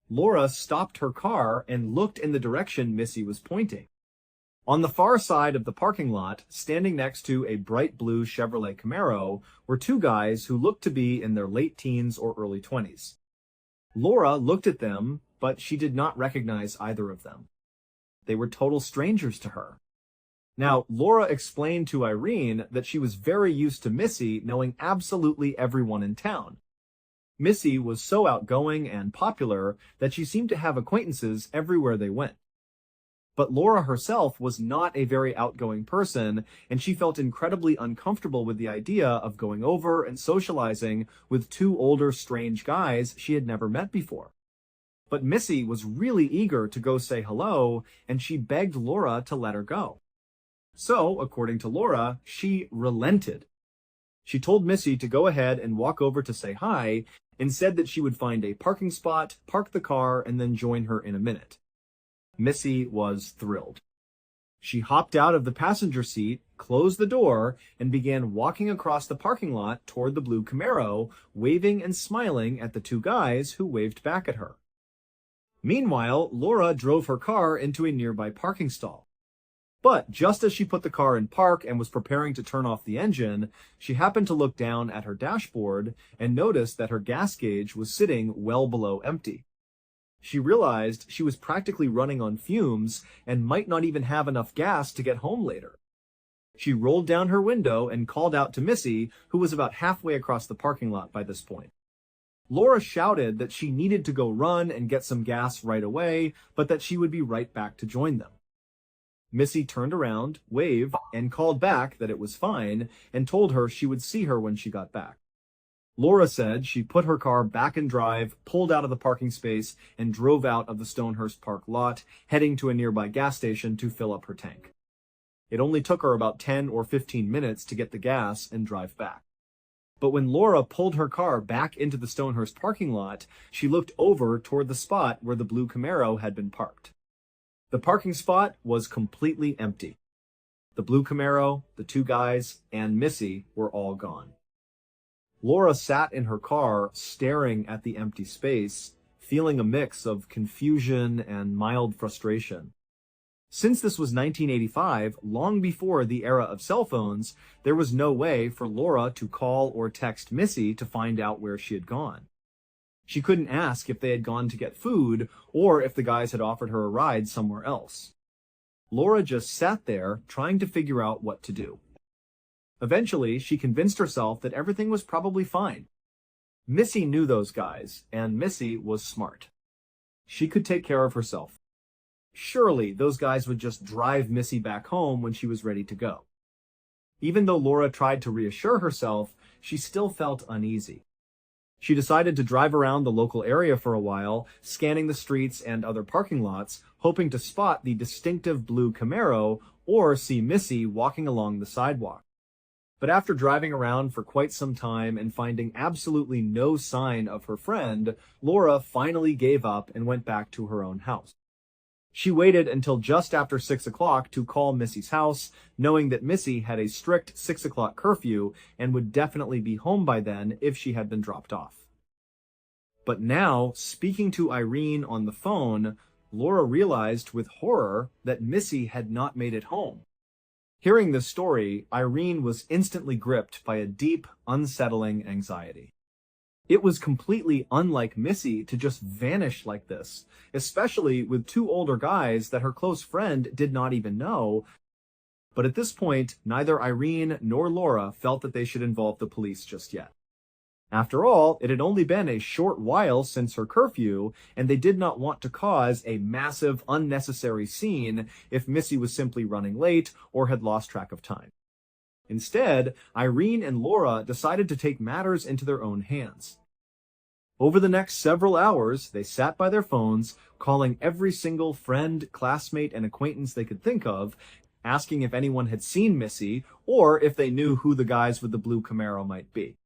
Laura stopped her car and looked in the direction Missy was pointing. On the far side of the parking lot, standing next to a bright blue Chevrolet Camaro, were two guys who looked to be in their late teens or early 20s. Laura looked at them, but she did not recognize either of them. They were total strangers to her. Now, Laura explained to Irene that she was very used to Missy knowing absolutely everyone in town. Missy was so outgoing and popular that she seemed to have acquaintances everywhere they went. But Laura herself was not a very outgoing person, and she felt incredibly uncomfortable with the idea of going over and socializing with two older, strange guys she had never met before. But Missy was really eager to go say hello, and she begged Laura to let her go. So, according to Laura, she relented. She told Missy to go ahead and walk over to say hi, and said that she would find a parking spot, park the car, and then join her in a minute. Missy was thrilled. She hopped out of the passenger seat, closed the door, and began walking across the parking lot toward the blue Camaro, waving and smiling at the two guys who waved back at her. Meanwhile, Laura drove her car into a nearby parking stall. But just as she put the car in park and was preparing to turn off the engine, she happened to look down at her dashboard and noticed that her gas gauge was sitting well below empty. She realized she was practically running on fumes and might not even have enough gas to get home later. She rolled down her window and called out to Missy, who was about halfway across the parking lot by this point. Laura shouted that she needed to go run and get some gas right away, but that she would be right back to join them. Missy turned around, waved, and called back that it was fine, and told her she would see her when she got back. Laura said she put her car back in drive, pulled out of the parking space, and drove out of the Stonehurst Park lot, heading to a nearby gas station to fill up her tank. It only took her about 10 or 15 minutes to get the gas and drive back. But when Laura pulled her car back into the Stonehurst parking lot, she looked over toward the spot where the blue Camaro had been parked. The parking spot was completely empty. The blue Camaro, the two guys, and Missy were all gone. Laura sat in her car, staring at the empty space, feeling a mix of confusion and mild frustration. Since this was 1985, long before the era of cell phones, there was no way for Laura to call or text Missy to find out where she had gone. She couldn't ask if they had gone to get food or if the guys had offered her a ride somewhere else. Laura just sat there, trying to figure out what to do. Eventually, she convinced herself that everything was probably fine. Missy knew those guys, and Missy was smart. She could take care of herself. Surely, those guys would just drive Missy back home when she was ready to go. Even though Laura tried to reassure herself, she still felt uneasy. She decided to drive around the local area for a while, scanning the streets and other parking lots, hoping to spot the distinctive blue Camaro or see Missy walking along the sidewalk. But after driving around for quite some time and finding absolutely no sign of her friend, Laura finally gave up and went back to her own house. She waited until just after 6 o'clock to call Missy's house, knowing that Missy had a strict 6 o'clock curfew and would definitely be home by then if she had been dropped off. But now, speaking to Irene on the phone, Laura realized with horror that Missy had not made it home. Hearing this story, Irene was instantly gripped by a deep, unsettling anxiety. It was completely unlike Missy to just vanish like this, especially with two older guys that her close friend did not even know. But at this point, neither Irene nor Laura felt that they should involve the police just yet. After all, it had only been a short while since her curfew, and they did not want to cause a massive, unnecessary scene if Missy was simply running late or had lost track of time. Instead, Irene and Laura decided to take matters into their own hands. Over the next several hours, they sat by their phones, calling every single friend, classmate, and acquaintance they could think of, asking if anyone had seen Missy or if they knew who the guys with the blue Camaro might be.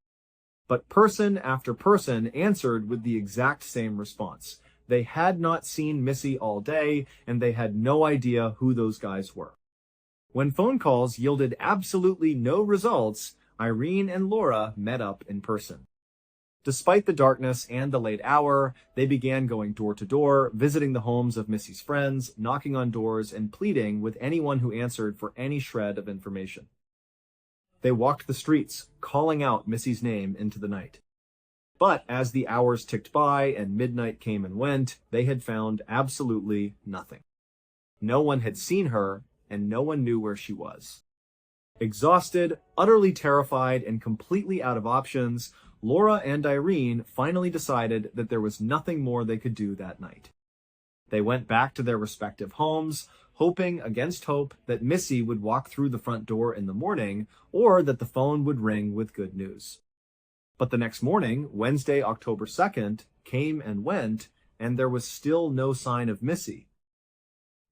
But person after person answered with the exact same response. They had not seen Missy all day, and they had no idea who those guys were. When phone calls yielded absolutely no results, Irene and Laura met up in person. Despite the darkness and the late hour, they began going door to door, visiting the homes of Missy's friends, knocking on doors, and pleading with anyone who answered for any shred of information. They walked the streets, calling out Missy's name into the night. But as the hours ticked by and midnight came and went, they had found absolutely nothing. No one had seen her, and no one knew where she was. Exhausted, utterly terrified, and completely out of options, Laura and Irene finally decided that there was nothing more they could do that night. They went back to their respective homes, hoping against hope that Missy would walk through the front door in the morning or that the phone would ring with good news. But the next morning, Wednesday, October 2nd, came and went, and there was still no sign of Missy.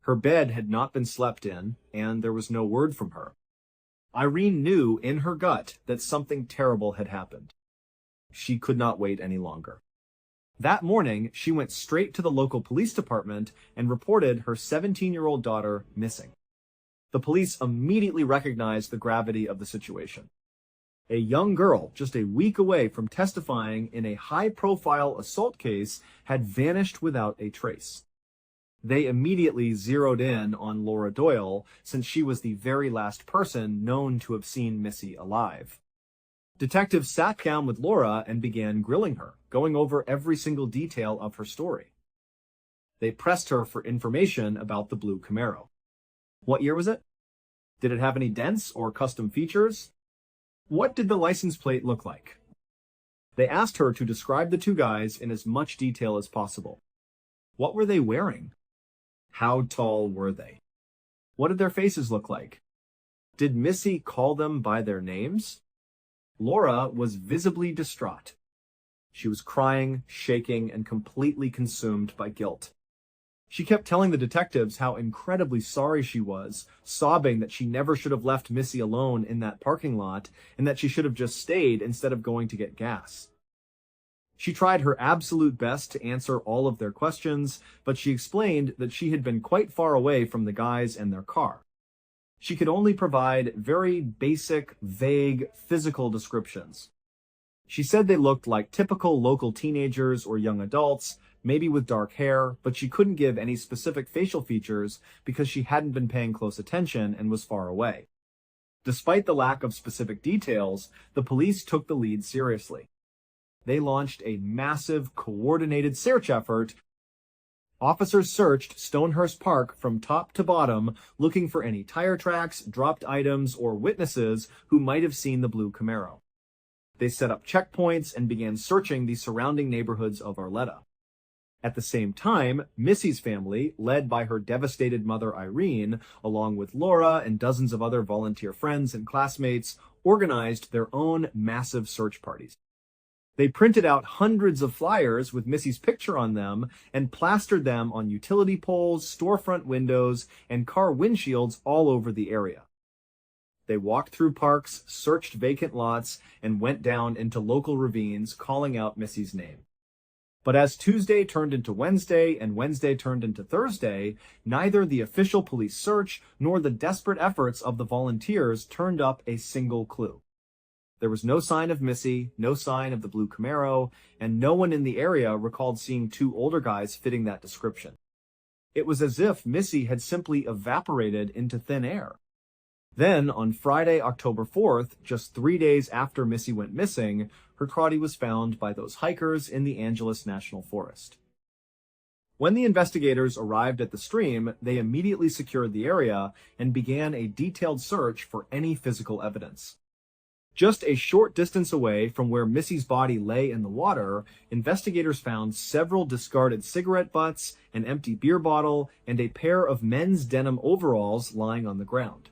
Her bed had not been slept in, and there was no word from her. Irene knew in her gut that something terrible had happened. She could not wait any longer. That morning, she went straight to the local police department and reported her 17-year-old daughter missing. The police immediately recognized the gravity of the situation. A young girl, just a week away from testifying in a high-profile assault case, had vanished without a trace. They immediately zeroed in on Laura Doyle, since she was the very last person known to have seen Missy alive. Detectives sat down with Laura and began grilling her, going over every single detail of her story. They pressed her for information about the blue Camaro. What year was it? Did it have any dents or custom features? What did the license plate look like? They asked her to describe the two guys in as much detail as possible. What were they wearing? How tall were they? What did their faces look like? Did Missy call them by their names? Laura was visibly distraught. She was crying, shaking, and completely consumed by guilt. She kept telling the detectives how incredibly sorry she was, sobbing that she never should have left Missy alone in that parking lot and that she should have just stayed instead of going to get gas. She tried her absolute best to answer all of their questions, but she explained that she had been quite far away from the guys and their car. She could only provide very basic, vague, physical descriptions. She said they looked like typical local teenagers or young adults, maybe with dark hair, but she couldn't give any specific facial features because she hadn't been paying close attention and was far away. Despite the lack of specific details, the police took the lead seriously. They launched a massive, coordinated search effort. Officers searched Stonehurst Park from top to bottom, looking for any tire tracks, dropped items, or witnesses who might have seen the blue Camaro. They set up checkpoints and began searching the surrounding neighborhoods of Arletta. At the same time, Missy's family, led by her devastated mother Irene, along with Laura and dozens of other volunteer friends and classmates, organized their own massive search parties. They printed out hundreds of flyers with Missy's picture on them and plastered them on utility poles, storefront windows, and car windshields all over the area. They walked through parks, searched vacant lots, and went down into local ravines calling out Missy's name. But as Tuesday turned into Wednesday and Wednesday turned into Thursday, neither the official police search nor the desperate efforts of the volunteers turned up a single clue. There was no sign of Missy, no sign of the blue Camaro, and no one in the area recalled seeing two older guys fitting that description. It was as if Missy had simply evaporated into thin air. Then, on Friday, October 4th, just 3 days after Missy went missing, her body was found by those hikers in the Angeles National Forest. When the investigators arrived at the stream, they immediately secured the area and began a detailed search for any physical evidence. Just a short distance away from where Missy's body lay in the water, investigators found several discarded cigarette butts, an empty beer bottle, and a pair of men's denim overalls lying on the ground.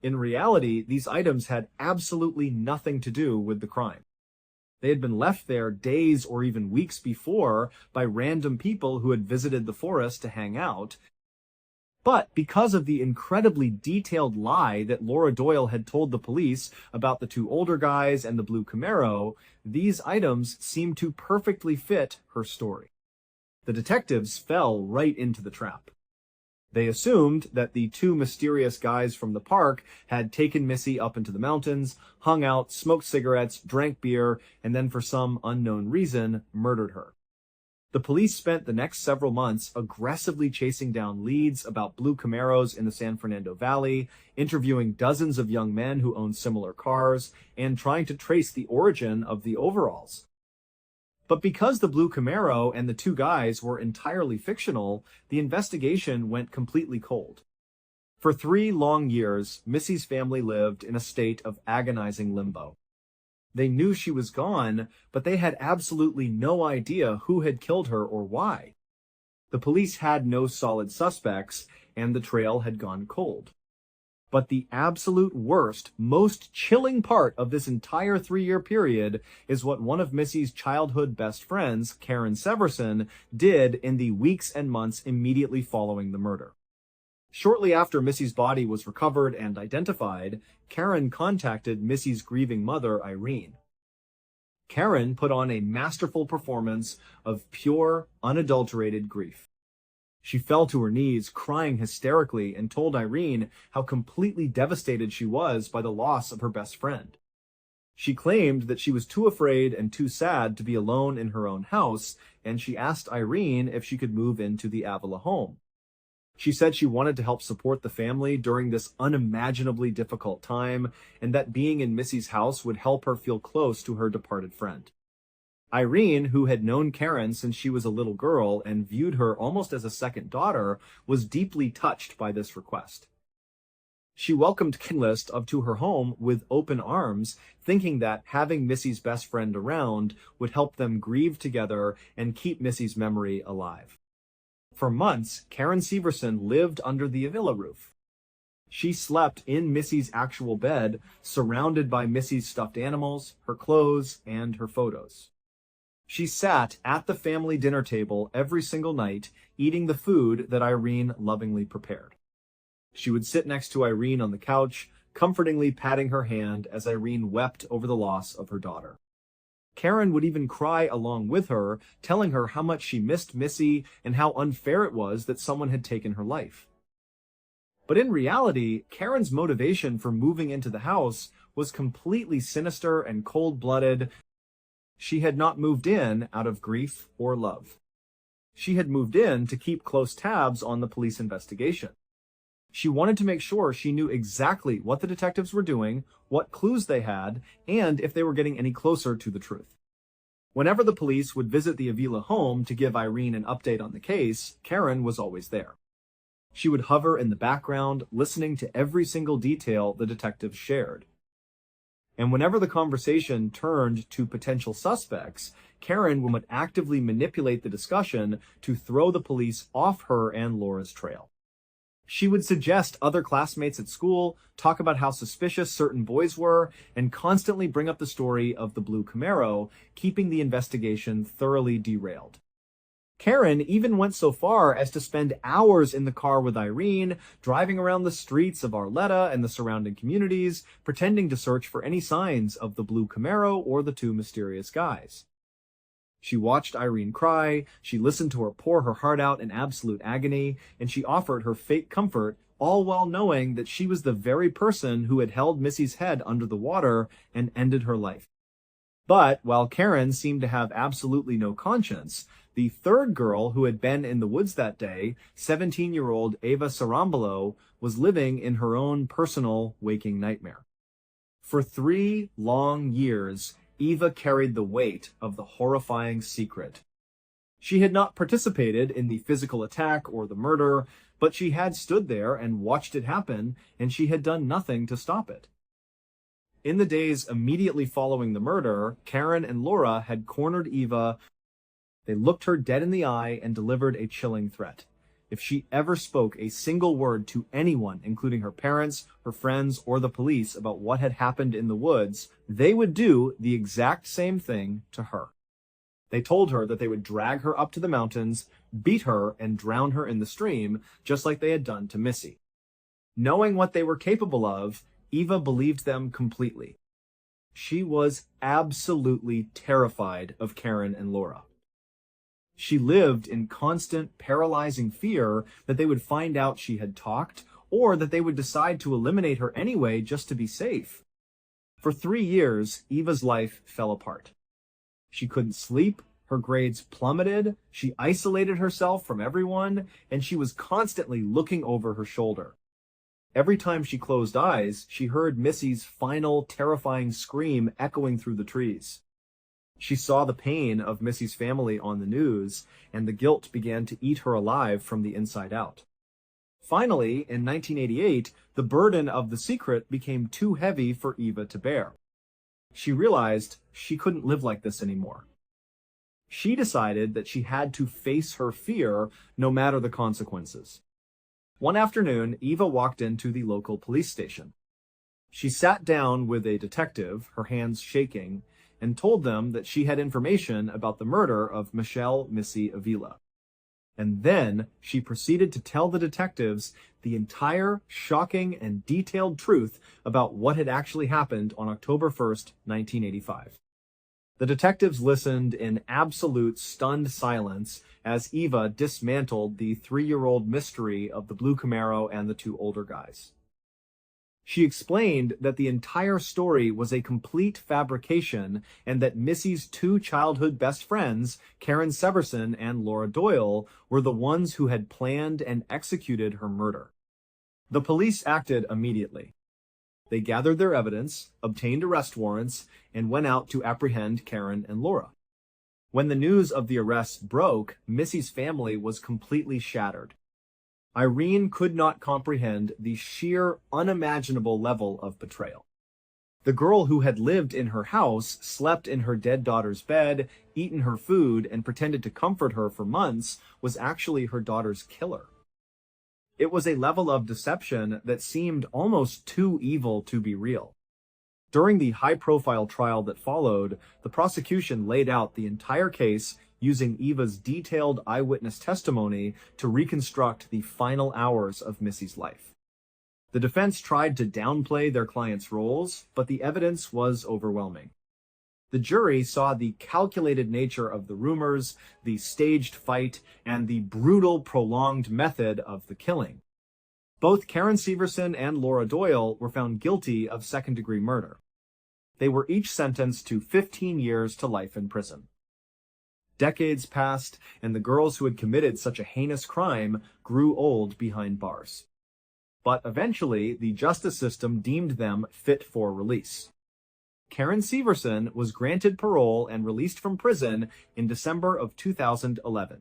In reality, these items had absolutely nothing to do with the crime. They had been left there days or even weeks before by random people who had visited the forest to hang out. But because of the incredibly detailed lie that Laura Doyle had told the police about the two older guys and the blue Camaro, these items seemed to perfectly fit her story. The detectives fell right into the trap. They assumed that the two mysterious guys from the park had taken Missy up into the mountains, hung out, smoked cigarettes, drank beer, and then for some unknown reason, murdered her. The police spent the next several months aggressively chasing down leads about blue Camaros in the San Fernando Valley, interviewing dozens of young men who owned similar cars, and trying to trace the origin of the overalls. But because the blue Camaro and the two guys were entirely fictional, the investigation went completely cold. For 3 long years, Missy's family lived in a state of agonizing limbo. They knew she was gone, but they had absolutely no idea who had killed her or why. The police had no solid suspects, and the trail had gone cold. But the absolute worst, most chilling part of this entire 3-year period is what one of Missy's childhood best friends, Karen Severson, did in the weeks and months immediately following the murder. Shortly after Missy's body was recovered and identified, Karen contacted Missy's grieving mother, Irene. Karen put on a masterful performance of pure, unadulterated grief. She fell to her knees, crying hysterically, and told Irene how completely devastated she was by the loss of her best friend. She claimed that she was too afraid and too sad to be alone in her own house, and she asked Irene if she could move into the Avila home. She said she wanted to help support the family during this unimaginably difficult time, and that being in Missy's house would help her feel close to her departed friend. Irene, who had known Karen since she was a little girl and viewed her almost as a second daughter, was deeply touched by this request. She welcomed Karen to her home with open arms, thinking that having Missy's best friend around would help them grieve together and keep Missy's memory alive. For months, Karen Severson lived under the Avila roof. She slept in Missy's actual bed, surrounded by Missy's stuffed animals, her clothes, and her photos. She sat at the family dinner table every single night, eating the food that Irene lovingly prepared. She would sit next to Irene on the couch, comfortingly patting her hand as Irene wept over the loss of her daughter. Karen would even cry along with her, telling her how much she missed Missy and how unfair it was that someone had taken her life. But in reality, Karen's motivation for moving into the house was completely sinister and cold-blooded. She had not moved in out of grief or love. She had moved in to keep close tabs on the police investigation. She wanted to make sure she knew exactly what the detectives were doing, what clues they had, and if they were getting any closer to the truth. Whenever the police would visit the Avila home to give Irene an update on the case, Karen was always there. She would hover in the background, listening to every single detail the detectives shared. And whenever the conversation turned to potential suspects, Karen would actively manipulate the discussion to throw the police off her and Laura's trail. She would suggest other classmates at school, talk about how suspicious certain boys were, and constantly bring up the story of the blue Camaro, keeping the investigation thoroughly derailed. Karen even went so far as to spend hours in the car with Irene, driving around the streets of Arleta and the surrounding communities, pretending to search for any signs of the blue Camaro or the two mysterious guys. She watched Irene cry, she listened to her pour her heart out in absolute agony, and she offered her fake comfort, all while knowing that she was the very person who had held Missy's head under the water and ended her life. But while Karen seemed to have absolutely no conscience, the third girl who had been in the woods that day, 17-year-old Ava Sarambolo, was living in her own personal waking nightmare. For 3 long years, Eva carried the weight of the horrifying secret. She had not participated in the physical attack or the murder, but she had stood there and watched it happen, and she had done nothing to stop it. In the days immediately following the murder, Karen and Laura had cornered Eva. They looked her dead in the eye and delivered a chilling threat. If she ever spoke a single word to anyone, including her parents, her friends, or the police about what had happened in the woods, they would do the exact same thing to her. They told her that they would drag her up to the mountains, beat her, and drown her in the stream, just like they had done to Missy. Knowing what they were capable of, Eva believed them completely. She was absolutely terrified of Karen and Laura. She lived in constant, paralyzing fear that they would find out she had talked, or that they would decide to eliminate her anyway just to be safe. For 3 years, Eva's life fell apart. She couldn't sleep, her grades plummeted, she isolated herself from everyone, and she was constantly looking over her shoulder. Every time she closed eyes, she heard Missy's final, terrifying scream echoing through the trees. She saw the pain of Missy's family on the news, and the guilt began to eat her alive from the inside out. Finally, in 1988, the burden of the secret became too heavy for Eva to bear. She realized she couldn't live like this anymore. She decided that she had to face her fear, no matter the consequences. One afternoon, Eva walked into the local police station. She sat down with a detective, her hands shaking, and told them that she had information about the murder of Michelle Missy Avila. And then she proceeded to tell the detectives the entire shocking and detailed truth about what had actually happened on October 1st, 1985. The detectives listened in absolute stunned silence as Eva dismantled the 3-year-old mystery of the blue Camaro and the 2 older guys. She explained that the entire story was a complete fabrication and that Missy's 2 childhood best friends, Karen Severson and Laura Doyle, were the ones who had planned and executed her murder. The police acted immediately. They gathered their evidence, obtained arrest warrants, and went out to apprehend Karen and Laura. When the news of the arrests broke, Missy's family was completely shattered. Irene could not comprehend the sheer, unimaginable level of betrayal. The girl who had lived in her house, slept in her dead daughter's bed, eaten her food, and pretended to comfort her for months, was actually her daughter's killer. It was a level of deception that seemed almost too evil to be real. During the high-profile trial that followed, the prosecution laid out the entire case using Eva's detailed eyewitness testimony to reconstruct the final hours of Missy's life. The defense tried to downplay their client's roles, but the evidence was overwhelming. The jury saw the calculated nature of the rumors, the staged fight, and the brutal, prolonged method of the killing. Both Karen Severson and Laura Doyle were found guilty of second-degree murder. They were each sentenced to 15 years to life in prison. Decades passed, and the girls who had committed such a heinous crime grew old behind bars. But eventually, the justice system deemed them fit for release. Karen Severson was granted parole and released from prison in December of 2011.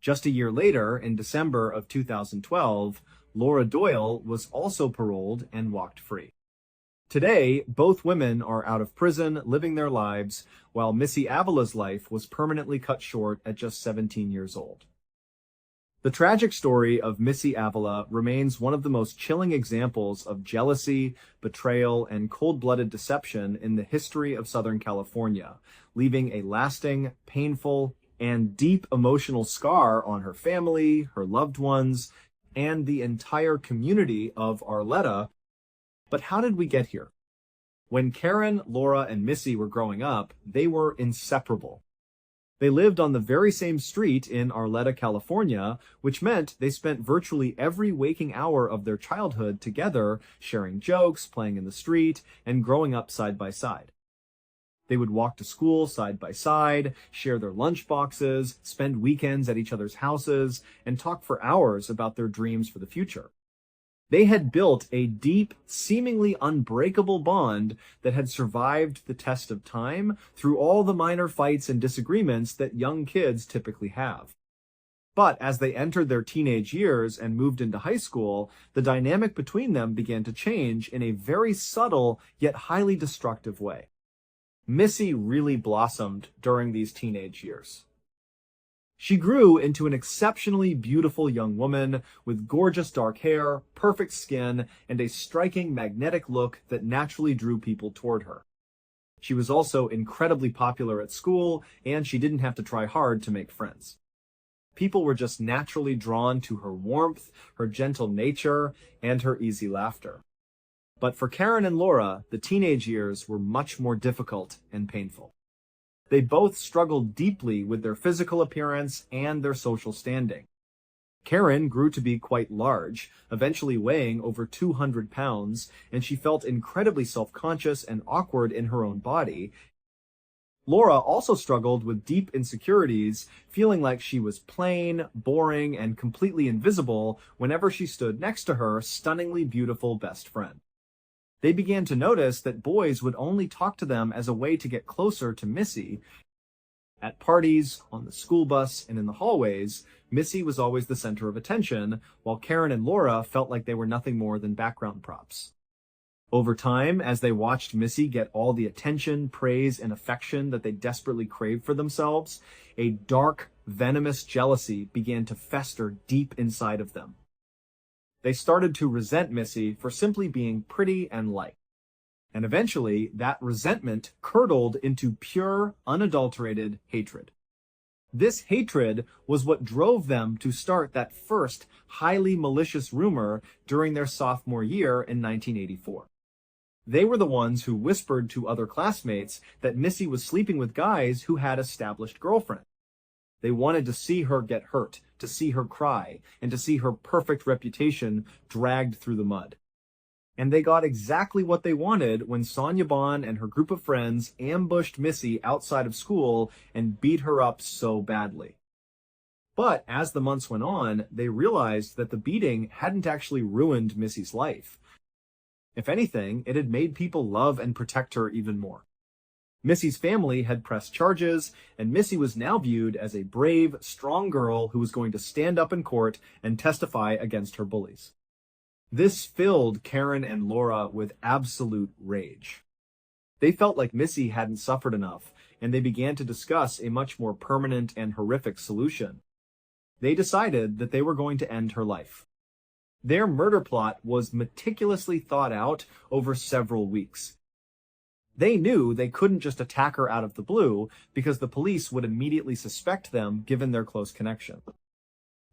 Just a year later, in December of 2012, Laura Doyle was also paroled and walked free. Today, both women are out of prison, living their lives, while Missy Avila's life was permanently cut short at just 17 years old. The tragic story of Missy Avila remains one of the most chilling examples of jealousy, betrayal, and cold-blooded deception in the history of Southern California, leaving a lasting, painful, and deep emotional scar on her family, her loved ones, and the entire community of Arleta. But how did we get here? When Karen, Laura, and Missy were growing up, they were inseparable. They lived on the very same street in Arleta, California, which meant they spent virtually every waking hour of their childhood together, sharing jokes, playing in the street, and growing up side by side. They would walk to school side by side, share their lunch boxes, spend weekends at each other's houses, and talk for hours about their dreams for the future. They had built a deep, seemingly unbreakable bond that had survived the test of time through all the minor fights and disagreements that young kids typically have. But as they entered their teenage years and moved into high school, the dynamic between them began to change in a very subtle yet highly destructive way. Missy really blossomed during these teenage years. She grew into an exceptionally beautiful young woman with gorgeous dark hair, perfect skin, and a striking magnetic look that naturally drew people toward her. She was also incredibly popular at school, and she didn't have to try hard to make friends. People were just naturally drawn to her warmth, her gentle nature, and her easy laughter. But for Karen and Laura, the teenage years were much more difficult and painful. They both struggled deeply with their physical appearance and their social standing. Karen grew to be quite large, eventually weighing over 200 pounds, and she felt incredibly self-conscious and awkward in her own body. Laura also struggled with deep insecurities, feeling like she was plain, boring, and completely invisible whenever she stood next to her stunningly beautiful best friend. They began to notice that boys would only talk to them as a way to get closer to Missy. At parties, on the school bus, and in the hallways, Missy was always the center of attention, while Karen and Laura felt like they were nothing more than background props. Over time, as they watched Missy get all the attention, praise, and affection that they desperately craved for themselves, a dark, venomous jealousy began to fester deep inside of them. They started to resent Missy for simply being pretty and liked. And eventually, that resentment curdled into pure, unadulterated hatred. This hatred was what drove them to start that first highly malicious rumor during their sophomore year in 1984. They were the ones who whispered to other classmates that Missy was sleeping with guys who had established girlfriends. They wanted to see her get hurt, to see her cry, and to see her perfect reputation dragged through the mud. And they got exactly what they wanted when Sonia Bond and her group of friends ambushed Missy outside of school and beat her up so badly. But as the months went on, they realized that the beating hadn't actually ruined Missy's life. If anything, it had made people love and protect her even more. Missy's family had pressed charges, and Missy was now viewed as a brave, strong girl who was going to stand up in court and testify against her bullies. This filled Karen and Laura with absolute rage. They felt like Missy hadn't suffered enough, and they began to discuss a much more permanent and horrific solution. They decided that they were going to end her life. Their murder plot was meticulously thought out over several weeks. They knew they couldn't just attack her out of the blue because the police would immediately suspect them given their close connection.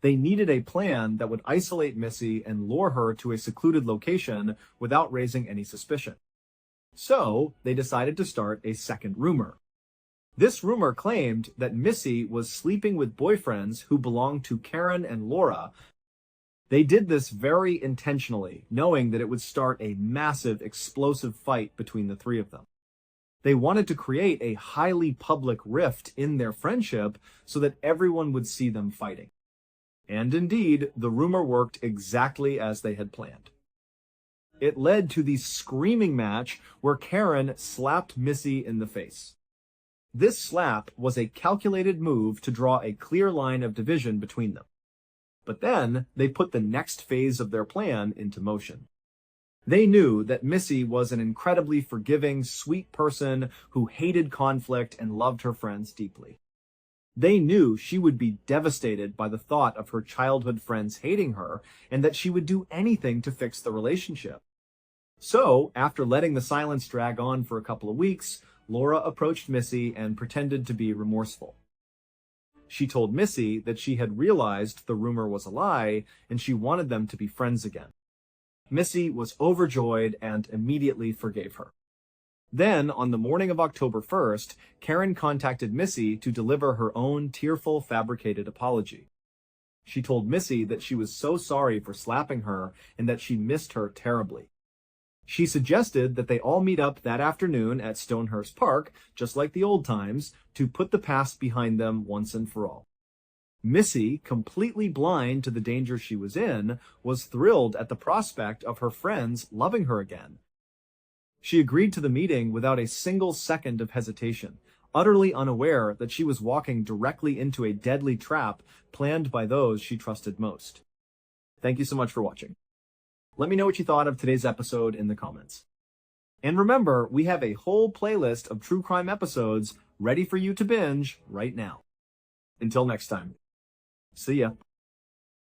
They needed a plan that would isolate Missy and lure her to a secluded location without raising any suspicion. So, they decided to start a second rumor. This rumor claimed that Missy was sleeping with boyfriends who belonged to Karen and Laura. They did this very intentionally, knowing that it would start a massive, explosive fight between the three of them. They wanted to create a highly public rift in their friendship so that everyone would see them fighting. And indeed, the rumor worked exactly as they had planned. It led to the screaming match where Karen slapped Missy in the face. This slap was a calculated move to draw a clear line of division between them. But then, they put the next phase of their plan into motion. They knew that Missy was an incredibly forgiving, sweet person who hated conflict and loved her friends deeply. They knew she would be devastated by the thought of her childhood friends hating her, and that she would do anything to fix the relationship. So, after letting the silence drag on for a couple of weeks, Laura approached Missy and pretended to be remorseful. She told Missy that she had realized the rumor was a lie, and she wanted them to be friends again. Missy was overjoyed and immediately forgave her. Then, on the morning of October 1st, Karen contacted Missy to deliver her own tearful, fabricated apology. She told Missy that she was so sorry for slapping her and that she missed her terribly. She suggested that they all meet up that afternoon at Stonehurst Park, just like the old times, to put the past behind them once and for all. Missy, completely blind to the danger she was in, was thrilled at the prospect of her friends loving her again. She agreed to the meeting without a single second of hesitation, utterly unaware that she was walking directly into a deadly trap planned by those she trusted most. Thank you so much for watching. Let me know what you thought of today's episode in the comments. And remember, we have a whole playlist of true crime episodes ready for you to binge right now. Until next time. See ya.